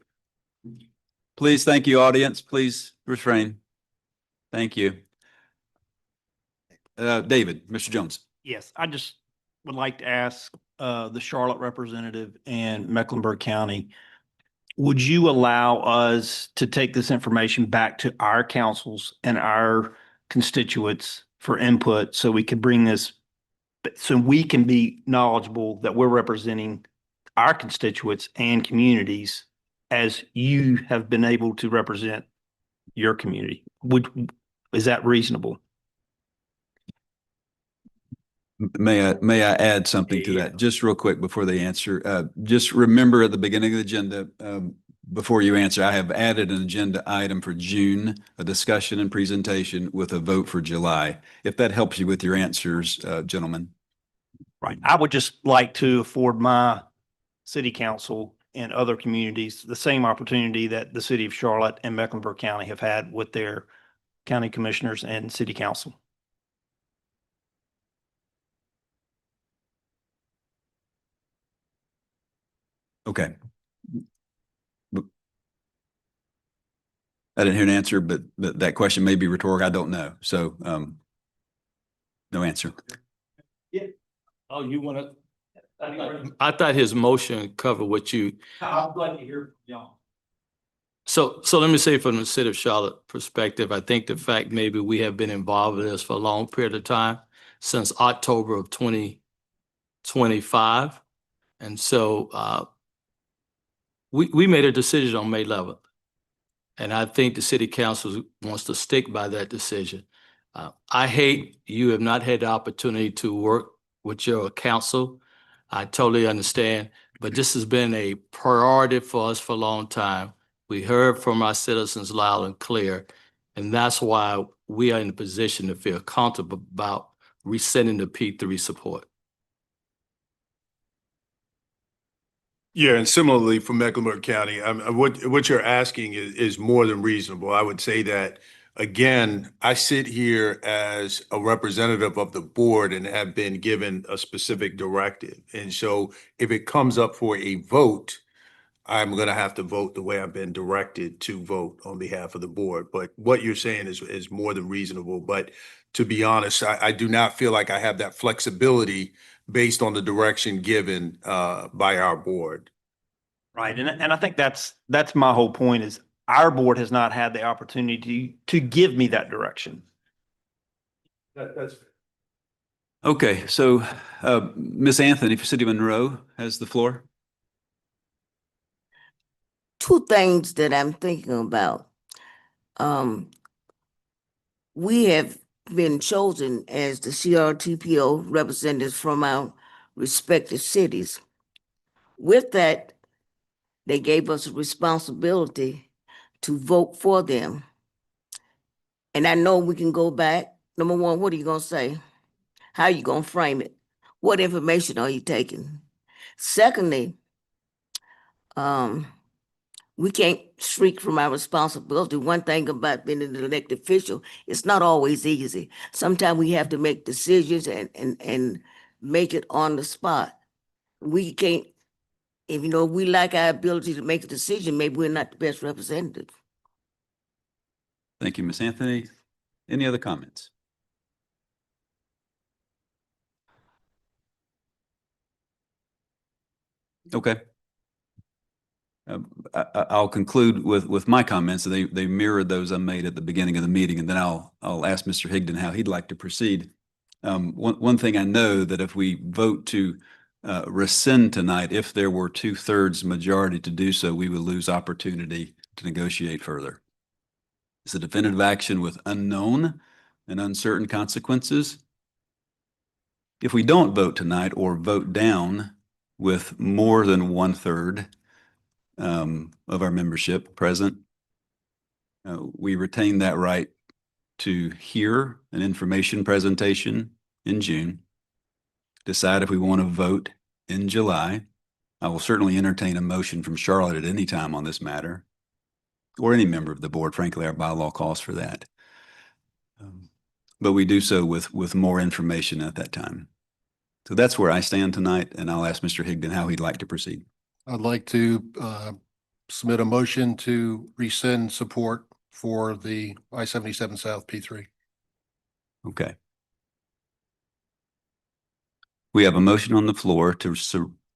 Please, thank you, audience. Please refrain. Thank you. David, Mr. Jones. Yes, I just would like to ask the Charlotte representative and Mecklenburg County, would you allow us to take this information back to our councils and our constituents for input so we could bring this, so we can be knowledgeable that we're representing our constituents and communities as you have been able to represent your community? Is that reasonable? May I add something to that just real quick before they answer? Just remember at the beginning of the agenda, before you answer, I have added an agenda item for June, a discussion and presentation with a vote for July. If that helps you with your answers, gentlemen. Right. I would just like to afford my city council and other communities the same opportunity that the city of Charlotte and Mecklenburg County have had with their county commissioners and city council. Okay. I didn't hear an answer, but that question may be rhetorical. I don't know. So, no answer. Yeah. Oh, you want to? I thought his motion covered what you. I'd like to hear from y'all. So let me say from the city of Charlotte perspective, I think the fact maybe we have been involved in this for a long period of time, since October of 2025. And so we made a decision on May 11th. And I think the city council wants to stick by that decision. I hate you have not had the opportunity to work with your council. I totally understand, but this has been a priority for us for a long time. We heard from our citizens loud and clear, and that's why we are in a position to feel comfortable about rescinding the P3 support. Yeah, and similarly for Mecklenburg County, what you're asking is more than reasonable. I would say that, again, I sit here as a representative of the board and have been given a specific directive. And so if it comes up for a vote, I'm going to have to vote the way I've been directed to vote on behalf of the board. But what you're saying is more than reasonable. But to be honest, I do not feel like I have that flexibility based on the direction given by our board. Right. And I think that's my whole point is our board has not had the opportunity to give me that direction. That's Okay. So, Ms. Anthony for City of Monroe has the floor. Two things that I'm thinking about. We have been chosen as the CRTPO representatives from our respective cities. With that, they gave us a responsibility to vote for them. And I know we can go back. Number one, what are you going to say? How are you going to frame it? What information are you taking? Secondly, We can't shriek from our responsibility. One thing about being an elected official, it's not always easy. Sometimes we have to make decisions and make it on the spot. We can't, if you know, we like our ability to make a decision, maybe we're not the best representative. Thank you, Ms. Anthony. Any other comments? Okay. I'll conclude with my comments. They mirrored those I made at the beginning of the meeting, and then I'll ask Mr. Higdon how he'd like to proceed. One thing I know that if we vote to rescind tonight, if there were 2/3 majority to do so, we would lose opportunity to negotiate further. It's a definitive action with unknown and uncertain consequences. If we don't vote tonight or vote down with more than 1/3 of our membership present, we retain that right to hear an information presentation in June, decide if we want to vote in July. I will certainly entertain a motion from Charlotte at any time on this matter, or any member of the board. Frankly, our bylaw calls for that. But we do so with more information at that time. So that's where I stand tonight, and I'll ask Mr. Higdon how he'd like to proceed. I'd like to submit a motion to rescind support for the I-77 South P3. Okay. We have a motion on the floor to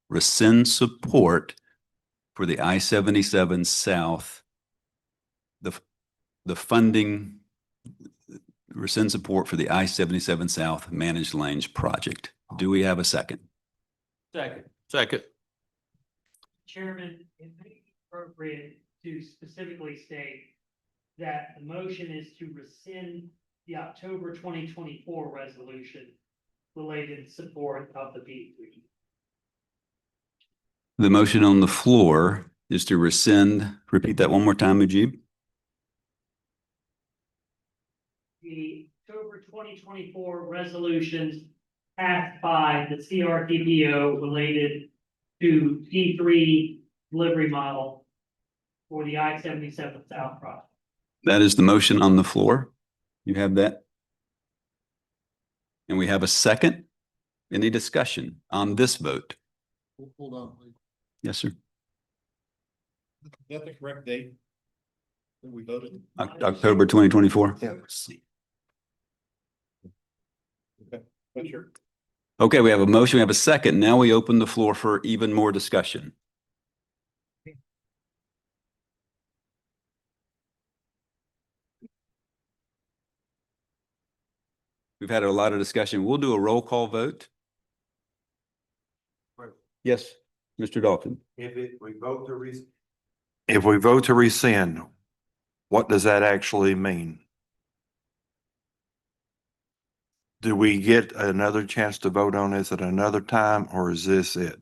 rescind support for the I-77 South, the funding, rescind support for the I-77 South Managed Lanes project. Do we have a second? Second. Chairman, it may be appropriate to specifically state that the motion is to rescind the October 2024 resolution related support of the P3. The motion on the floor is to rescind, repeat that one more time, Mujib. The October 2024 resolutions passed by the CRTPO related to P3 delivery model for the I-77 South project. That is the motion on the floor. You have that? And we have a second. Any discussion on this vote? Hold on, please. Yes, sir. Is that the correct date that we voted? October 2024. Yeah. Okay, sure. Okay, we have a motion, we have a second. Now we open the floor for even more discussion. We've had a lot of discussion. We'll do a roll call vote. Yes, Mr. Dalton. If we vote to rescind, what does that actually mean? Do we get another chance to vote on this at another time, or is this it?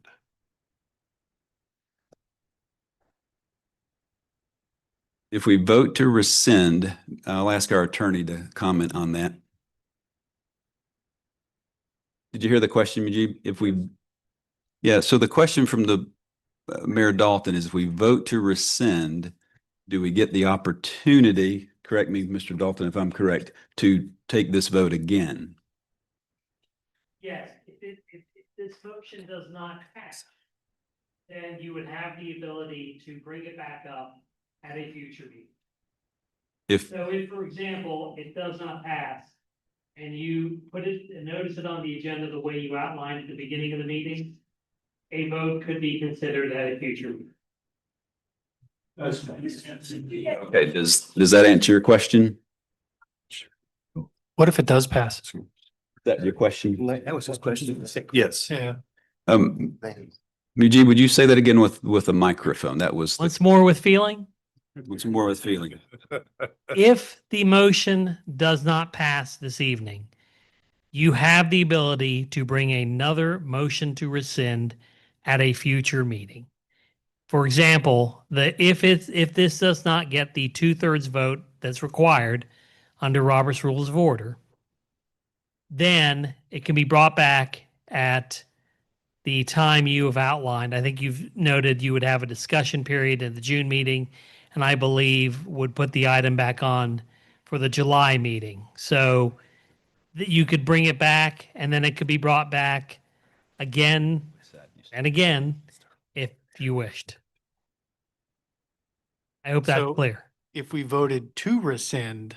If we vote to rescind, I'll ask our attorney to comment on that. Did you hear the question, Mujib? Yeah, so the question from the Mayor Dalton is, if we vote to rescind, do we get the opportunity, correct me, Mr. Dalton, if I'm correct, to take this vote again? Yes, if this motion does not pass, then you would have the ability to bring it back up at a future meeting. So if, for example, it does not pass and you put it and notice it on the agenda the way you outlined at the beginning of the meeting, a vote could be considered at a future meeting. Okay, does that answer your question? What if it does pass? Is that your question? That was his question. Yes. Yeah. Mujib, would you say that again with a microphone? That was Once more with feeling. once more with feeling. If the motion does not pass this evening, you have the ability to bring another motion to rescind at a future meeting. For example, if this does not get the 2/3 vote that's required under Robert's Rules of Order, then it can be brought back at the time you have outlined. I think you've noted you would have a discussion period at the June meeting, and I believe would put the item back on for the July meeting. So that you could bring it back, and then it could be brought back again and again if you wished. I hope that's So- clear. If we voted to rescind,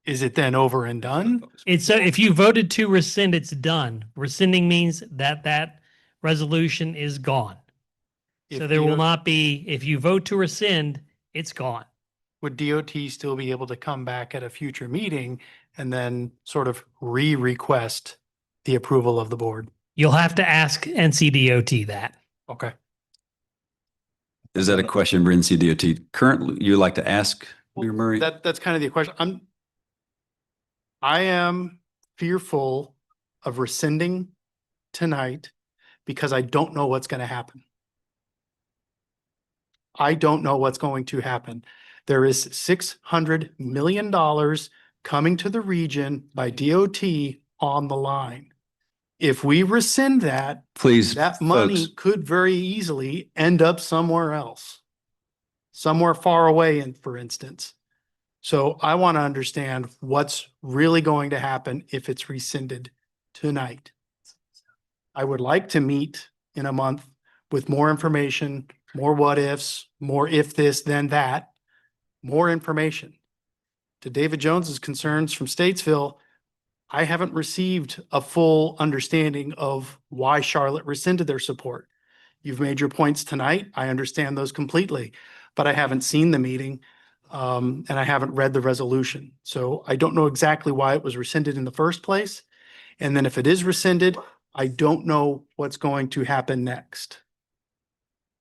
is it then over and done? It's so if you voted to rescind, it's done. Rescinding means that that resolution is gone. So If there will DOT not be, if you vote to rescind, it's gone. Would DOT still be able to come back at a future meeting and then sort of re-request the approval of the board? You'll have to ask NCDOT that. Okay. Is that a question for NCDOT? Currently, you'd like to ask, Mayor Murray? That's kind of the question. I am fearful of rescinding tonight because I don't know what's going to happen. I don't know what's going to happen. There is $600 million coming to the region by DOT on the line. If we rescind that, Please, that money folks. could very easily end up somewhere else, somewhere far away, for instance. So I want to understand what's really going to happen if it's rescinded tonight. I would like to meet in a month with more information, more what ifs, more if this, then that, more information. To David Jones's concerns from Statesville, I haven't received a full understanding of why Charlotte rescinded their support. You've made your points tonight. I understand those completely, but I haven't seen the meeting. And I haven't read the resolution. So I don't know exactly why it was rescinded in the first place. And then if it is rescinded, I don't know what's going to happen next.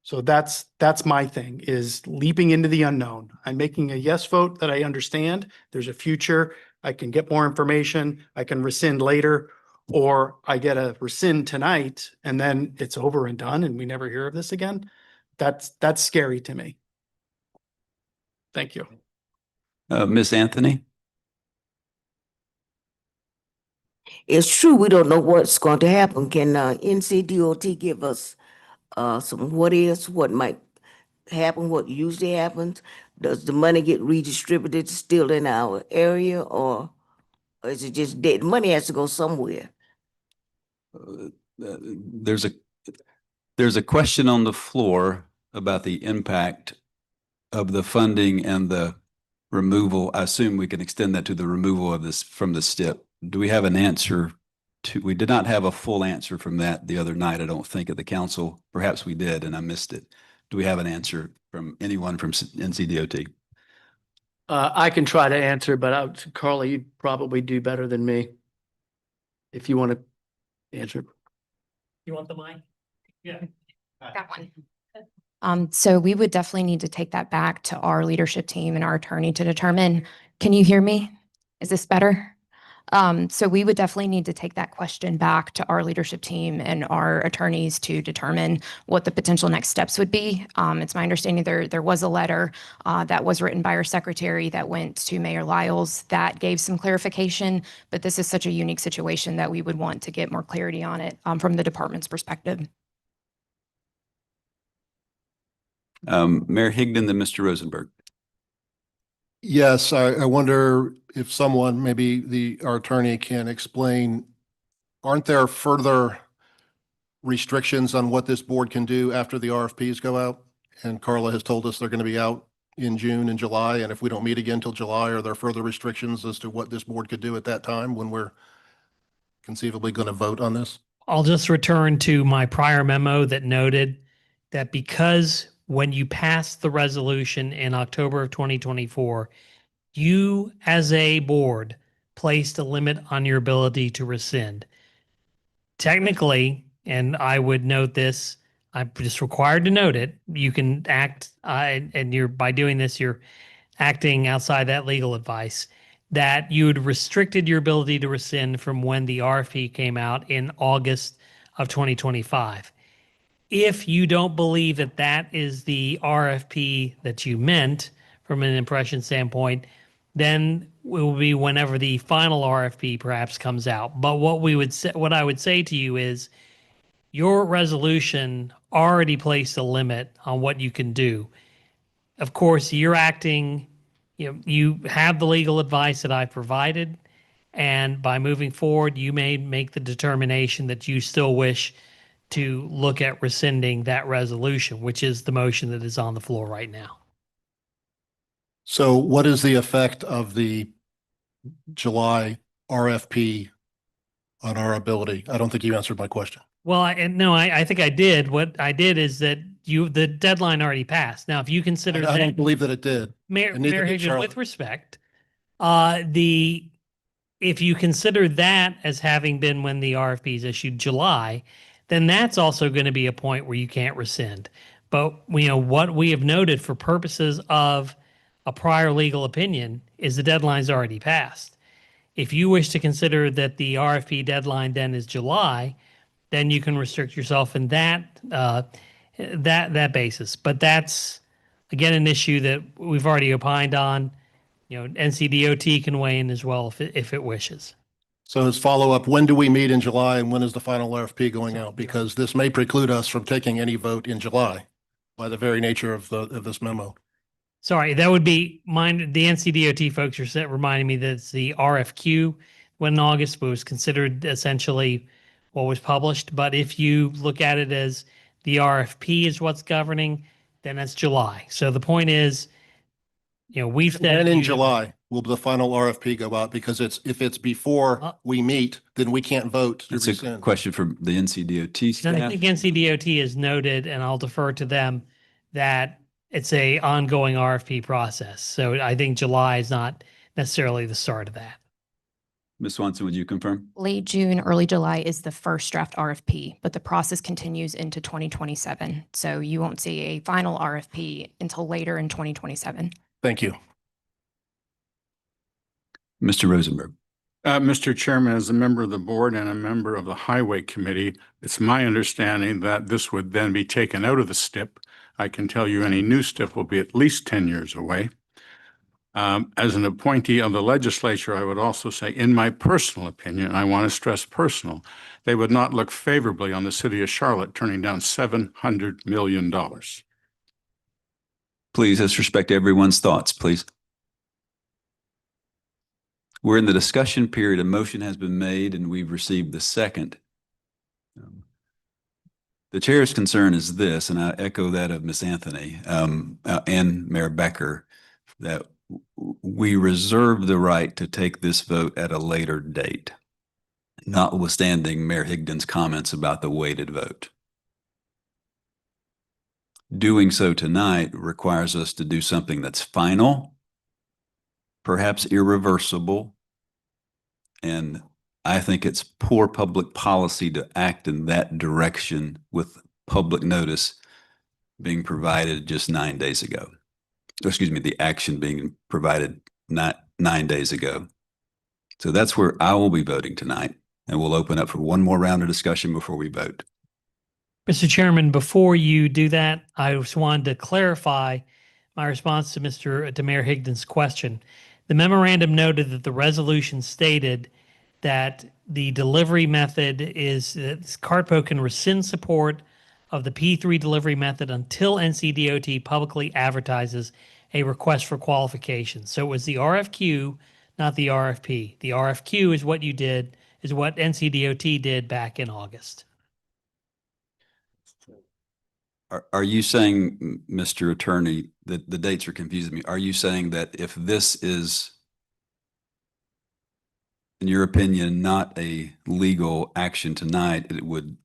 So that's my thing, is leaping into the unknown. I'm making a yes vote that I understand. There's a future. I can get more information. I can rescind later, or I get a rescind tonight and then it's over and done and we never hear of this again. That's scary to me. Thank you. Ms. Anthony? It's true, we don't know what's going to happen. Can NCDOT give us some what is, what might happen, what usually happens? Does the money get redistributed still in our area, or is it just dead? Money has to go somewhere. There's a question on the floor about the impact of the funding and the removal. I assume we can extend that to the removal of this from the STIP. Do we have an answer to, we did not have a full answer from that the other night, I don't think, at the council. Perhaps we did and I missed it. Do we have an answer from anyone from NCDOT? I can try to answer, but Carla, you'd probably do better than me if you want to answer. You want the mic? Yeah. Got one. So we would definitely need to take that back to our leadership team and our attorney to determine. Can you hear me? Is this better? So we would definitely need to take that question back to our leadership team and our attorneys to determine what the potential next steps would be. It's my understanding there was a letter that was written by our secretary that went to Mayor Lyles that gave some clarification, but this is such a unique situation that we would want to get more clarity on it from the department's perspective. Mayor Higdon, then Mr. Rosenberg. Yes, I wonder if someone, maybe our attorney, can explain, aren't there further restrictions on what this board can do after the RFPs go out? And Carla has told us they're going to be out in June and July. And if we don't meet again till July, are there further restrictions as to what this board could do at that time when we're conceivably going to vote on this? I'll just return to my prior memo that noted that because when you passed the resolution in October of 2024, you as a board placed a limit on your ability to rescind. Technically, and I would note this, I'm just required to note it, you can act, and by doing this, you're acting outside that legal advice, that you had restricted your ability to rescind from when the RFP came out in August of 2025. If you don't believe that that is the RFP that you meant from an impression standpoint, then it will be whenever the final RFP perhaps comes out. But what I would say to you is, Your resolution already placed a limit on what you can do. Of course, you're acting, you have the legal advice that I provided, and by moving forward, you may make the determination that you still wish to look at rescinding that resolution, which is the motion that is on the floor right now. So what is the effect of the July RFP on our ability? I don't think you answered my question. Well, I think I did. What I did is that the deadline already passed. Now, if you consider I don't believe that it did. Mayor and neither did Higdon, Charlotte. with respect, if you consider that as having been when the RFP is issued July, then that's also going to be a point where you can't rescind. But what we have noted for purposes of a prior legal opinion is the deadline's already passed. If you wish to consider that the RFP deadline then is July, then you can restrict yourself in that basis. But that's again an issue that we've already opined on. NCDOT can weigh in as well if it wishes. So as follow-up, when do we meet in July and when is the final RFP going out? Because this may preclude us from taking any vote in July by the very nature of this memo. Sorry, that would be mine. The NCDOT folks are reminding me that it's the RFQ when in August, but was considered essentially what was published. But if you look at it as the RFP is what's governing, then that's July. So the point is, we've said. And in July, will the final RFP go out? Because if it's before we meet, then we can't vote to That's a rescind. question for the NCDOT I staff. think NCDOT has noted, and I'll defer to them, that it's a ongoing RFP process. So I think July is not necessarily the start of that. Ms. Swanson, would you confirm? Late June, early July is the first draft RFP, but the process continues into 2027. So you won't see a final RFP until later in 2027. Thank you. Mr. Rosenberg. Mr. Chairman, as a member of the board and a member of the Highway Committee, it's my understanding that this would then be taken out of the STIP. I can tell you any new STIP will be at least 10 years away. As an appointee of the legislature, I would also say, in my personal opinion, I want to stress personal, they would not look favorably on the city of Charlotte turning down $700 million. Please, let's respect everyone's thoughts, please. We're in the discussion period. A motion has been made and we've received the second. The chair's concern is this, and I echo that of Ms. Anthony and Mayor Becker, that we reserve the right to take this vote at a later date, notwithstanding Mayor Higdon's comments about the weighted vote. Doing so tonight requires us to do something that's final, perhaps irreversible, and I think it's poor public policy to act in that direction with public notice being provided just 9 days ago. Excuse me, the action being provided not 9 days ago. So that's where I will be voting tonight, and we'll open up for one more round of discussion before we vote. Mr. Chairman, before you do that, I just wanted to clarify my response to Mayor Higdon's question. The memorandum noted that the resolution stated that the delivery method is that CRTPO can rescind support of the P3 delivery method until NCDOT publicly advertises a request for qualification. So it was the RFQ, not the RFP. The RFQ is what you did, is what NCDOT did back in August. Are you saying, Mr. Attorney, that the dates are confusing me? Are you saying that if this is, in your opinion, not a legal action tonight, it would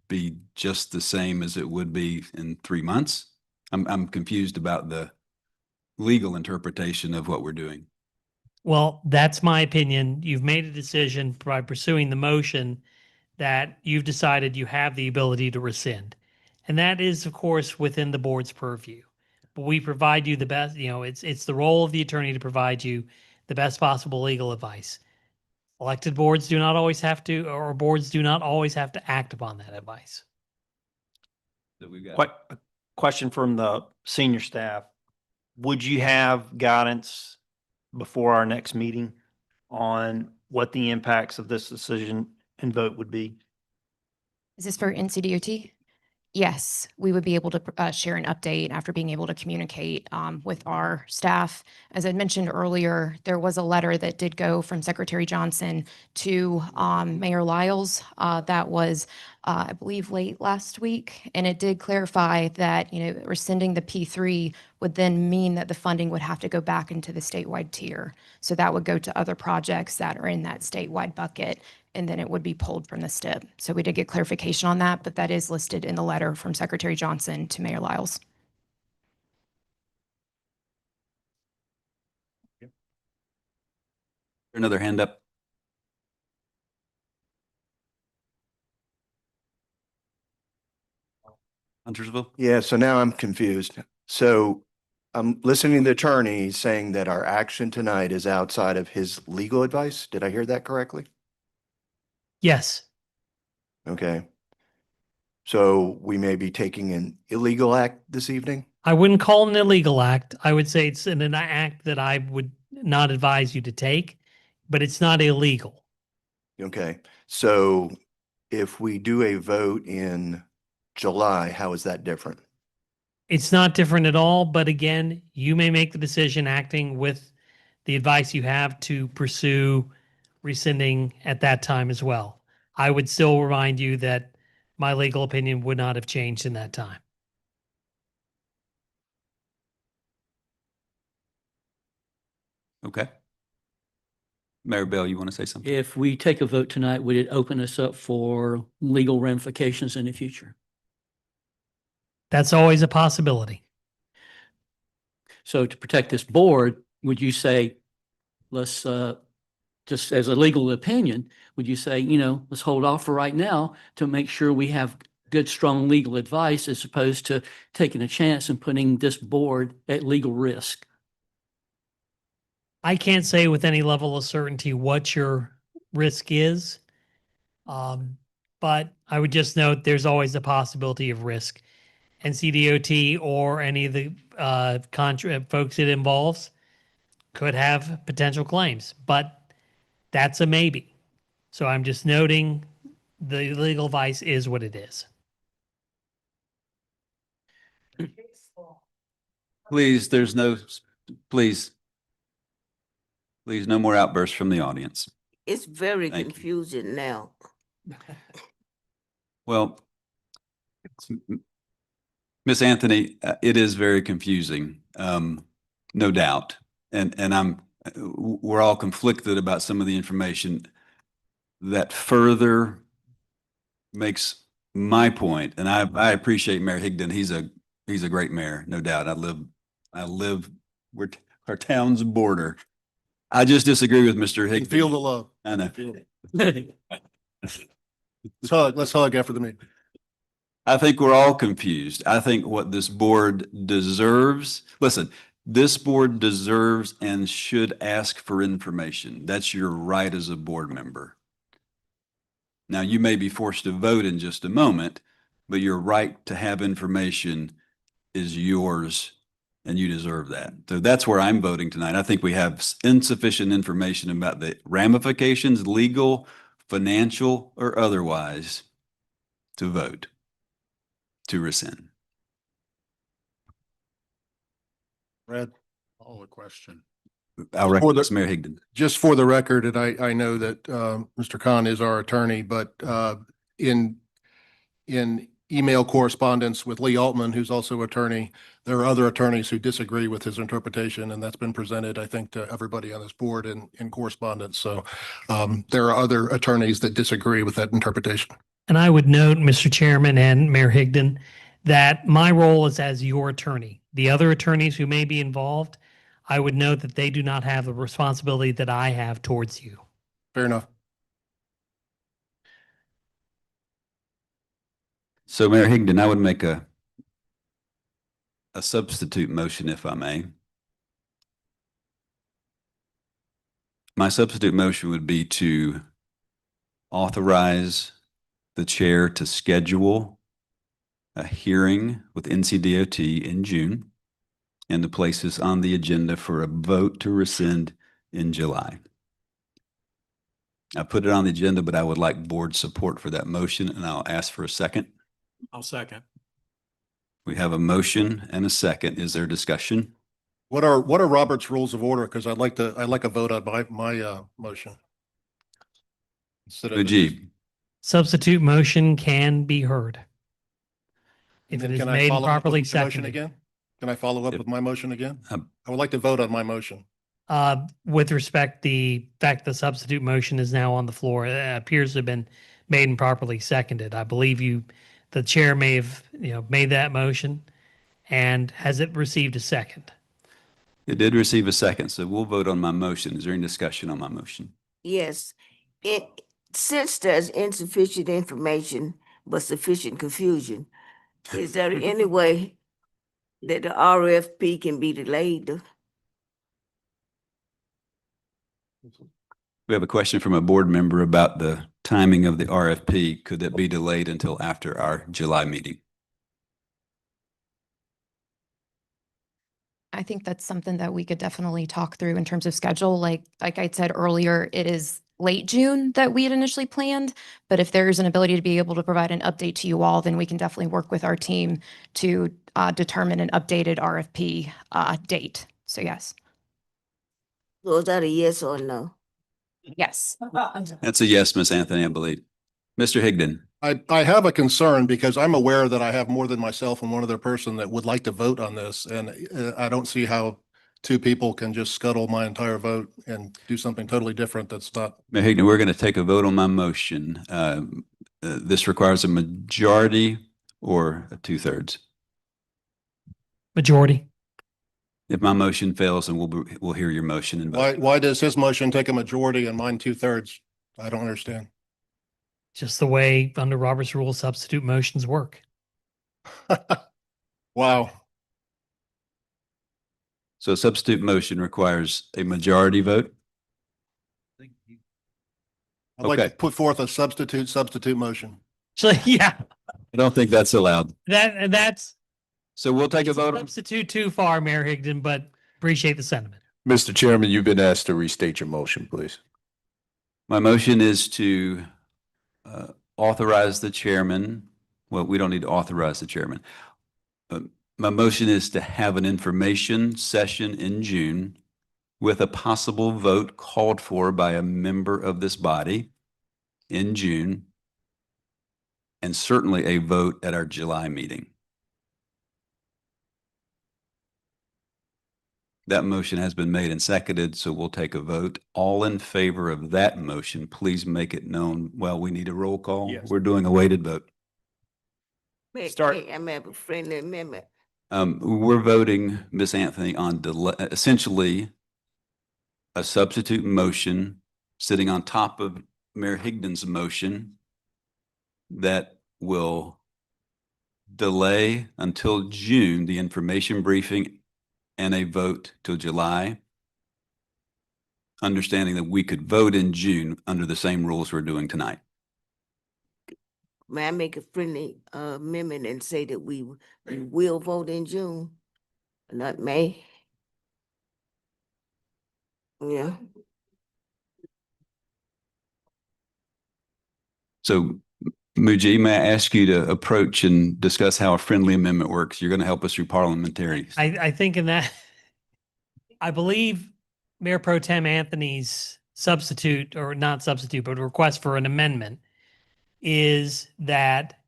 be just the same as it would be in 3 months? I'm confused about the legal interpretation of what we're doing. Well, that's my opinion. You've made a decision by pursuing the motion that you've decided you have the ability to rescind. And that is, of course, within the board's purview. But we provide you the best, it's the role of the attorney to provide you the best possible legal advice. Elected boards do not always have to, or boards do not always have to act upon that advice. A question from the senior staff. Would you have guidance before our next meeting on what the impacts of this decision and vote would be? Is this for NCDOT? Yes, we would be able to share an update after being able to communicate with our staff. As I mentioned earlier, there was a letter that did go from Secretary Johnson to Mayor Lyles. That was, I believe, late last week. And it did clarify that, rescinding the P3 would then mean that the funding would have to go back into the statewide tier. So that would go to other projects that are in that statewide bucket, and then it would be pulled from the STIP. So we did get clarification on that, but that is listed in the letter from Secretary Johnson to Mayor Lyles. Another hand up. Huntersville? Yeah, so now I'm confused. So I'm listening to the attorney saying that our action tonight is outside of his legal advice. Did I hear that correctly? Yes. Okay. So we may be taking an illegal act this evening? I wouldn't call it an illegal act. I would say it's an act that I would not advise you to take, but it's not illegal. Okay, so if we do a vote in July, how is that different? It's not different at all, but again, you may make the decision acting with the advice you have to pursue rescinding at that time as well. I would still remind you that my legal opinion would not have changed in that time. Okay. Mayor Bell, you want to say something? If we take a vote tonight, would it open us up for legal ramifications in the future? That's always a possibility. So to protect this board, would you say, let's, just as a legal opinion, would you say, let's hold off for right now to make sure we have good, strong legal advice as opposed to taking a chance and putting this board at legal risk? I can't say with any level of certainty what your risk is. But I would just note there's always the possibility of risk. NCDOT or any of the folks it involves could have potential claims, but that's a maybe. So I'm just noting the legal advice is what it is. Please, please, no more outbursts from the audience. It's very Thank you. confusing now. Well, Miss Anthony, it is very confusing, no doubt. And we're all conflicted about some of the information that further makes my point. And I appreciate Mayor Higdon. He's a great mayor, no doubt. I live where our town's border. I just disagree with Mr. Higdon. Feel the love. I know. Let's hug after the meeting. I think we're all confused. I think what this board deserves, listen, this board deserves and should ask for information. That's your right as a board member. Now, you may be forced to vote in just a moment, but your right to have information is yours and you deserve that. So that's where I'm voting tonight. I think we have insufficient information about the ramifications, legal, financial, or otherwise, to vote, to rescind. Brad? Call the question. I'll recognize Mayor Higdon. Just for the record, and I know that Mr. Khan is our attorney, but in email correspondence with Lee Altman, who's also attorney, there are other attorneys who disagree with his interpretation, and that's been presented, I think, to everybody on this board in correspondence. So there are other attorneys that disagree with that interpretation. And I would note, Mr. Chairman and Mayor Higdon, that my role is as your attorney. The other attorneys who may be involved, I would note that they do not have the responsibility that I have towards you. Fair enough. So Mayor Higdon, I would make a substitute motion, if I may. My substitute motion would be to authorize the chair to schedule a hearing with NCDOT in June and to place this on the agenda for a vote to rescind in July. I put it on the agenda, but I would like board support for that motion, and I'll ask for a second. I'll second. We have a motion and a second. Is there discussion? What are Robert's rules of order? Because I'd like a vote on my motion. Instead of Mujib, Substitute motion can be heard. If And it then is can I made and follow up with properly the motion seconded. again? Can I follow up Yep. with my motion again? Um, I would like to vote on my motion. With respect, the fact the substitute motion is now on the floor appears to have been made and properly seconded. I believe the chair may have, made that motion. And has it received a second? it did receive a second, so we'll vote on my motion. Is there any discussion on my motion? Yes. Since there's insufficient information but sufficient confusion, is there any way that the RFP can be delayed? We have a question from a board member about the timing of the RFP. Could that be delayed until after our July meeting? I think that's something that we could definitely talk through in terms of schedule. Like I said earlier, it is late June that we had initially planned, but if there's an ability to be able to provide an update to you all, then we can definitely work with our team to determine an updated RFP date. So yes. So is that a yes or a no? Yes. That's a yes, Ms. Anthony, I believe. Mr. Higdon, I have a concern because I'm aware that I have more than myself and one other person that would like to vote on this. And I don't see how two people can just scuttle my entire vote and do something totally different that's not. Mayor Higdon, we're going to take a vote on my motion. This requires a majority or a 2/3. Majority. If my motion fails, then we'll hear your motion and vote. Why does his motion take a majority and mine 2/3? I don't understand. Just the way under Robert's rules, substitute motions work. Wow. So a substitute motion requires a majority vote? I'd like to Okay. put forth a substitute motion. So yeah, I don't think that's allowed. that's So we'll take a vote. substitute too far, Mayor Higdon, but appreciate the sentiment. Mr. Chairman, you've been asked to restate your motion, please. My motion is to authorize the chairman. Well, we don't need to authorize the chairman. My motion is to have an information session in June with a possible vote called for by a member of this body in June, and certainly a vote at our July meeting. That motion has been made and seconded, so we'll take a vote. All in favor of that motion, please make it known. Well, we need a roll call. Yes. We're doing a weighted vote. Start. I'm at a friendly amendment. We're voting, Ms. Anthony, on essentially a substitute motion sitting on top of Mayor Higdon's motion that will delay until June the information briefing and a vote till July, understanding that we could vote in June under the same rules we're doing tonight. May I make a friendly amendment and say that we will vote in June, not May? Yeah. So Muji, may I ask you to approach and discuss how a friendly amendment works? You're going to help us through parliamentary. I think in that, I believe Mayor Pro Tem Anthony's substitute, or not substitute, but request for an amendment is that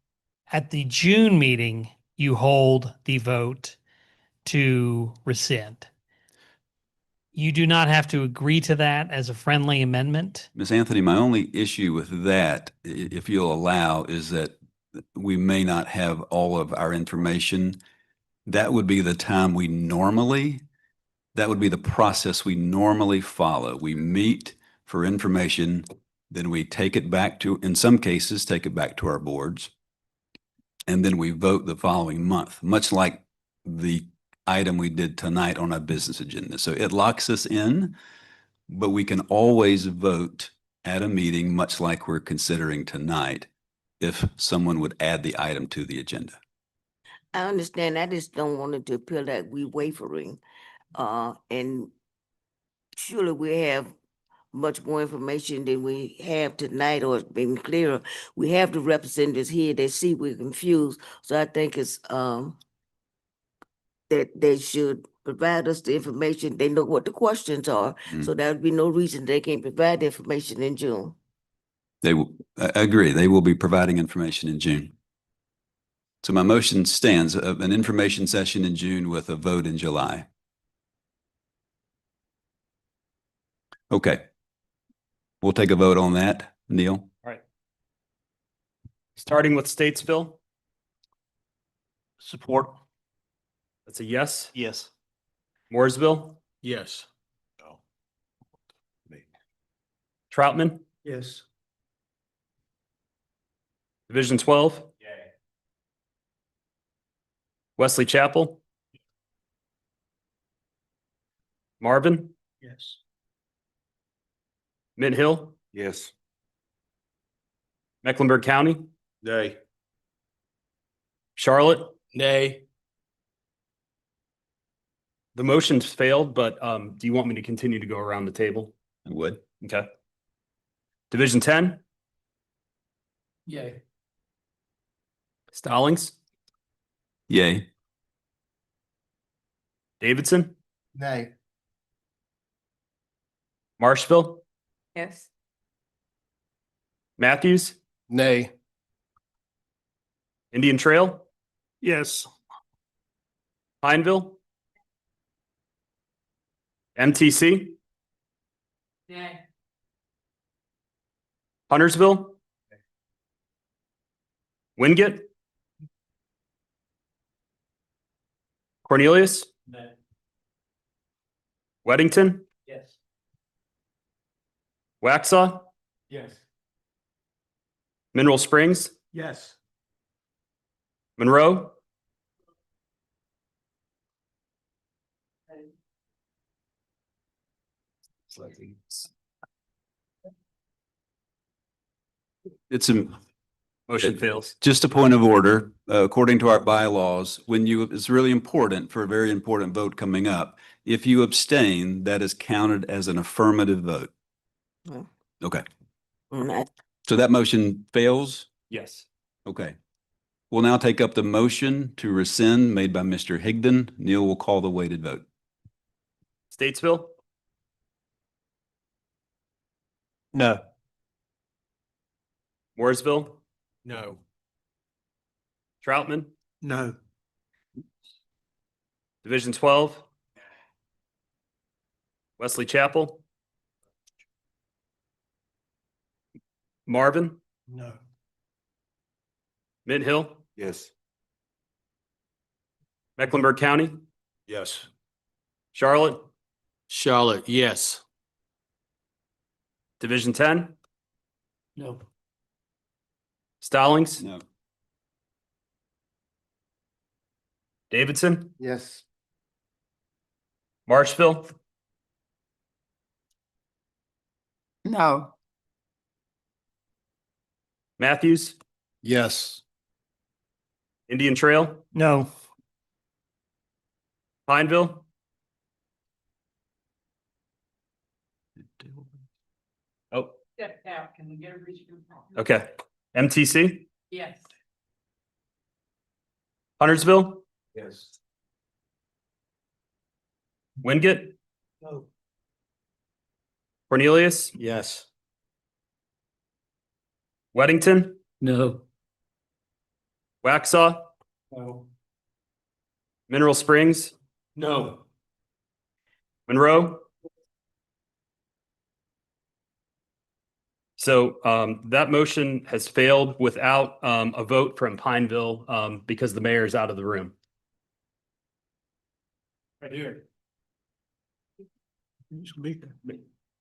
at the June meeting, you hold the vote to rescind. You do not have to agree to that as a friendly amendment. Ms. Anthony, my only issue with that, if you'll allow, is that we may not have all of our information. That would be the time that would be the process we normally follow. We meet for information, then we take it back to, in some cases, take it back to our boards, and then we vote the following month, much like the item we did tonight on our business agenda. So it locks us in, but we can always vote at a meeting, much like we're considering tonight, if someone would add the item to the agenda. I understand. I just don't want it to appear like we wavering. And surely we have much more information than we have tonight, or it's been clearer. We have the representatives here, they see we're confused, so I think it's, that they should provide us the information, they know what the questions are, so there would be no reason they can't provide the information in June. They will, I agree, they will be providing information in June. So my motion stands, an information session in June with a vote in July. Okay. We'll take a vote on that. Neil? All right. Starting with Statesville. Support. That's a yes. Yes. Mooresville, Yes. Troutman, Yes. Division 12. Wesley Chapel. Marvin, Yes. Mint Hill, Yes. Mecklenburg County, Nay. Charlotte. Nay. The motion's failed, but do you want me to continue to go around the table? I would. Okay. Division 10, Yay. Stallings, Yay. Davidson, Nay. Marshville, Yes. Matthews, Nay. Indian Trail, Yes. Pineville, MTC, Nay. Huntersville, Wingate, Cornelius, Weddington, Yes. Waxhaw, Yes. Mineral Springs, Yes. Monroe, It's a, motion fails. just a point of order, according to our bylaws, when you, it's really important for a very important vote coming up. If you abstain, that is counted as an affirmative vote. Hmm. Okay, Mm, so that motion fails? Yes. Okay. We'll now take up the motion to rescind made by Mr. Higdon. Neil will call the weighted vote. Statesville, No. Mooresville, No. Troutman, No. Division 12, Wesley Chapel, Marvin, No. Mint Hill, Yes. Mecklenburg County, Yes. Charlotte, Charlotte, yes. Division 10, No. Stallings, No. Davidson, Yes. Marshville, No. Matthews, Yes. Indian Trail, No. Pineville, oh, Step out, can we get a regional? okay, MTC, Yes. Huntersville, Yes. Wingate, No. Cornelius, Yes. Weddington, No. Waxhaw, No. Mineral Springs, No. Monroe. So that motion has failed without a vote from Pineville because the mayor is out of the room. Right here.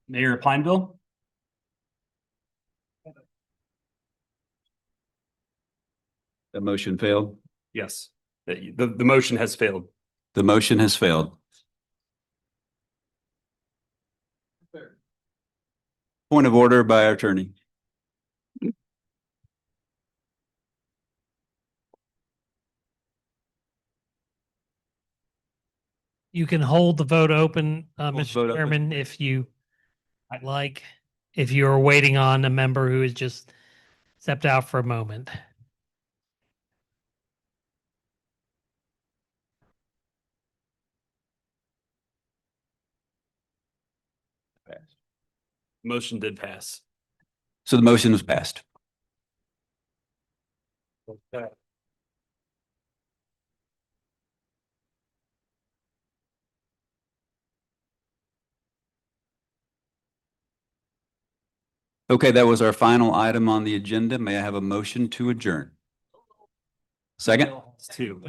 Mayor of Pineville? The motion failed? Yes, the motion has failed. The motion has failed. Point of order by our attorney. You can hold the vote open, Hold the Mr. vote open. Chairman, if you Like if you were waiting on a member who has just stepped out for a moment. Motion did pass. So the motion was passed. Okay, that was our final item on the agenda. May I have a motion to adjourn? Second? Two.